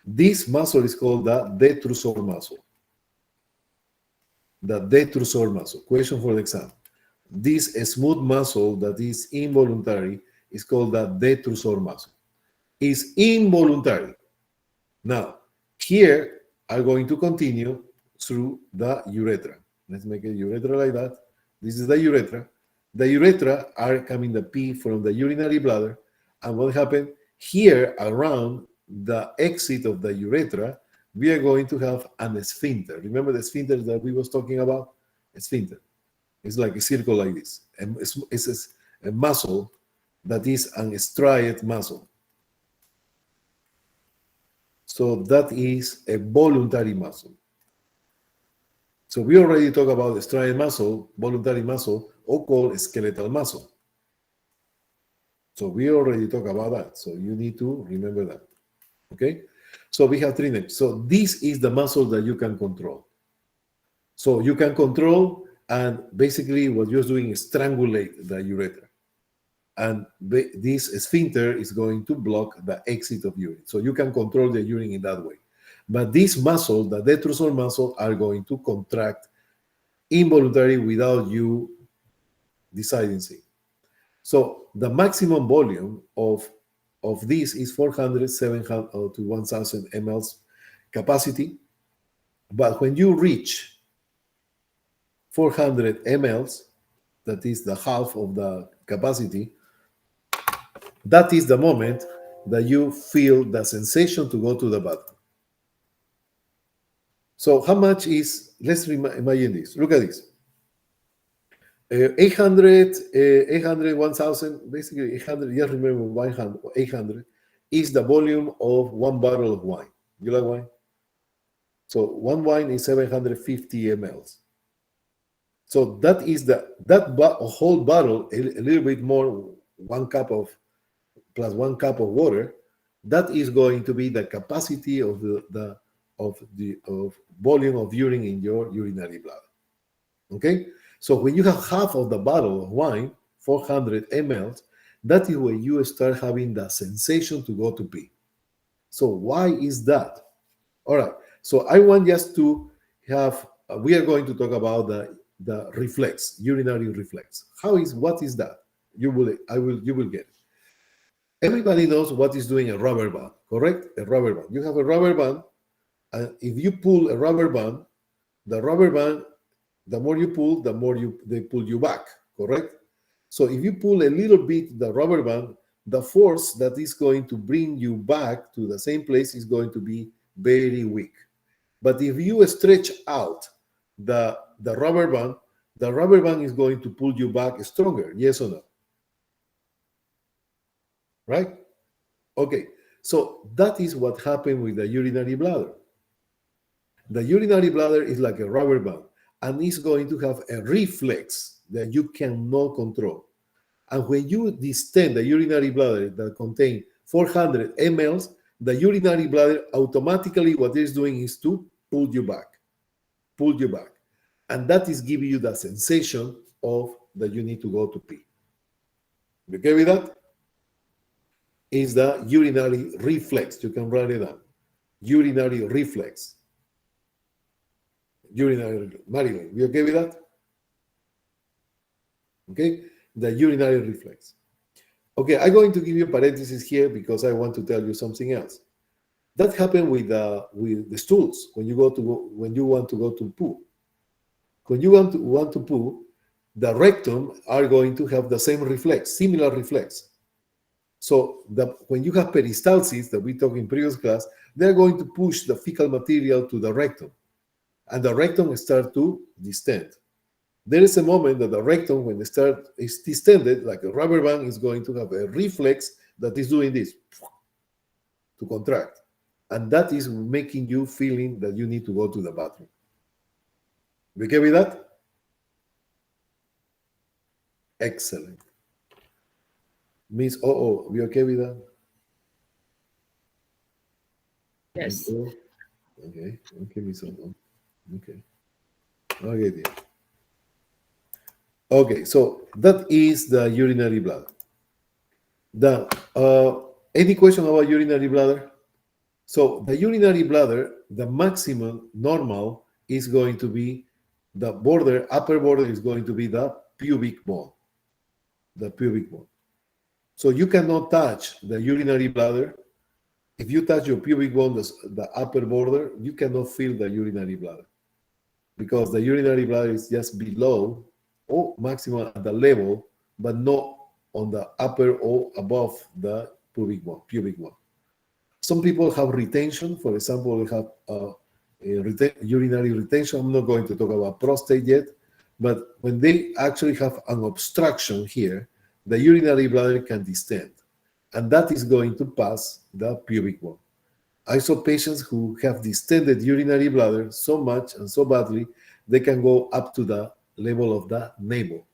This muscle is called the detrusor muscle. The detrusor muscle. Question for the exam. This smooth muscle that is involuntary is called the detrusor muscle. It's involuntary. Now, here I'm going to continue through the urethra. Let's make a urethra like that. This is the urethra. The urethra are coming the pee from the urinary bladder. And what happened here around the exit of the urethra, we are going to have an sphincter. Remember the sphincter that we was talking about? A sphincter. It's like a circle like this. And it's a muscle that is an striate muscle. So that is a voluntary muscle. So we already talked about the striate muscle, voluntary muscle, or called skeletal muscle. So we already talked about that. So you need to remember that. Okay? So we have 3 names. So this is the muscle that you can control. So you can control, and basically what you're doing is strangulate the urethra. And this sphincter is going to block the exit of urine. So you can control the urine in that way. But this muscle, the detrusor muscle, are going to contract involuntarily without you deciding to. So the maximum volume of this is 400, 700 to 1,000 mLs capacity. But when you reach 400 mLs, that is the half of the capacity, that is the moment that you feel the sensation to go to the bathroom. So how much is, let's imagine this. Look at this. 800, 1,000, basically 800, just remember 100, 800 is the volume of one bottle of wine. You like wine? So one wine is 750 mLs. So that is whole bottle, a little bit more, 1 cup of, plus 1 cup of water, that is going to be the capacity of the volume of urine in your urinary bladder. Okay? So when you have half of the bottle of wine, 400 mLs, that is when you start having the sensation to go to pee. So why is that? All right. So I want just to have, we are going to talk about the reflex, urinary reflex. What is that? You will get it. Everybody knows what is doing a rubber band, correct? A rubber band. You have a rubber band, and if you pull a rubber band, the rubber band, the more you pull, the more they pull you back, correct? So if you pull a little bit the rubber band, the force that is going to bring you back to the same place is going to be very weak. But if you stretch out the rubber band is going to pull you back stronger, yes or no? Right? Okay, so that is what happened with the urinary bladder. The urinary bladder is like a rubber band, and it's going to have a reflex that you cannot control. And when you distend the urinary bladder that contains 400 mLs, the urinary bladder automatically, what it's doing is to pull you back. And that is giving you the sensation of that you need to go to pee. You okay with that? Is the urinary reflex. You can write it down. Urinary reflex. Marilyn, you okay with that? Okay, the urinary reflex. Okay, I'm going to give you a parenthesis here because I want to tell you something else. That happened with the stools when you want to go to poo. When you want to poo, the rectum are going to have the same reflex, similar reflex. So when you have peristalsis that we talked in previous class, they're going to push the fecal material to the rectum, and the rectum starts to distend. There is a moment that the rectum, when it is distended, like a rubber band, is going to have a reflex that is doing this, to contract. And that is making you feeling that you need to go to the bathroom. You okay with that? Excellent. Miss we okay with that? Yes. Okay, Miss Okay. Okay, dear. Okay, so that is the urinary bladder. Any question about urinary bladder? So the urinary bladder, the maximum normal is going to be the upper border is going to be the pubic bone. The pubic bone. So you cannot touch the urinary bladder. If you touch your pubic bone, the upper border, you cannot feel the urinary bladder, because the urinary bladder is just below or maximum at the level, but not on the upper or above the pubic bone. Some people have retention. For example, they have urinary retention. I'm not going to talk about prostate yet, but when they actually have an obstruction here, the urinary bladder can distend, and that is going to pass the pubic bone. I saw patients who have distended urinary bladder so much and so badly, they can go up to the level of the navel.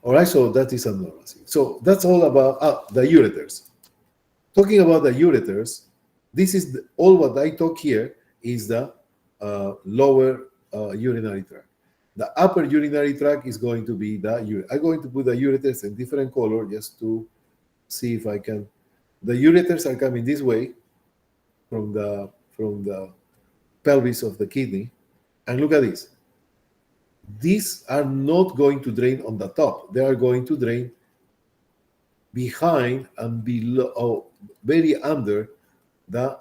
All right, so that is abnormal. So that's all about the ureters. Talking about the ureters, this is all what I talk here is the lower urinary tract. The upper urinary tract is going to be the ureter. I'm going to put the ureters in different color just to see if I can. The ureters are coming this way from the pelvis of the kidney, and look at this. These are not going to drain on the top. They are going to drain behind and below, very under the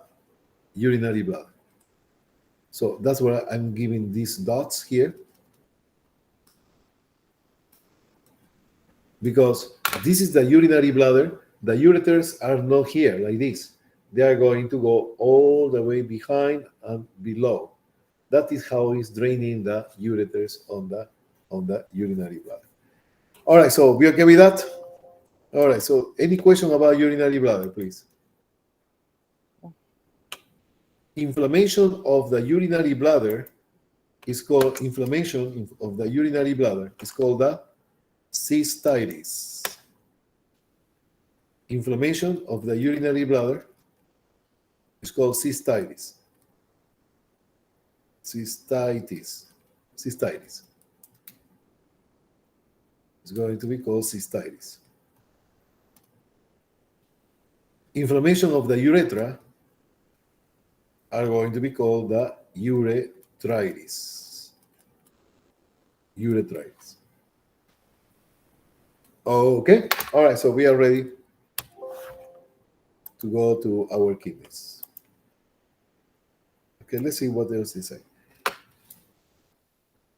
urinary bladder. So that's why I'm giving these dots here. Because this is the urinary bladder. The ureters are not here like this. They are going to go all the way behind and below. That is how it's draining the ureters on the urinary bladder. All right, so we okay with that? All right, so any question about urinary bladder, please? Inflammation of the urinary bladder is called inflammation of the urinary bladder is called the cystitis. Inflammation of the urinary bladder is called cystitis. Cystitis. Cystitis. It's going to be called cystitis. Inflammation of the urethra are going to be called the urethritis. Urethritis. Okay. All right. So we are ready to go to our kidneys. Okay. Let's see what else they say.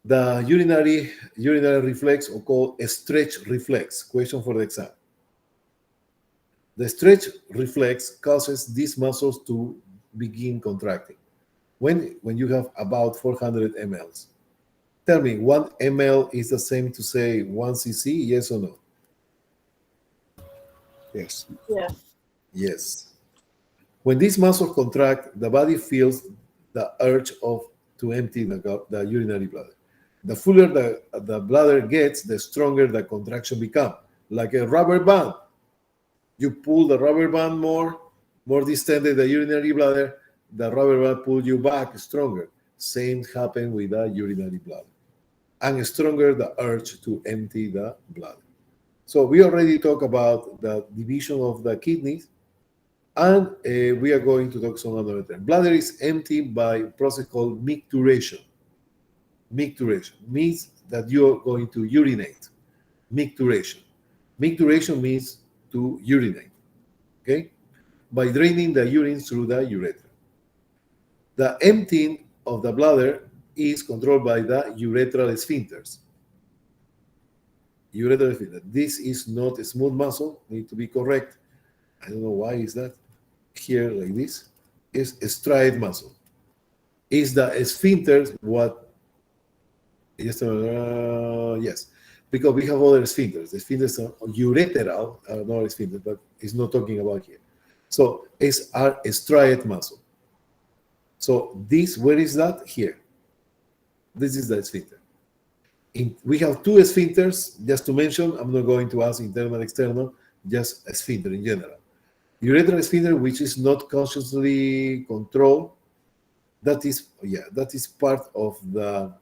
The urinary reflex, or called a stretch reflex. Question for the exam. The stretch reflex causes these muscles to begin contracting when you have about 400 mLs. Tell me, 1 ml is the same to say 1 cc? Yes or no? Yes. Yeah. Yes. When these muscles contract, the body feels the urge to empty the urinary bladder. The fuller the bladder gets, the stronger the contraction becomes, like a rubber band. You pull the rubber band more distended the urinary bladder, the rubber band pulls you back stronger. Same happens with the urinary bladder. And stronger the urge to empty the bladder. So we already talked about the division of the kidneys, and we are going to talk some other term. Bladder is emptied by a process called micturition. Micturition means that you're going to urinate. Micturition. Micturition means to urinate. Okay? By draining the urine through the urethra. The emptying of the bladder is controlled by the urethral sphincters. Urethral sphincter. This is not a smooth muscle. Need to be correct. I don't know why is that. Here, like this, is a striate muscle. Is the sphincter what? Yes, because we have other sphincters. The sphincters are ureteral, not sphincter, but it's not talking about here. So it's a striate muscle. So this, where is that? Here. This is the sphincter. We have two sphincters, just to mention. I'm not going to ask internal and external, just a sphincter in general. Urethral sphincter, which is not consciously controlled, that is part of the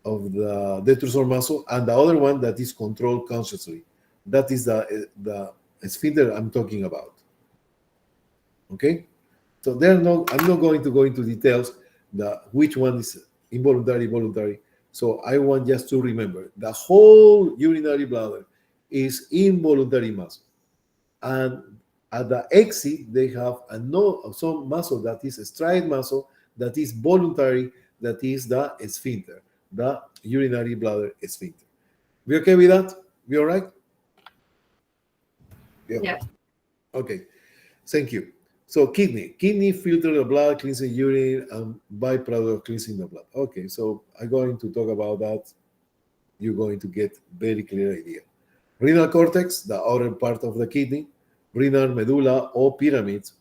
detrusor muscle, and the other one that is controlled consciously. That is the sphincter I'm talking about. Okay, so I'm not going to go into details which one is involuntary, voluntary. So I want just to remember the whole urinary bladder is involuntary muscle, and at the exit they have some muscle that is a striate muscle that is voluntary, that is the sphincter, the urinary bladder sphincter. We okay with that? We all right? Yeah. Okay. Thank you. So kidney filter the blood, cleansing urine, and byproduct of cleansing the blood. Okay, so I'm going to talk about that. You're going to get very clear idea. Renal cortex, the outer part of the kidney, renal medulla or pyramids.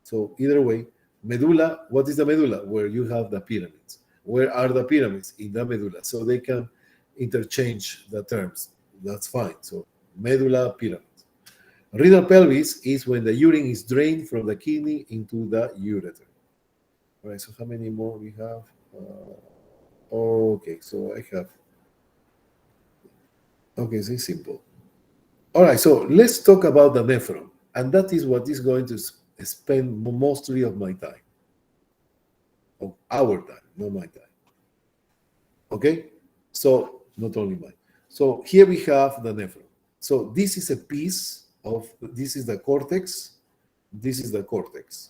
So either way, medulla, what is the medulla? Where you have the pyramids. Where are the pyramids? In the medulla. So they can interchange the terms. That's fine. So medulla, pyramids. Renal pelvis is when the urine is drained from the kidney into the ureter. All right, so how many more we have? Okay, so I have. Okay, so it's simple. All right, so let's talk about the nephron. And that is what is going to spend mostly of my time. Of our time, not my time. Okay? So, not only mine. So here we have the nephron. So this is a piece of, this is the cortex. This is the cortex.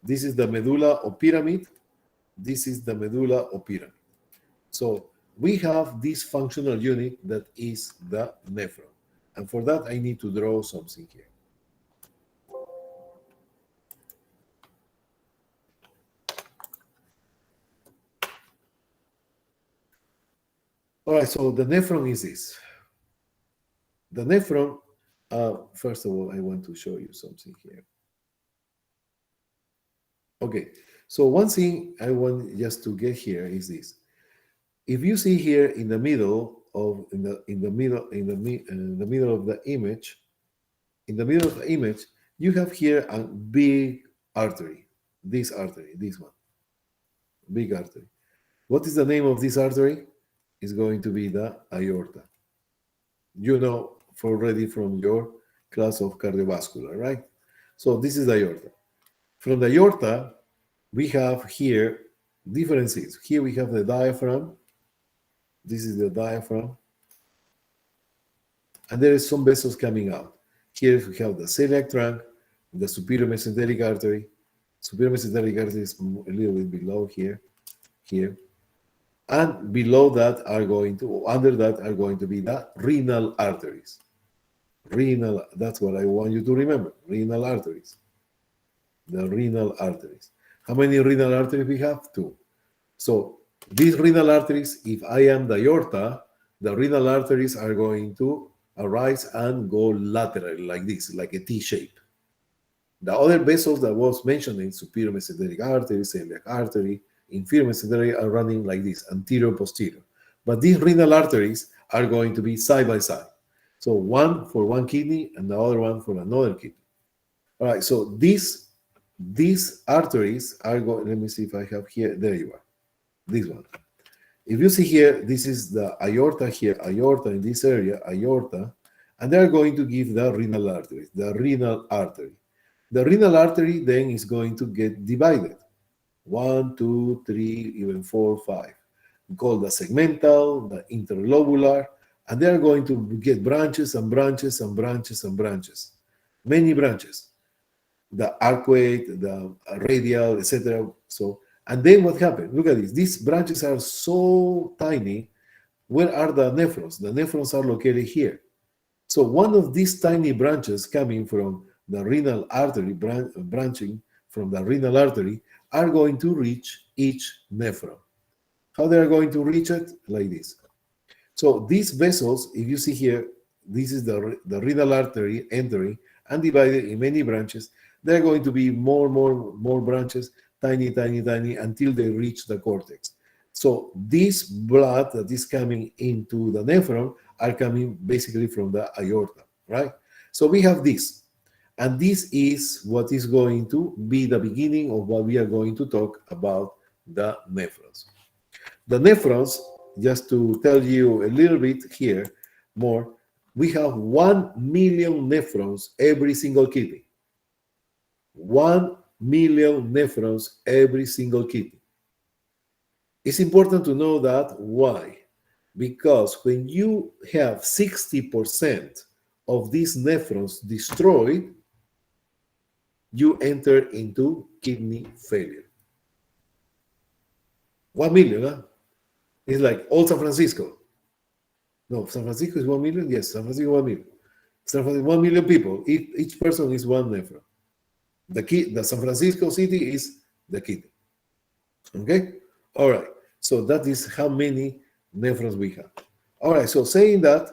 This is the medulla or pyramid. This is the medulla or pyramid. So we have this functional unit that is the nephron. And for that, I need to draw something here. All right, so the nephron is this. The nephron, first of all, I want to show you something here. Okay, so one thing I want just to get here is this. If you see here in the middle of in the middle of the image, you have here a big artery. This artery, this one, big artery. What is the name of this artery? It's going to be the aorta. You know already from your class of cardiovascular, right? So this is the aorta. From the aorta, we have here different things. Here we have the diaphragm. This is the diaphragm. And there is some vessels coming out. Here we have the celiac trunk, the superior mesenteric artery. Superior mesenteric artery is a little bit below here. And below that under that are going to be the renal arteries. That's what I want you to remember, renal arteries. The renal arteries. How many renal arteries we have? 2. So these renal arteries, if I am the aorta, the renal arteries are going to arise and go laterally like this, like a T shape. The other vessels that was mentioned in superior mesenteric artery, celiac artery, inferior mesenteric are running like this, anterior, posterior. But these renal arteries are going to be side by side. So one for one kidney and the other one for another kidney. All right, so these arteries are going, let me see if I have here, there you are, this one. If you see here, this is the aorta here, aorta in this area, aorta, and they're going to give the renal artery, the renal artery. The renal artery then is going to get divided. 1, 2, 3, even 4, 5. Called the segmental, the interlobular, and they are going to get branches and branches and branches and branches. Many branches. The arcuate, the radial, etc. So, and then what happened? Look at this. These branches are so tiny. Where are the nephrons? The nephrons are located here. So one of these tiny branches coming from the renal artery, branching from the renal artery, are going to reach each nephron. How they are going to reach it? Like this. So these vessels, if you see here, this is the renal artery entering and divided in many branches. There are going to be more branches, tiny, until they reach the cortex. So this blood that is coming into the nephron are coming basically from the aorta, right? So we have this. And this is what is going to be the beginning of what we are going to talk about, the nephrons. The nephrons, just to tell you a little bit here more, we have 1 million nephrons every single kidney. 1 million nephrons every single kidney. It's important to know that. Why? Because when you have 60% of these nephrons destroyed, you enter into kidney failure. 1 million, huh? It's like all San Francisco. No, San Francisco is 1 million? Yes, San Francisco 1 million. San Francisco, 1 million people. Each person is one nephron. The San Francisco city is the kidney. Okay? All right. So that is how many nephrons we have. All right. So saying that,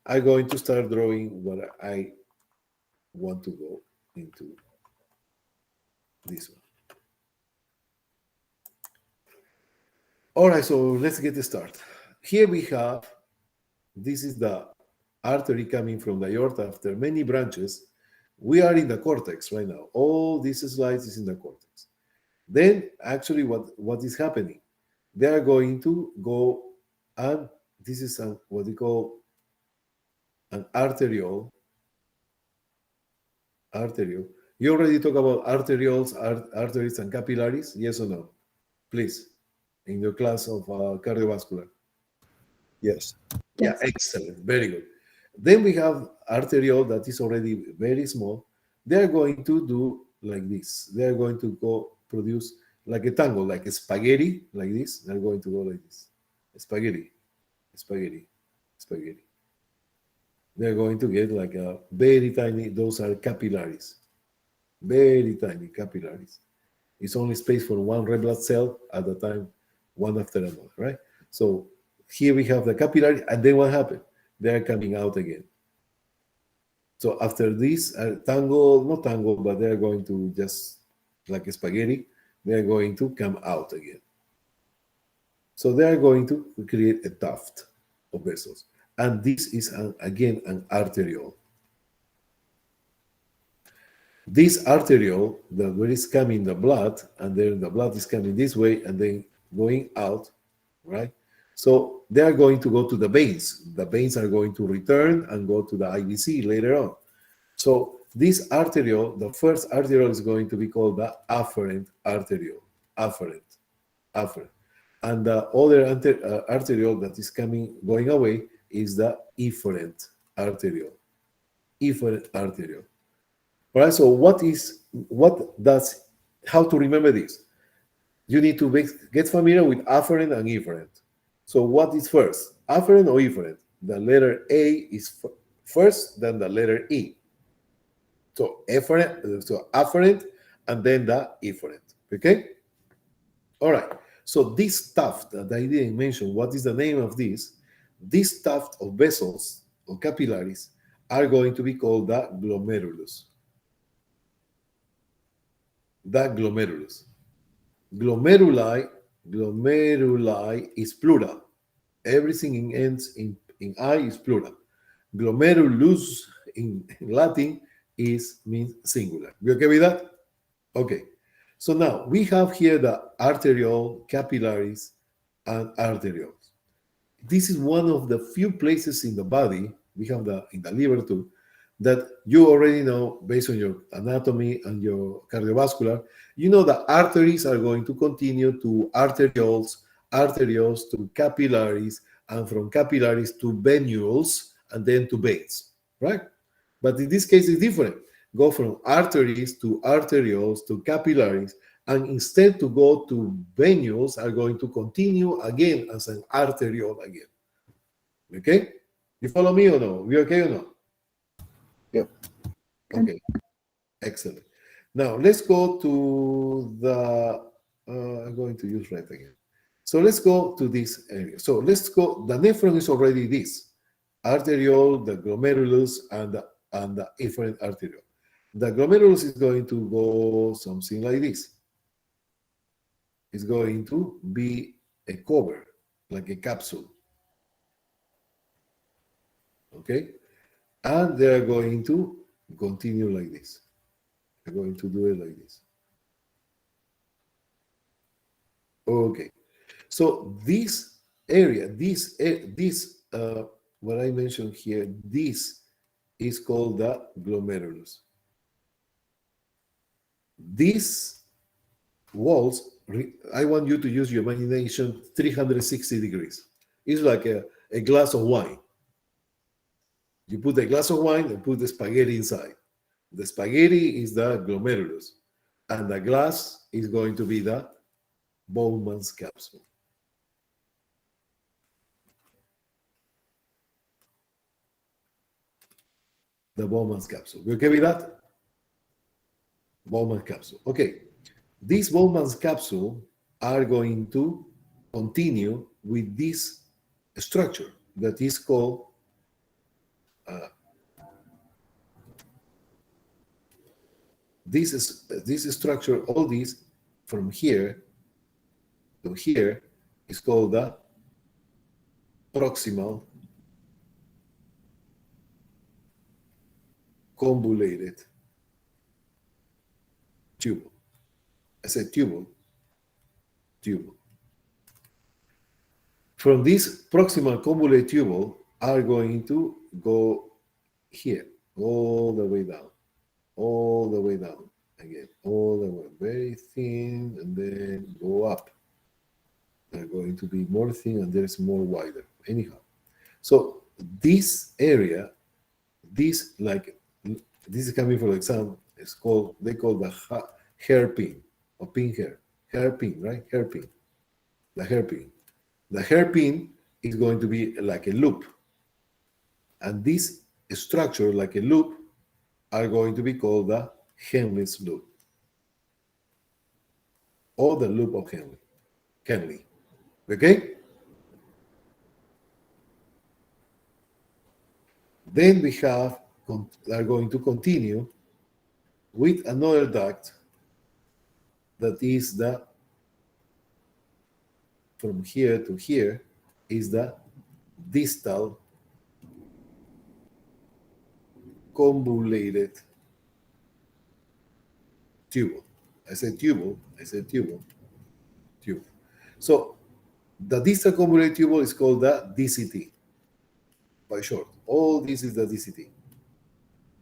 I'm going to start drawing what I want to go into this one. All right. So let's get started. Here we have, this is the artery coming from the aorta after many branches. We are in the cortex right now. All these slides is in the cortex. Then actually what is happening? They are going to go, and this is what we call an arteriole. You already talked about arterioles, arteries, and capillaries, yes or no? Please, in your class of cardiovascular. Yes. Yeah, Yes. excellent, very good. Then we have arteriole that is already very small. They are going to do like this. They are going to go produce like a tango, like a spaghetti, like this. They're going to go like this. Spaghetti, spaghetti, spaghetti. They're going to get like a very tiny, those are capillaries. Very tiny capillaries. It's only space for one red blood cell at a time, one after another, right? So here we have the capillary, and then what happened? They're coming out again. So after this tango, not tango, but they're going to just like a spaghetti, they're going to come out again. So they are going to create a tuft of vessels. And this is, again, an arteriole. This arteriole, that where is coming the blood, and then the blood is coming this way and then going out, right? So they are going to go to the veins. The veins are going to return and go to the IVC later on. So this arteriole, the first arteriole is going to be called the afferent arteriole. Afferent. And the other arteriole that is going away is the efferent arteriole. Efferent arteriole. All right, so how to remember this? You need to get familiar with afferent and efferent. So what is first, afferent or efferent? The letter A is first, then the letter E. So afferent, and then the efferent, okay? All right, so this tuft that I didn't mention, what is the name of this? This tuft of vessels or capillaries are going to be called the glomerulus. The glomerulus. Glomeruli is plural. Everything ends in I is plural. Glomerulus in Latin means singular. You okay with that? Okay. So now we have here the arteriole, capillaries, and arterioles. This is one of the few places in the body, we have in the liver too, that you already know based on your anatomy and your cardiovascular, you know the arteries are going to continue to arterioles, arterioles to capillaries, and from capillaries to venules, and then to veins, right? But in this case, it's different. Go from arteries to arterioles to capillaries, and instead to go to venules, are going to continue again as an arteriole again. Okay? You follow me or no? We okay or no? Yep. Okay. Excellent. Now let's go to the. I'm going to use red again. So let's go to this area. So let's go. The nephron is already this arteriole, the glomerulus, and the efferent arteriole. The glomerulus is going to go something like this. It's going to be a cover, like a capsule. Okay? And they're going to continue like this. They're going to do it like this. Okay. So this area, what I mentioned here, this is called the glomerulus. These walls, I want you to use your imagination 360 degrees. It's like a glass of wine. You put a glass of wine and put the spaghetti inside. The spaghetti is the glomerulus, and the glass is going to be the Bowman's capsule. The Bowman's capsule. You okay with that? Bowman's capsule. Okay. These Bowman's capsule are going to continue with this structure that is called this structure, all these from here to here is called the proximal convoluted tubule. I said tubule. From this proximal convoluted tubule are going to go here, all the way down, again, all the way, very thin, and then go up. They're going to be more thin, and there's more wider. Anyhow, so this area, this is coming from example. They call the hairpin or pin hair. hairpin, right? Hairpin. The hairpin. The hairpin is going to be like a loop. And this structure, like a loop, are going to be called the Henle's loop. Or the loop of Henle. Okay? Then we are going to continue with another duct that is from here to here is the distal convoluted tubule. I said tubule. So the distal convoluted tubule is called the DCT, by short. All this is the DCT.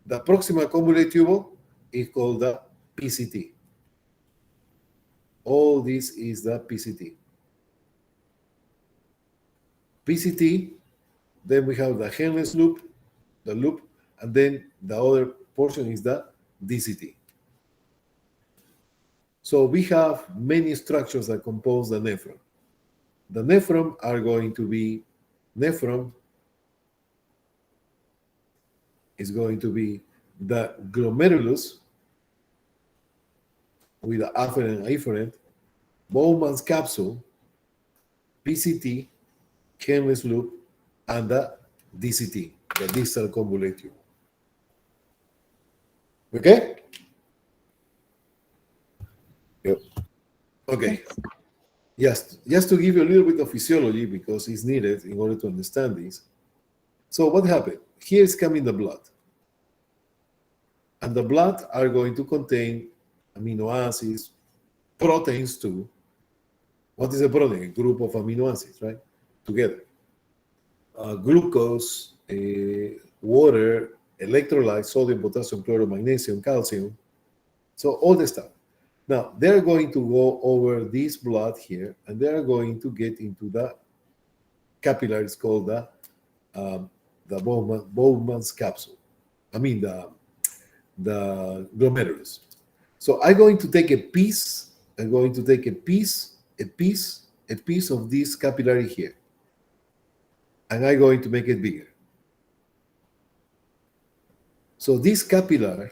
The proximal convoluted tubule is called the PCT. All this is the PCT. PCT, then we have the Henle's loop, and then the other portion is the DCT. So we have many structures that compose the nephron. The nephron are going to be, nephron is going to be the glomerulus with the afferent and efferent, Bowman's capsule, PCT, Henle's loop, and the DCT, the distal convoluted tubule. Okay? Yep. Okay. Yes, just to give you a little bit of physiology because it's needed in order to understand this. So what happened? Here is coming the blood. And the blood are going to contain amino acids, proteins too. What is a protein? A group of amino acids, right? Together. Glucose, water, electrolytes, sodium, potassium, chloride, magnesium, calcium. So all the stuff. Now, they're going to go over this blood here, and they're going to get into the capillaries called the Bowman's capsule. I mean, the glomerulus. So I'm going to take a piece of this capillary here, and I'm going to make it bigger. So this capillary,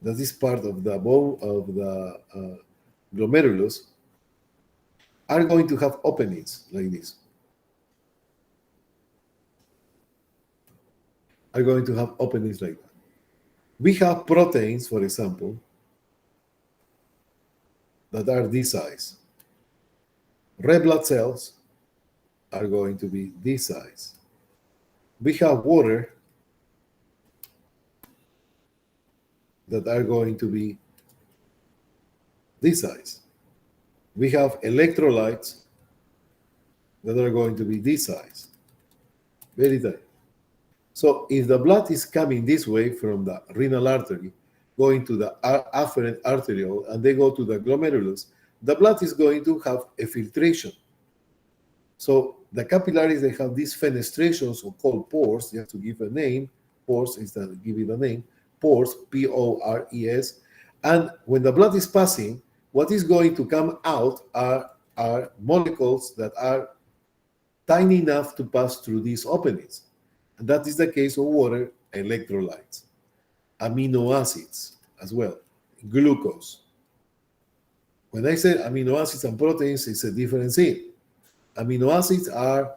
that is part of the bone of the glomerulus, are going to have openings like this. Are going to have openings like that. We have proteins, for example, that are this size. Red blood cells are going to be this size. We have water that are going to be this size. We have electrolytes that are going to be this size. Very tight. So if the blood is coming this way from the renal artery, going to the afferent arteriole, and they go to the glomerulus, the blood is going to have a filtration. So the capillaries, they have these fenestrations or called pores. You have to give a name. Pores is that give it a name. Pores, P-O-R-E-S. And when the blood is passing, what is going to come out are molecules that are tiny enough to pass through these openings. And that is the case of water, electrolytes, amino acids as well, glucose. When I say amino acids and proteins, it's a different thing. Amino acids are,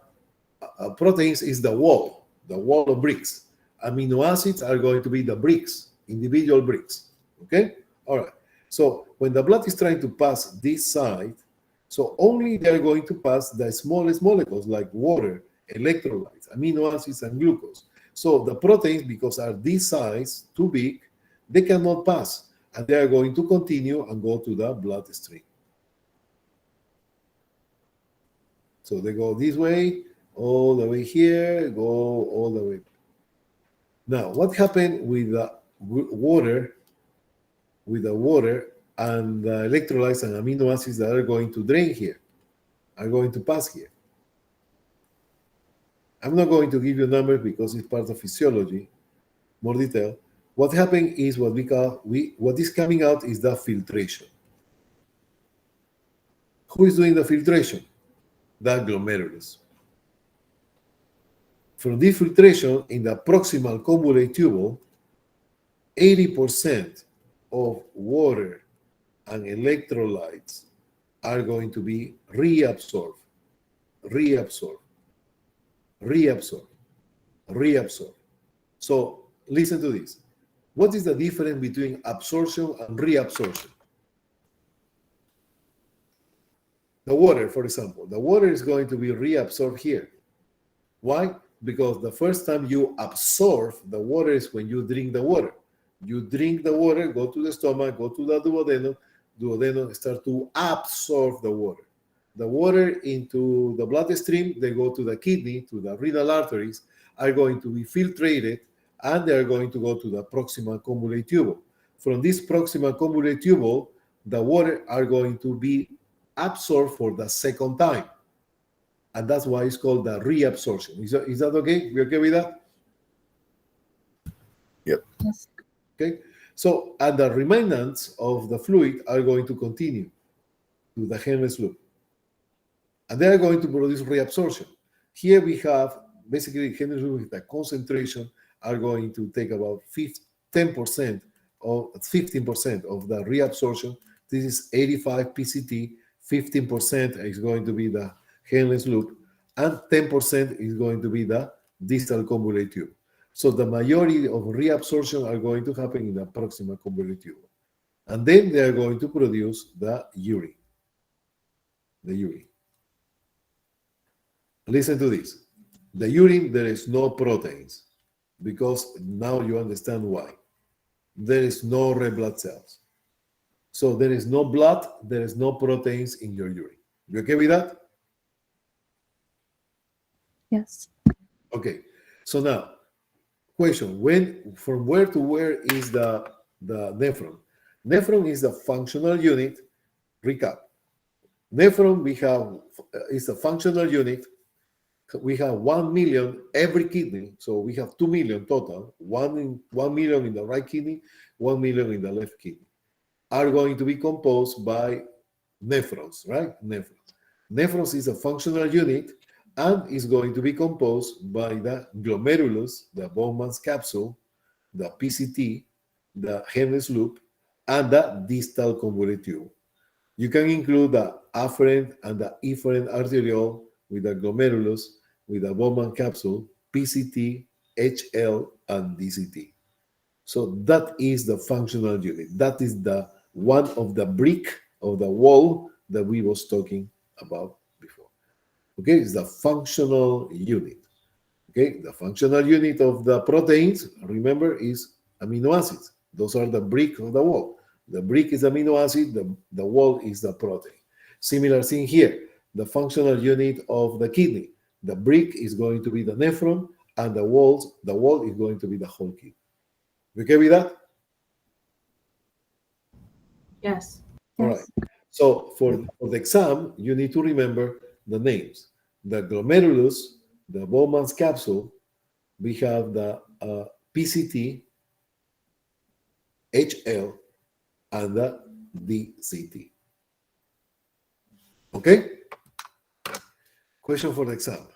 proteins is the wall of bricks. Amino acids are going to be the bricks, individual bricks. Okay? All right. So when the blood is trying to pass this side, so only they're going to pass the smallest molecules like water, electrolytes, amino acids, and glucose. So the proteins, because are this size, too big, they cannot pass. And they are going to continue and go to the bloodstream. So they go this way, all the way here, go all the way. Now, what happened with the water, and the electrolytes and amino acids that are going to drain here, are going to pass here? I'm not going to give you numbers because it's part of physiology, more detail. What happened is what is coming out is the filtration. Who is doing the filtration? The glomerulus. From this filtration in the proximal convolute tubule, 80% of water and electrolytes are going to be reabsorbed, reabsorbed, reabsorbed, reabsorbed. So listen to this. What is the difference between absorption and reabsorption? The water, for example, the water is going to be reabsorbed here. Why? Because the first time you absorb the water is when you drink the water. You drink the water, go to the stomach, go to the duodenum start to absorb the water. The water into the bloodstream, they go to the kidney, to the renal arteries, are going to be filtrated, and they are going to go to the proximal convolute tubule. From this proximal convolute tubule, the water are going to be absorbed for the second time. And that's why it's called the reabsorption. Is that okay? We okay with that? Yep. Yes. Okay. So, and the remnants of the fluid are going to continue to the Henle's loop. And they are going to produce reabsorption. Here we have basically Henle's loop with the concentration are going to take about 10% or 15% of the reabsorption. This is 85 PCT. 15% is going to be the Henle's loop, and 10% is going to be the distal convolute tube. So the majority of reabsorption are going to happen in the proximal convolute tube. And then they are going to produce the urine. The urine. Listen to this. The urine, there is no proteins, because now you understand why. There is no red blood cells. So there is no blood, there is no proteins in your urine. You okay with that? Yes. Okay. So now, question: from where to where is the nephron? Nephron is the functional unit. Recap. Nephron is a functional unit. We have 1 million every kidney, so we have 2 million total. 1 million in the right kidney, 1 million in the left kidney, are going to be composed by nephrons, right? Nephrons. Nephrons is a functional unit and is going to be composed by the glomerulus, the Bowman's capsule, the PCT, the Henle's loop, and the distal convolute tube. You can include the afferent and the efferent arteriole with the glomerulus, with the Bowman capsule, PCT, HL, and DCT. So that is the functional unit. That is the one of the brick of the wall that we was talking about before. Okay, it's the functional unit. Okay, the functional unit of the proteins, remember, is amino acids. Those are the brick of the wall. The brick is amino acid, the wall is the protein. Similar thing here, the functional unit of the kidney. The brick is going to be the nephron, and the wall is going to be the whole kidney. You okay with that? Yes. All right. So for the exam, you need to remember the names. The glomerulus, the Bowman's capsule, we have the PCT, HL, and the DCT. Okay? Question for the exam.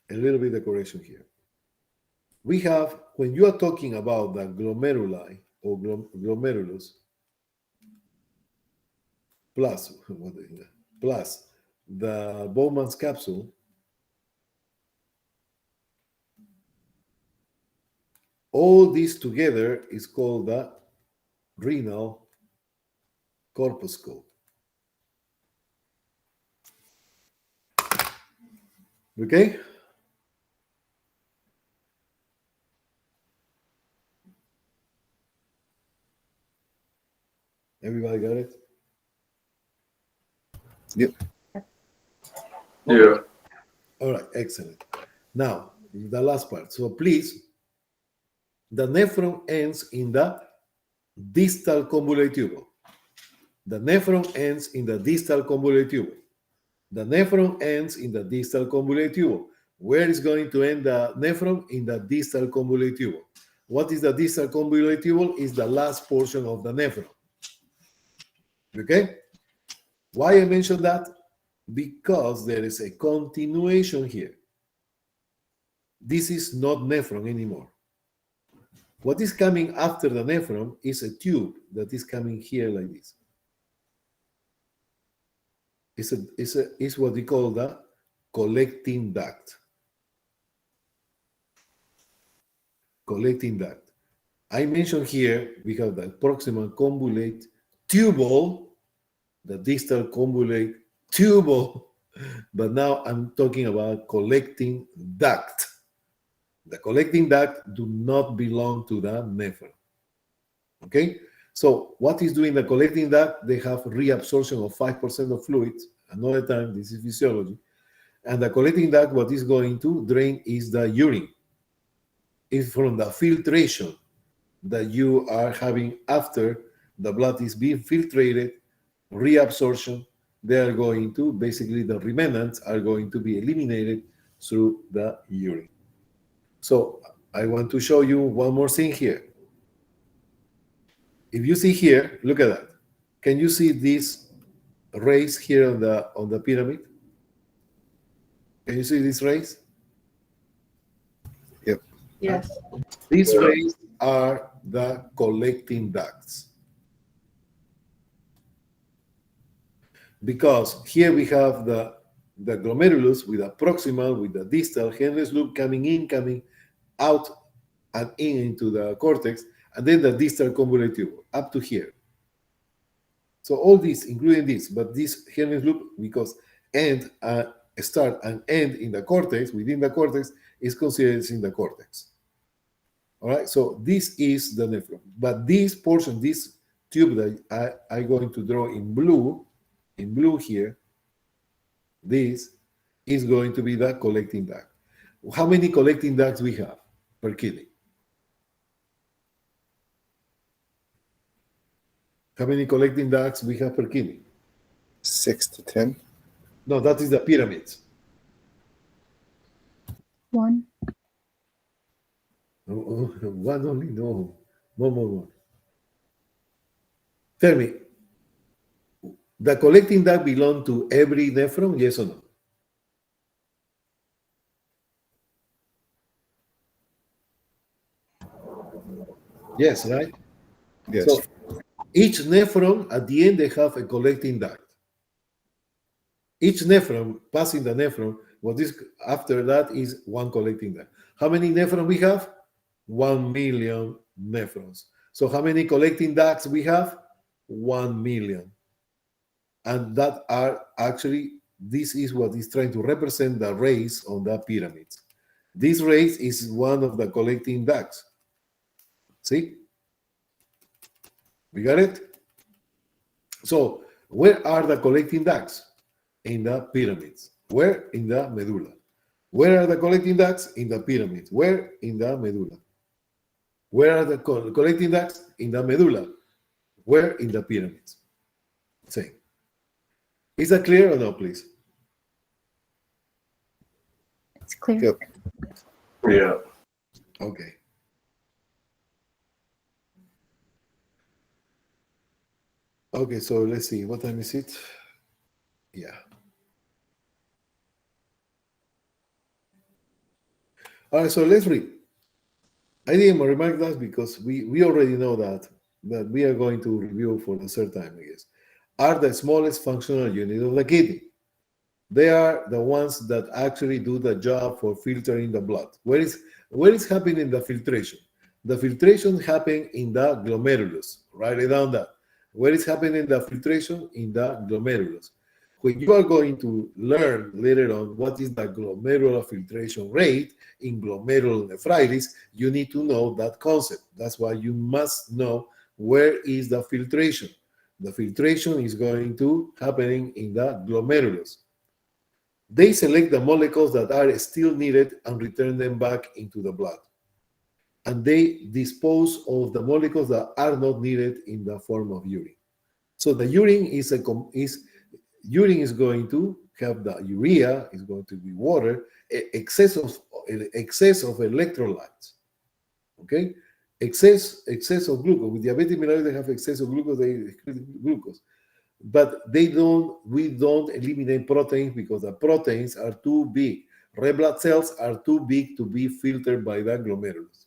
A little bit of correction here. We have, when you are talking about the glomeruli or glomerulus, plus the Bowman's capsule, all this together is called the renal corpuscle. Okay? Everybody got it? Yep. Yeah. All right, excellent. Now, the last part. So please, the nephron ends in the distal convolute tubule. The nephron ends in the distal convolute tubule. The nephron ends in the distal convolute tubule. Where is going to end the nephron? In the distal convolute tubule. What is the distal convolute tubule? Is the last portion of the nephron. Okay? Why I mentioned that? Because there is a continuation here. This is not nephron anymore. What is coming after the nephron is a tube that is coming here like this. It's what we call the collecting duct. Collecting duct. I mentioned here we have the proximal convolute tubule, the distal convolute tubule, but now I'm talking about collecting duct. The collecting duct do not belong to the nephron. Okay? So what is doing the collecting duct? They have reabsorption of 5% of fluids. Another time, this is physiology. And the collecting duct, what is going to drain is the urine. It's from the filtration that you are having after the blood is being filtrated, reabsorption. They are going to, basically the remnants are going to be eliminated through the urine. So I want to show you one more thing here. If you see here, look at that. Can you see these rays here on the pyramid? Can you see these rays? Yep. Yes. These rays are the collecting ducts. Because here we have the glomerulus with the proximal, with the distal, Henry's loop coming in, coming out and in into the cortex, and then the distal convolute tubule up to here. So all this, including this, but this Henry's loop, because end, start and end in the cortex, within the cortex, is considered in the cortex. All right, so this is the nephron. But this portion, this tube that I'm going to draw in blue here, this is going to be the collecting duct. How many collecting ducts we have per kidney? How many collecting ducts we have per kidney? 6 to 10. No, that is the pyramids. 1. One only? No. More. Tell me, the collecting duct belong to every nephron, yes or no? Yes, right? Yes. So each nephron, at the end, they have a collecting duct. Each nephron, passing the nephron, what is after that is one collecting duct. How many nephrons we have? 1 million nephrons. So how many collecting ducts we have? 1 million. And that are actually, this is what is trying to represent the rays on the pyramids. This rays is one of the collecting ducts. See? We got it? So where are the collecting ducts? In the pyramids. Where? In the medulla. Where are the collecting ducts? In the pyramids. Where? In the medulla. Where are the collecting ducts? In the medulla. Where? In the pyramids. Same. Is that clear or no, please? It's clear. Yep. Yeah. Okay. Okay, so let's see. What time is it? Yeah. All right, so let's read. I didn't remark that because we already know that we are going to review for the third time, I guess. Are the smallest functional unit of the kidney. They are the ones that actually do the job for filtering the blood. Where is happening the filtration? The filtration happens in the glomerulus. Write it down that. Where is happening the filtration? In the glomerulus. When you are going to learn later on what is the glomerular filtration rate in glomerulonephritis, you need to know that concept. That's why you must know where is the filtration. The filtration is going to happening in the glomerulus. They select the molecules that are still needed and return them back into the blood. And they dispose of the molecules that are not needed in the form of urine. So the urine is going to have the urea, is going to be water, excess of electrolytes. Okay? excess of glucose. With diabetic mellitus, they have excess of glucose. They excrete glucose, but we don't eliminate proteins because the proteins are too big. Red blood cells are too big to be filtered by the glomerulus.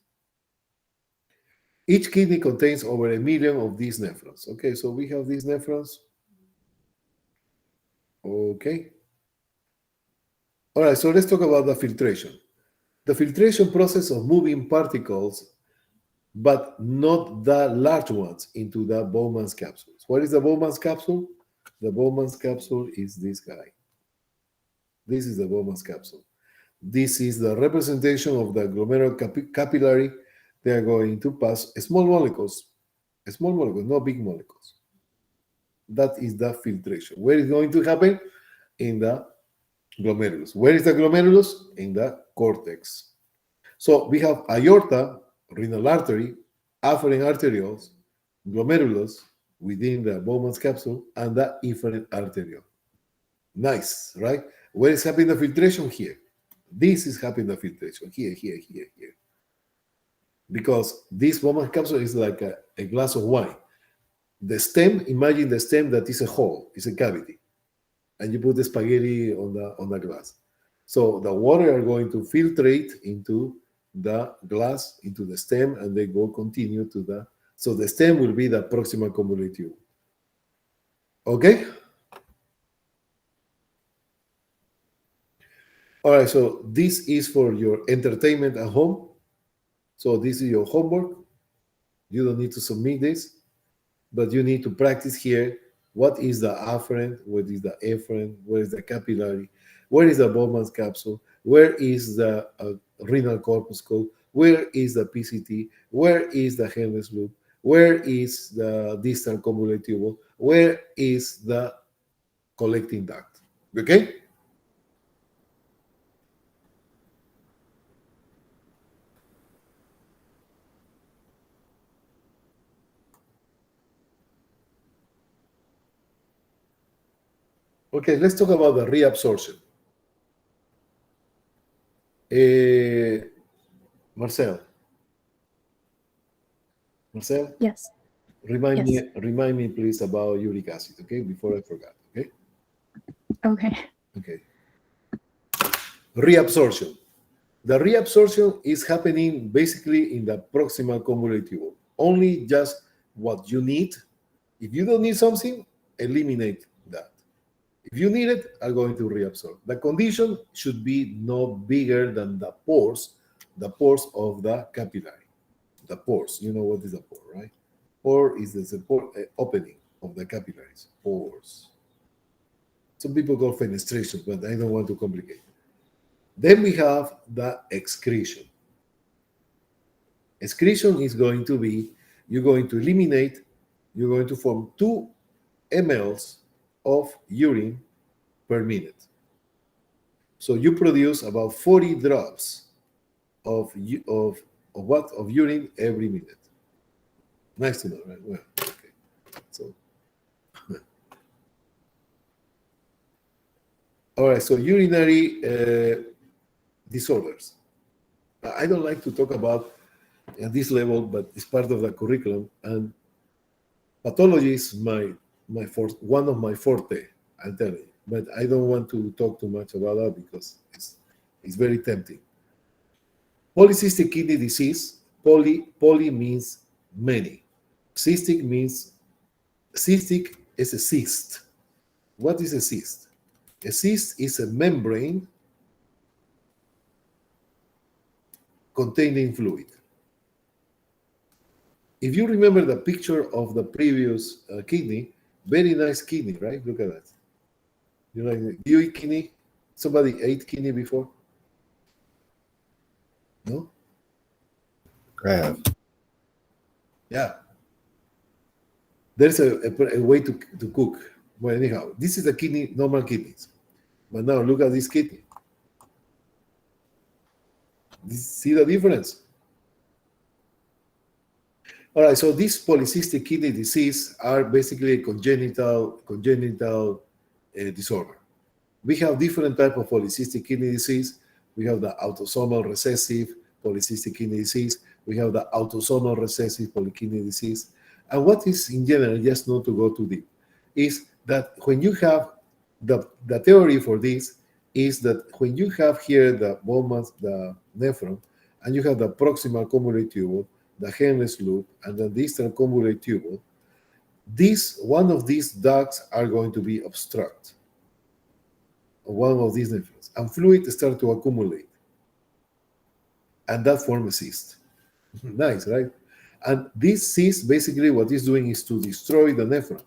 Each kidney contains over 1 million of these nephrons. Okay, so we have these nephrons. Okay. All right, so let's talk about the filtration. The filtration process of moving particles, but not the large ones, into the Bowman's capsules. What is the Bowman's capsule? The Bowman's capsule is this guy. This is the Bowman's capsule. This is the representation of the glomerular capillary. They are going to pass small molecules, not big molecules. That is the filtration. Where is going to happen? In the glomerulus. Where is the glomerulus? In the cortex. So we have aorta, renal artery, afferent arterioles, glomerulus within the Bowman's capsule, and the efferent arteriole. Nice, right? Where is happening the filtration? Here. This is happening the filtration. Here. Because this Bowman's capsule is like a glass of wine. The stem, imagine the stem that is a hole, is a cavity. And you put the spaghetti on the glass. So the water are going to filtrate into the glass, into the stem, and they go continue to the, so the stem will be the proximal convolutive. Okay? All right, so this is for your entertainment at home. So this is your homework. You don't need to submit this, but you need to practice here. What is the afferent? What is the efferent? Where is the capillary? Where is the Bowman's capsule? Where is the renal corpuscle? Where is the PCT? Where is the Henle's loop? Where is the distal convolutive? Where is the collecting duct? Okay? Okay, let's talk about the reabsorption. Marcel, Yes. remind Yes. me, please, about uric acid, okay? Before I forget, okay? Okay. Reabsorption. The reabsorption is happening basically in the proximal convolutive. Only just what you need. If you don't need something, eliminate that. If you need it, are going to reabsorb. The condition should be no bigger than the pores of the capillary. The pores, you know what is a pore, right? Pore is the support, opening of the capillaries, pores. Some people call fenestration, but I don't want to complicate it. Then we have the excretion. Excretion is going to be, you're going to eliminate, you're going to form 2 mLs of urine per minute. So you produce about 40 drops of urine every minute. Nice to know, right? Well, okay. So, all right. So urinary disorders. I don't like to talk about at this level, but it's part of the curriculum. And pathology is one of my forte, I'll tell you. But I don't want to talk too much about that because it's very tempting. Polycystic kidney disease. Poly means many. Cystic means, cystic is a cyst. What is a cyst? A cyst is a membrane containing fluid. If you remember the picture of the previous kidney, very nice kidney, right? Look at that. Do you eat kidney? Somebody ate kidney before? No? I have. Yeah. There's a way to cook. Well, anyhow, this is the kidney, normal kidneys. But now look at this kidney. See the difference? All right, so this polycystic kidney disease are basically a congenital disorder. We have different type of polycystic kidney disease. We have the autosomal recessive polycystic kidney disease. We have the autosomal recessive polykidney disease. And what is in general, just not to go too deep, is that when you have the theory for this is that when you have here the the nephron, and you have the proximal convolute tubule, the Henle's loop, and the distal convolute tubule, one of these ducts are going to be obstructed, one of these nephrons, and fluid start to accumulate, and that forms a cyst. Nice, right? And this cyst, basically what it's doing is to destroy the nephron.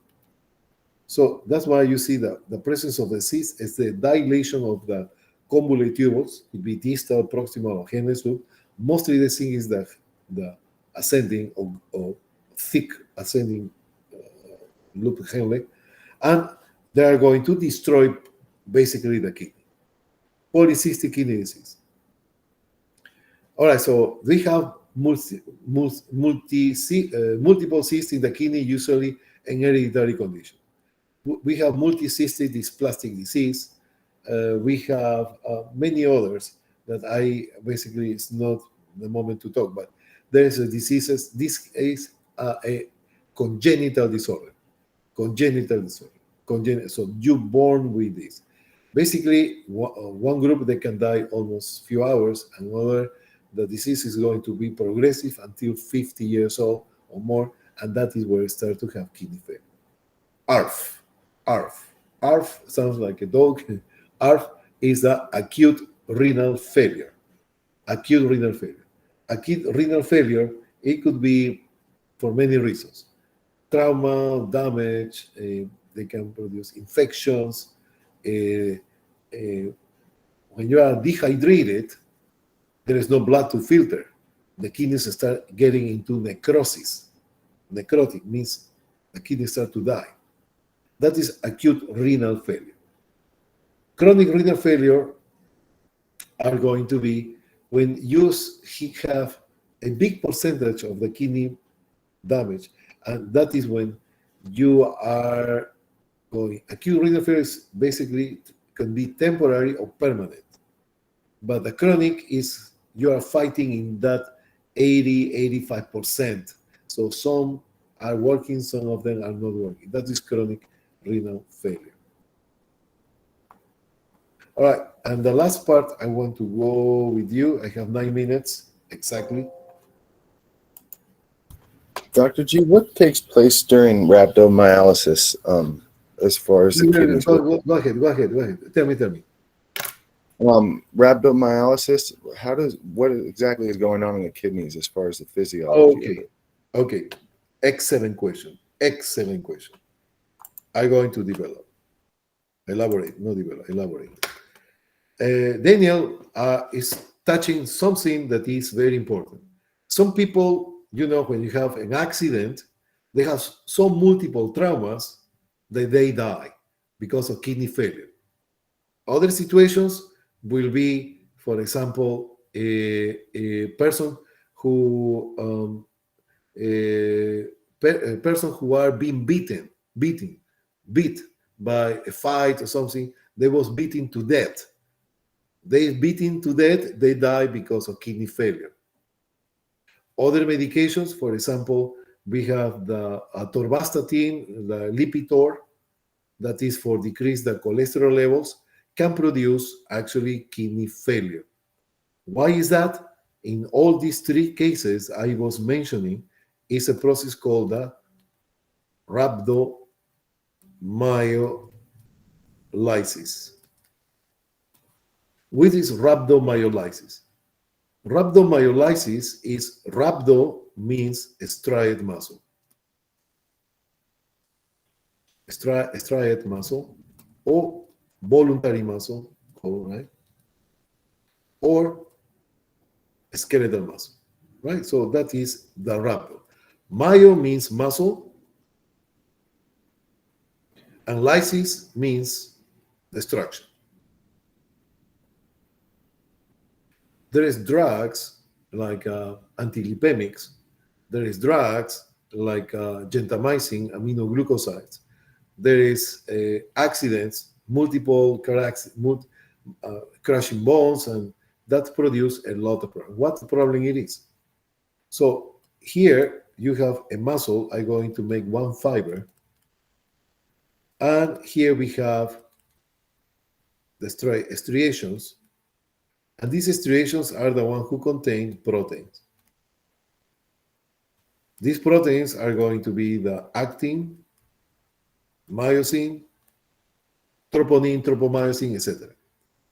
So that's why you see the presence of the cyst is the dilation of the convolute tubules, could be distal, proximal, or Henle's loop. Mostly the thing is the ascending or thick ascending loop Henle, and they are going to destroy basically the kidney. Polycystic kidney disease. All right, so we have multiple cysts in the kidney, usually an hereditary condition. We have multicystic dysplastic disease. We have many others that basically it's not the moment to talk, but there is a diseases. This is a congenital disorder. Congenital disorder. So you're born with this. Basically, one group they can die almost few hours, another the disease is going to be progressive until 50 years old or more, and that is where it starts to have kidney failure. ARF. ARF sounds like a dog. ARF is the acute renal failure. Acute renal failure. Acute renal failure, it could be for many reasons. Trauma, damage, they can produce infections. When you are dehydrated, there is no blood to filter. The kidneys start getting into necrosis. Necrotic means the kidneys start to die. That is acute renal failure. Chronic renal failure are going to be when you have a big percentage of the kidney damage, and that is when you are going. Acute renal failure is basically can be temporary or permanent, but the chronic is you are fighting in that 80-85%. So some are working, some of them are not working. That is chronic renal failure. All right, and the last part I want to go with you. I have 9 minutes exactly. Dr. G, what takes place during rhabdomyolysis as far as the kidneys? Go ahead. Tell me. Rhabdomyolysis, what exactly is going on in the kidneys as far as the physiology? Okay. Excellent question. I'm going to elaborate. Daniel is touching something that is very important. Some people, when you have an accident, they have so multiple traumas that they die because of kidney failure. Other situations will be, for example, a person who are being beat by a fight or something. They was beaten to death. They die because of kidney failure. Other medications, for example, we have the atorvastatin, the Lipitor, that is for decrease the cholesterol levels, can produce actually kidney failure. Why is that? In all these 3 cases I was mentioning, is a process called the rhabdomyolysis. What is rhabdomyolysis? Rhabdomyolysis is rhabdo means striate muscle. Striate muscle or voluntary muscle, right? Or skeletal muscle, right? So that is the rhabdo. Myo means muscle, and lysis means destruction. There is drugs like antilipemics. There is drugs like gentamicin, aminoglucosides. There is accidents, multiple crashing bones, and that produce a lot of problems. What the problem it is? So here you have a muscle. I'm going to make one fiber. And here we have the striations. And these striations are the ones who contain proteins. These proteins are going to be the actin, myosin, troponin, tropomyosin, etc.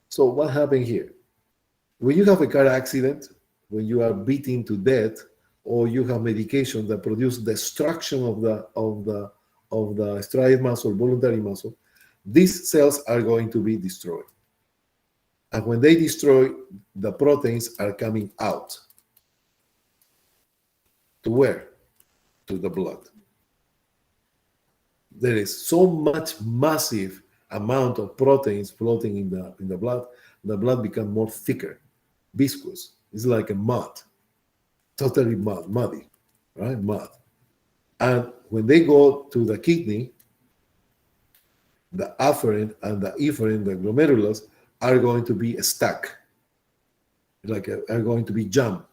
So what happened here? When you have a car accident, when you are beaten to death, or you have medication that produce destruction of the striated muscle, voluntary muscle, these cells are going to be destroyed. And when they destroy, the proteins are coming out. To where? To the blood. There is so much massive amount of proteins floating in the blood becomes more thicker, viscous. It's like a mud, totally muddy, right? Mud. And when they go to the kidney, the afferent and the efferent, the glomerulus, are going to be stuck, are going to be jammed,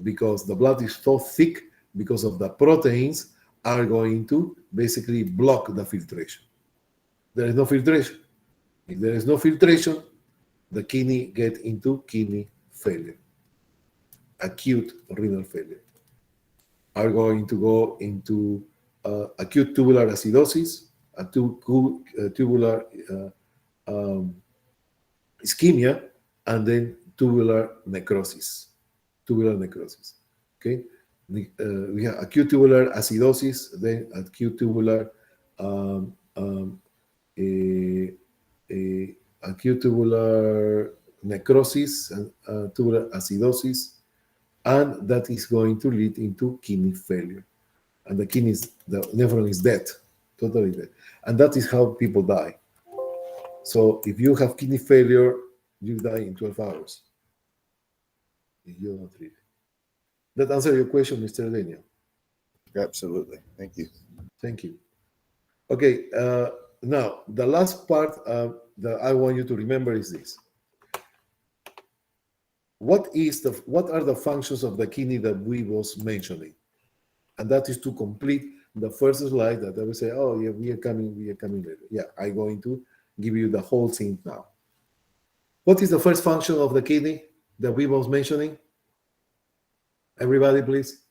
because the blood is so thick because of the proteins are going to basically block the filtration. There is no filtration. If there is no filtration, the kidney get into kidney failure, acute renal failure. Are going to go into acute tubular acidosis, tubular ischemia, and then tubular necrosis. Okay, we have acute tubular acidosis, then acute tubular acute tubular necrosis and tubular acidosis, and that is going to lead into kidney failure. And the nephron is dead, totally dead. And that is how people die. So if you have kidney failure, you die in 12 hours if you don't treat it. That answer your question, Mr. Daniel? Absolutely. Thank you. Thank you. Okay, now the last part that I want you to remember is this. What are the functions of the kidney that we was mentioning? And that is to complete the first slide that I will say, oh yeah, we are coming later. Yeah, I'm going to give you the whole thing now. What is the first function of the kidney that we was mentioning? Everybody, please.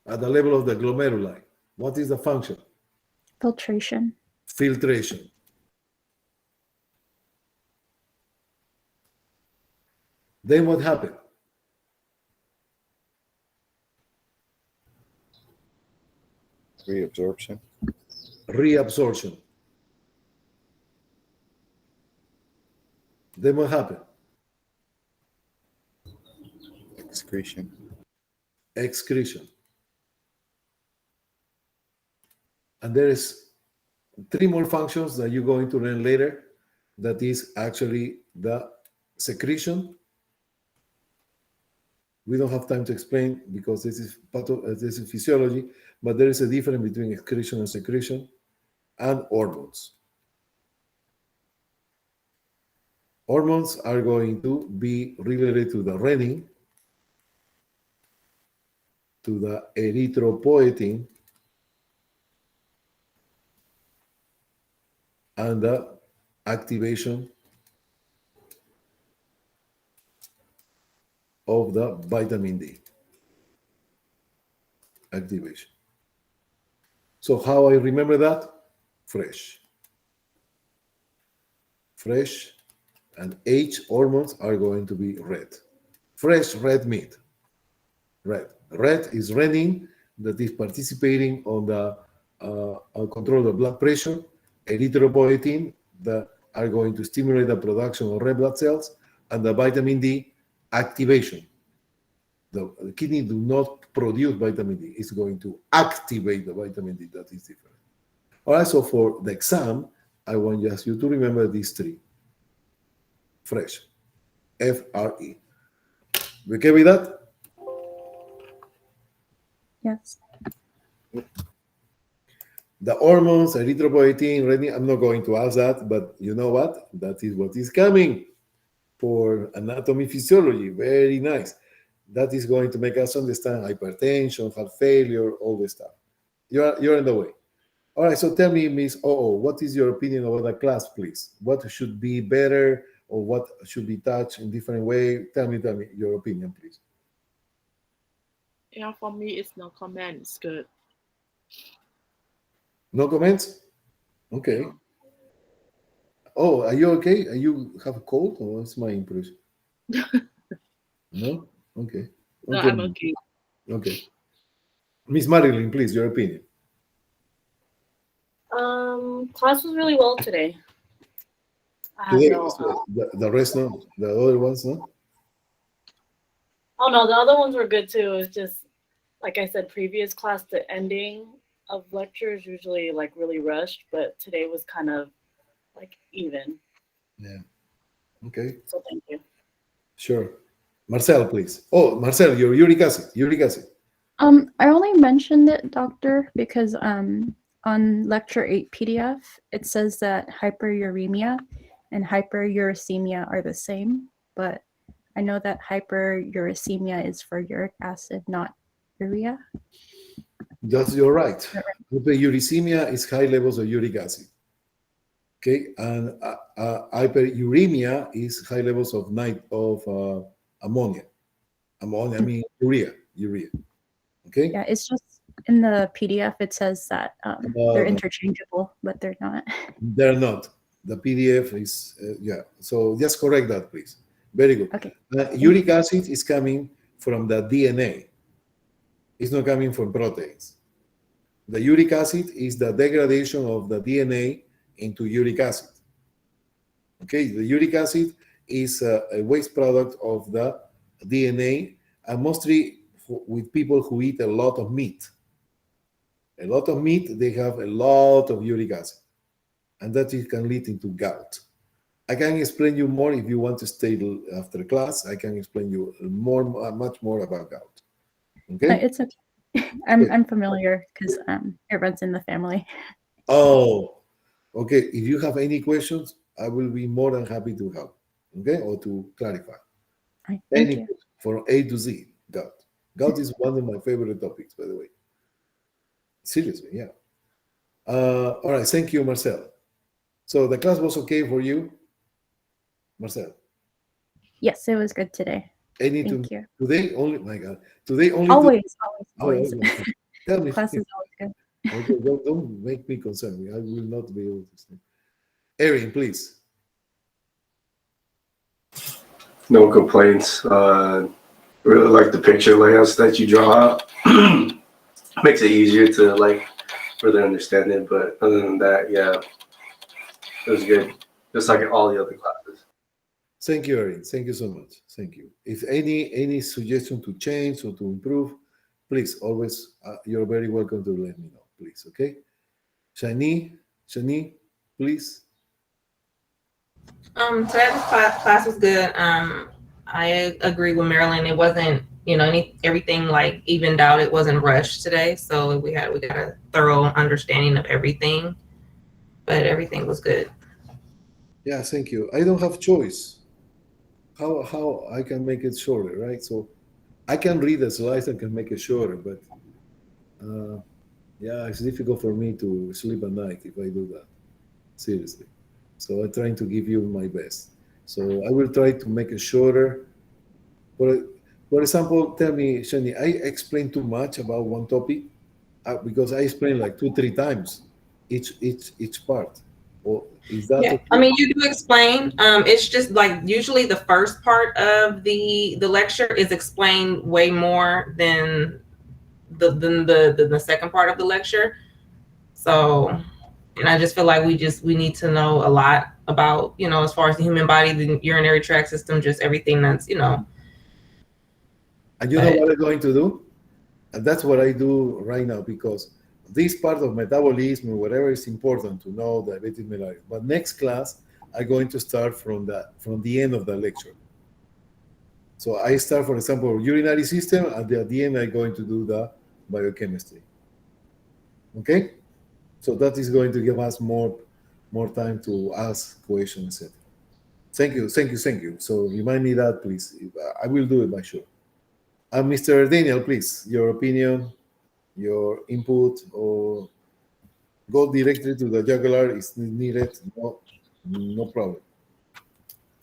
At the level of the glomeruli, what is the function? Filtration. Filtration. Then what happened? Reabsorption. Reabsorption. Then what happened? Excretion. Excretion. And there is 3 more functions that you're going to learn later. That is actually the secretion. We don't have time to explain because this is physiology, but there is a difference between excretion and secretion, and hormones. Hormones are going to be related to the renin, to the erythropoietin, and the activation of the vitamin D. Activation. So how I remember that? Fresh. Fresh, and H hormones are going to be red. Fresh red meat. Red. Red is renin that is participating on the control of blood pressure. Erythropoietin that are going to stimulate the production of red blood cells, and the vitamin D activation. The kidney do not produce vitamin D. It's going to activate the vitamin D. That is different. All right, so for the exam, I want just you to remember these 3. Fresh. F-R-E. We okay with that? Yes. The hormones, erythropoietin, renin, I'm not going to ask that, but you know what? That is what is coming. for anatomy physiology. Very nice. That is going to make us understand hypertension, heart failure, all this stuff. You're in the way. All right, so tell me, Miss what is your opinion about the class, please? What should be better or what should be touched in different way? Tell me your opinion, please. Yeah, for me, it's no comment. It's good. No comments? Okay. Oh, are you okay? Are you have a cold or what's my impression? No? Okay. No, Okay. I'm okay. Okay. Miss Marilyn, please, your opinion. Class was really well today. I had Today, no. so the rest, no? The other ones, no? Oh no, the other ones were good too. It's just like I said, previous class, the ending of lectures usually like really rushed, but today was kind of like even. Yeah. Okay. So thank you. Sure. Marcel, please. Oh, Marcel, your uric acid. Uric acid. I only mentioned it, doctor, because on lecture 8 PDF it says that hyperuremia and hyperuricemia are the same, but I know that hyperuricemia is for uric acid, not urea. You're right. Right. Hyperuricemia is high levels of uric acid. Okay, and hyperuremia is high levels of ammonia. Ammonia, I mean urea. Okay. Yeah, it's just in the PDF it says that they're No. interchangeable, but they're not. They're not. The PDF is yeah. So just correct that, please. Very good. Okay. Uric acid is coming from the DNA. It's not coming from proteins. The uric acid is the degradation of the DNA into uric acid. Okay, the uric acid is a waste product of the DNA, and mostly with people who eat a lot of meat. A lot of meat, they have a lot of uric acid, and that it can lead into gout. I can explain you more if you want to stay after class. I can explain you much more about gout. Okay. It's okay. I'm familiar because it runs in the family. Oh, okay. If you have any questions, I will be more than happy to help. Okay, or to clarify. All right, thank Any you. from A to Z. Gout. Gout is one of my favorite topics, by the way. Seriously, yeah. All right. Thank you, Marcel. So the class was okay for you, Marcel. Yes, it was good today. Any Thank you. today only? My God, today only. Always. Oh, okay. Tell me. Class is always good. Okay, don't make me concerned. I will not be able to stay. Erin, please. No complaints. Really like the picture layouts that you draw out. Makes it easier to like further understand it. But other than that, yeah, it was good. Just like all the other classes. Thank you, Erin. Thank you so much. Thank you. If any suggestion to change or to improve, please always you're very welcome to let me know. Please, okay? Shani, please. Today's class was good. I agree with Marilyn. It wasn't, everything like evened out. It wasn't rushed today, so we got a thorough understanding of everything. But everything was good. Yeah, thank you. I don't have choice. How I can make it shorter, right? So I can read the slides and can make it shorter, but yeah, it's difficult for me to sleep at night if I do that. Seriously. So I'm trying to give you my best. So I will try to make it shorter. For example, tell me, Shani, I explained too much about one topic because I explained like 2-3 times each part. Or is that Yeah, okay? I mean, you do explain. It's just like usually the first part of the lecture is explained way more than the second part of the lecture. So, and I just feel like we need to know a lot about, as far as the human body, the urinary tract system, just everything that's, And you know what I'm going to do? And that's what I do right now because this part of metabolism or whatever is important to know diabetes mellitus. But next class, I'm going to start from the end of the lecture. So I start, for example, urinary system, and at the end, I'm going to do the biochemistry. Okay? So that is going to give us more time to ask questions, etc. Thank you, thank you, thank you. So remind me that, please. I will do it by sure. Mr. Daniel, please, your opinion, your input, or go directly to the jugular is needed. No, no problem.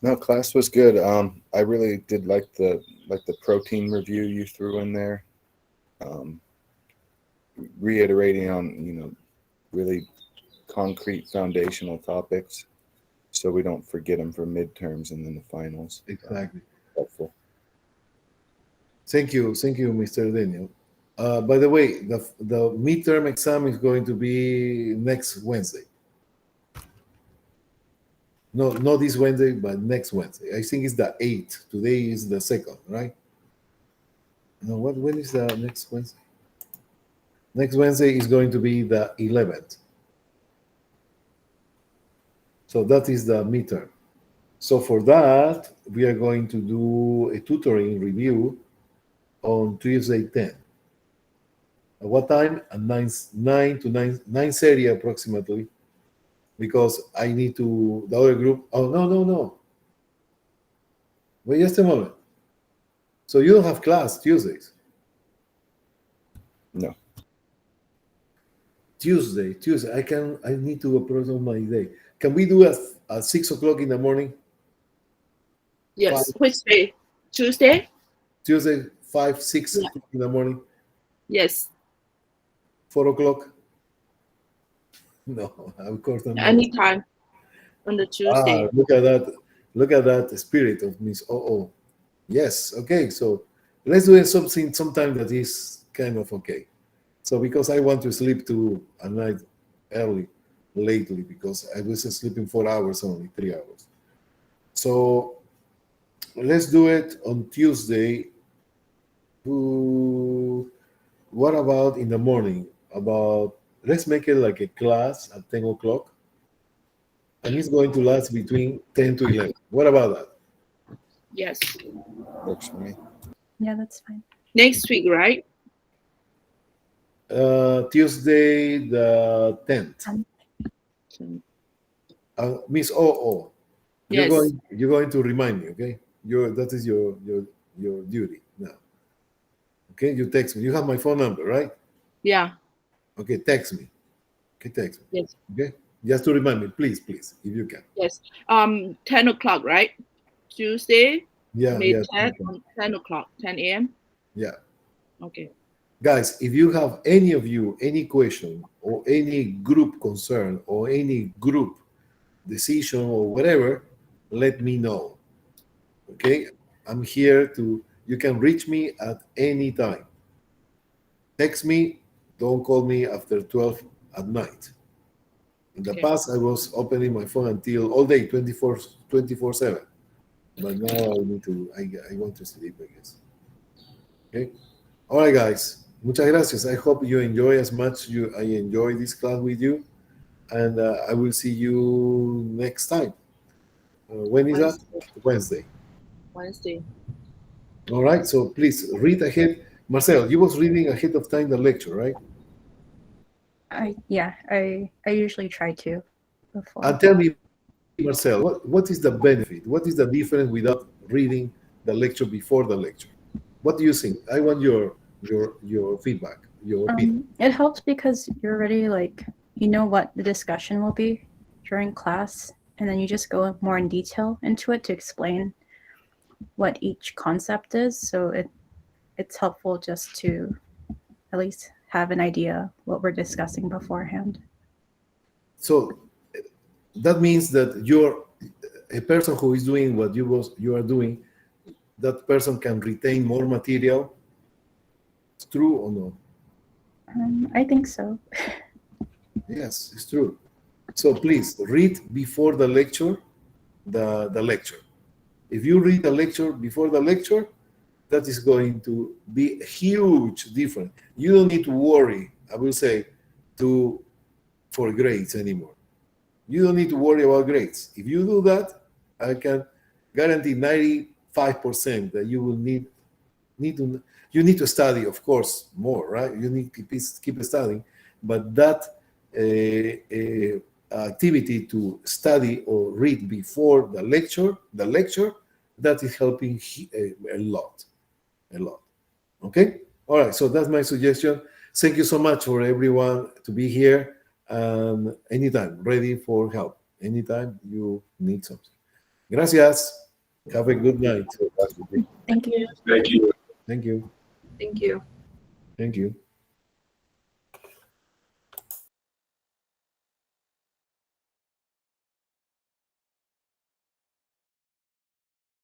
No, class was good. I really did like the protein review you threw in there. Reiterating on, really concrete foundational topics, so we don't forget them for midterms and then the finals. Exactly. Helpful. Thank you, Mr. Daniel. By the way, the midterm exam is going to be next Wednesday. No, not this Wednesday, but next Wednesday. I think it's the 8th. Today is the 2nd, right? No, when is the next Wednesday? Next Wednesday is going to be the 11th. So that is the midterm. So for that, we are going to do a tutoring review on Tuesday 10. At what time? At 9 to 9:30 approximately, because I need to, the other group, oh, no. Wait just a moment. So you don't have class Tuesdays? No. Tuesday, I need to approach on my day. Can we do at 6 o'clock in the morning? Yes. Which day? Tuesday? Tuesday, 5, 6 Yeah. o'clock in the morning, Yes. 4 o'clock? No, of course not. Anytime on the Tuesday. Look at that. Look at that spirit of Miss Oh. Yes, okay. So let's do something sometime that is kind of okay. So because I want to sleep to a night early lately, because I was sleeping 4 hours only, 3 hours. So let's do it on Tuesday. What about in the morning? Let's make it like a class at 10 o'clock. And it's going to last between 10 to 11. What about that? Yes. Works for me. Yeah, that's fine. Next week, right? Tuesday the 10th. Miss Oh, Yes. you're going to remind me, okay? That is your duty now. Okay, you text me. You have my phone number, right? Yeah. Okay, text me. Okay, text me. Yes. Okay, just to remind me, please, if you can. Yes. 10 o'clock, right? Tuesday, Yeah, May yeah. 10th, on 10 o'clock, 10 a.m. Yeah. Okay. Guys, if you have any question or any group concern or any group decision or whatever, let me know. Okay, I'm here you can reach me at any time. Text me, don't call me after 12 at night. In the Okay. past, I was opening my phone until all day, 24/7. But now I want to sleep, I guess. Okay. All right, guys. Muchas gracias. I hope you enjoy as much I enjoy this class with you. And I will see you next time. When is that? Wednesday. Wednesday. All right. So please read ahead. Marcel, you was reading ahead of time the lecture, right? I usually try to before. And tell me, Marcel, what is the benefit? What is the difference without reading the lecture before the lecture? What do you think? I want your feedback, your opinion. It helps because you're already you know what the discussion will be during class, and then you just go more in detail into it to explain what each concept is. So it's helpful just to at least have an idea what we're discussing beforehand. So that means that you're a person who is doing what you are doing. That person can retain more material. It's true or no? I think so. Yes, it's true. So please read before the lecture, the lecture. If you read the lecture before the lecture, that is going to be a huge difference. You don't need to worry, I will say, for grades anymore. You don't need to worry about grades. If you do that, I can guarantee 95% that you will need to study, of course, more, right? You need to keep studying, but that activity to study or read before the lecture, that is helping a lot. Okay? All right, so that's my suggestion. Thank you so much for everyone to be here. Anytime, ready for help. Anytime you need something. Gracias. Have a good night. Dr. G. Thank you. Thank you. Thank you. Thank you. Thank you.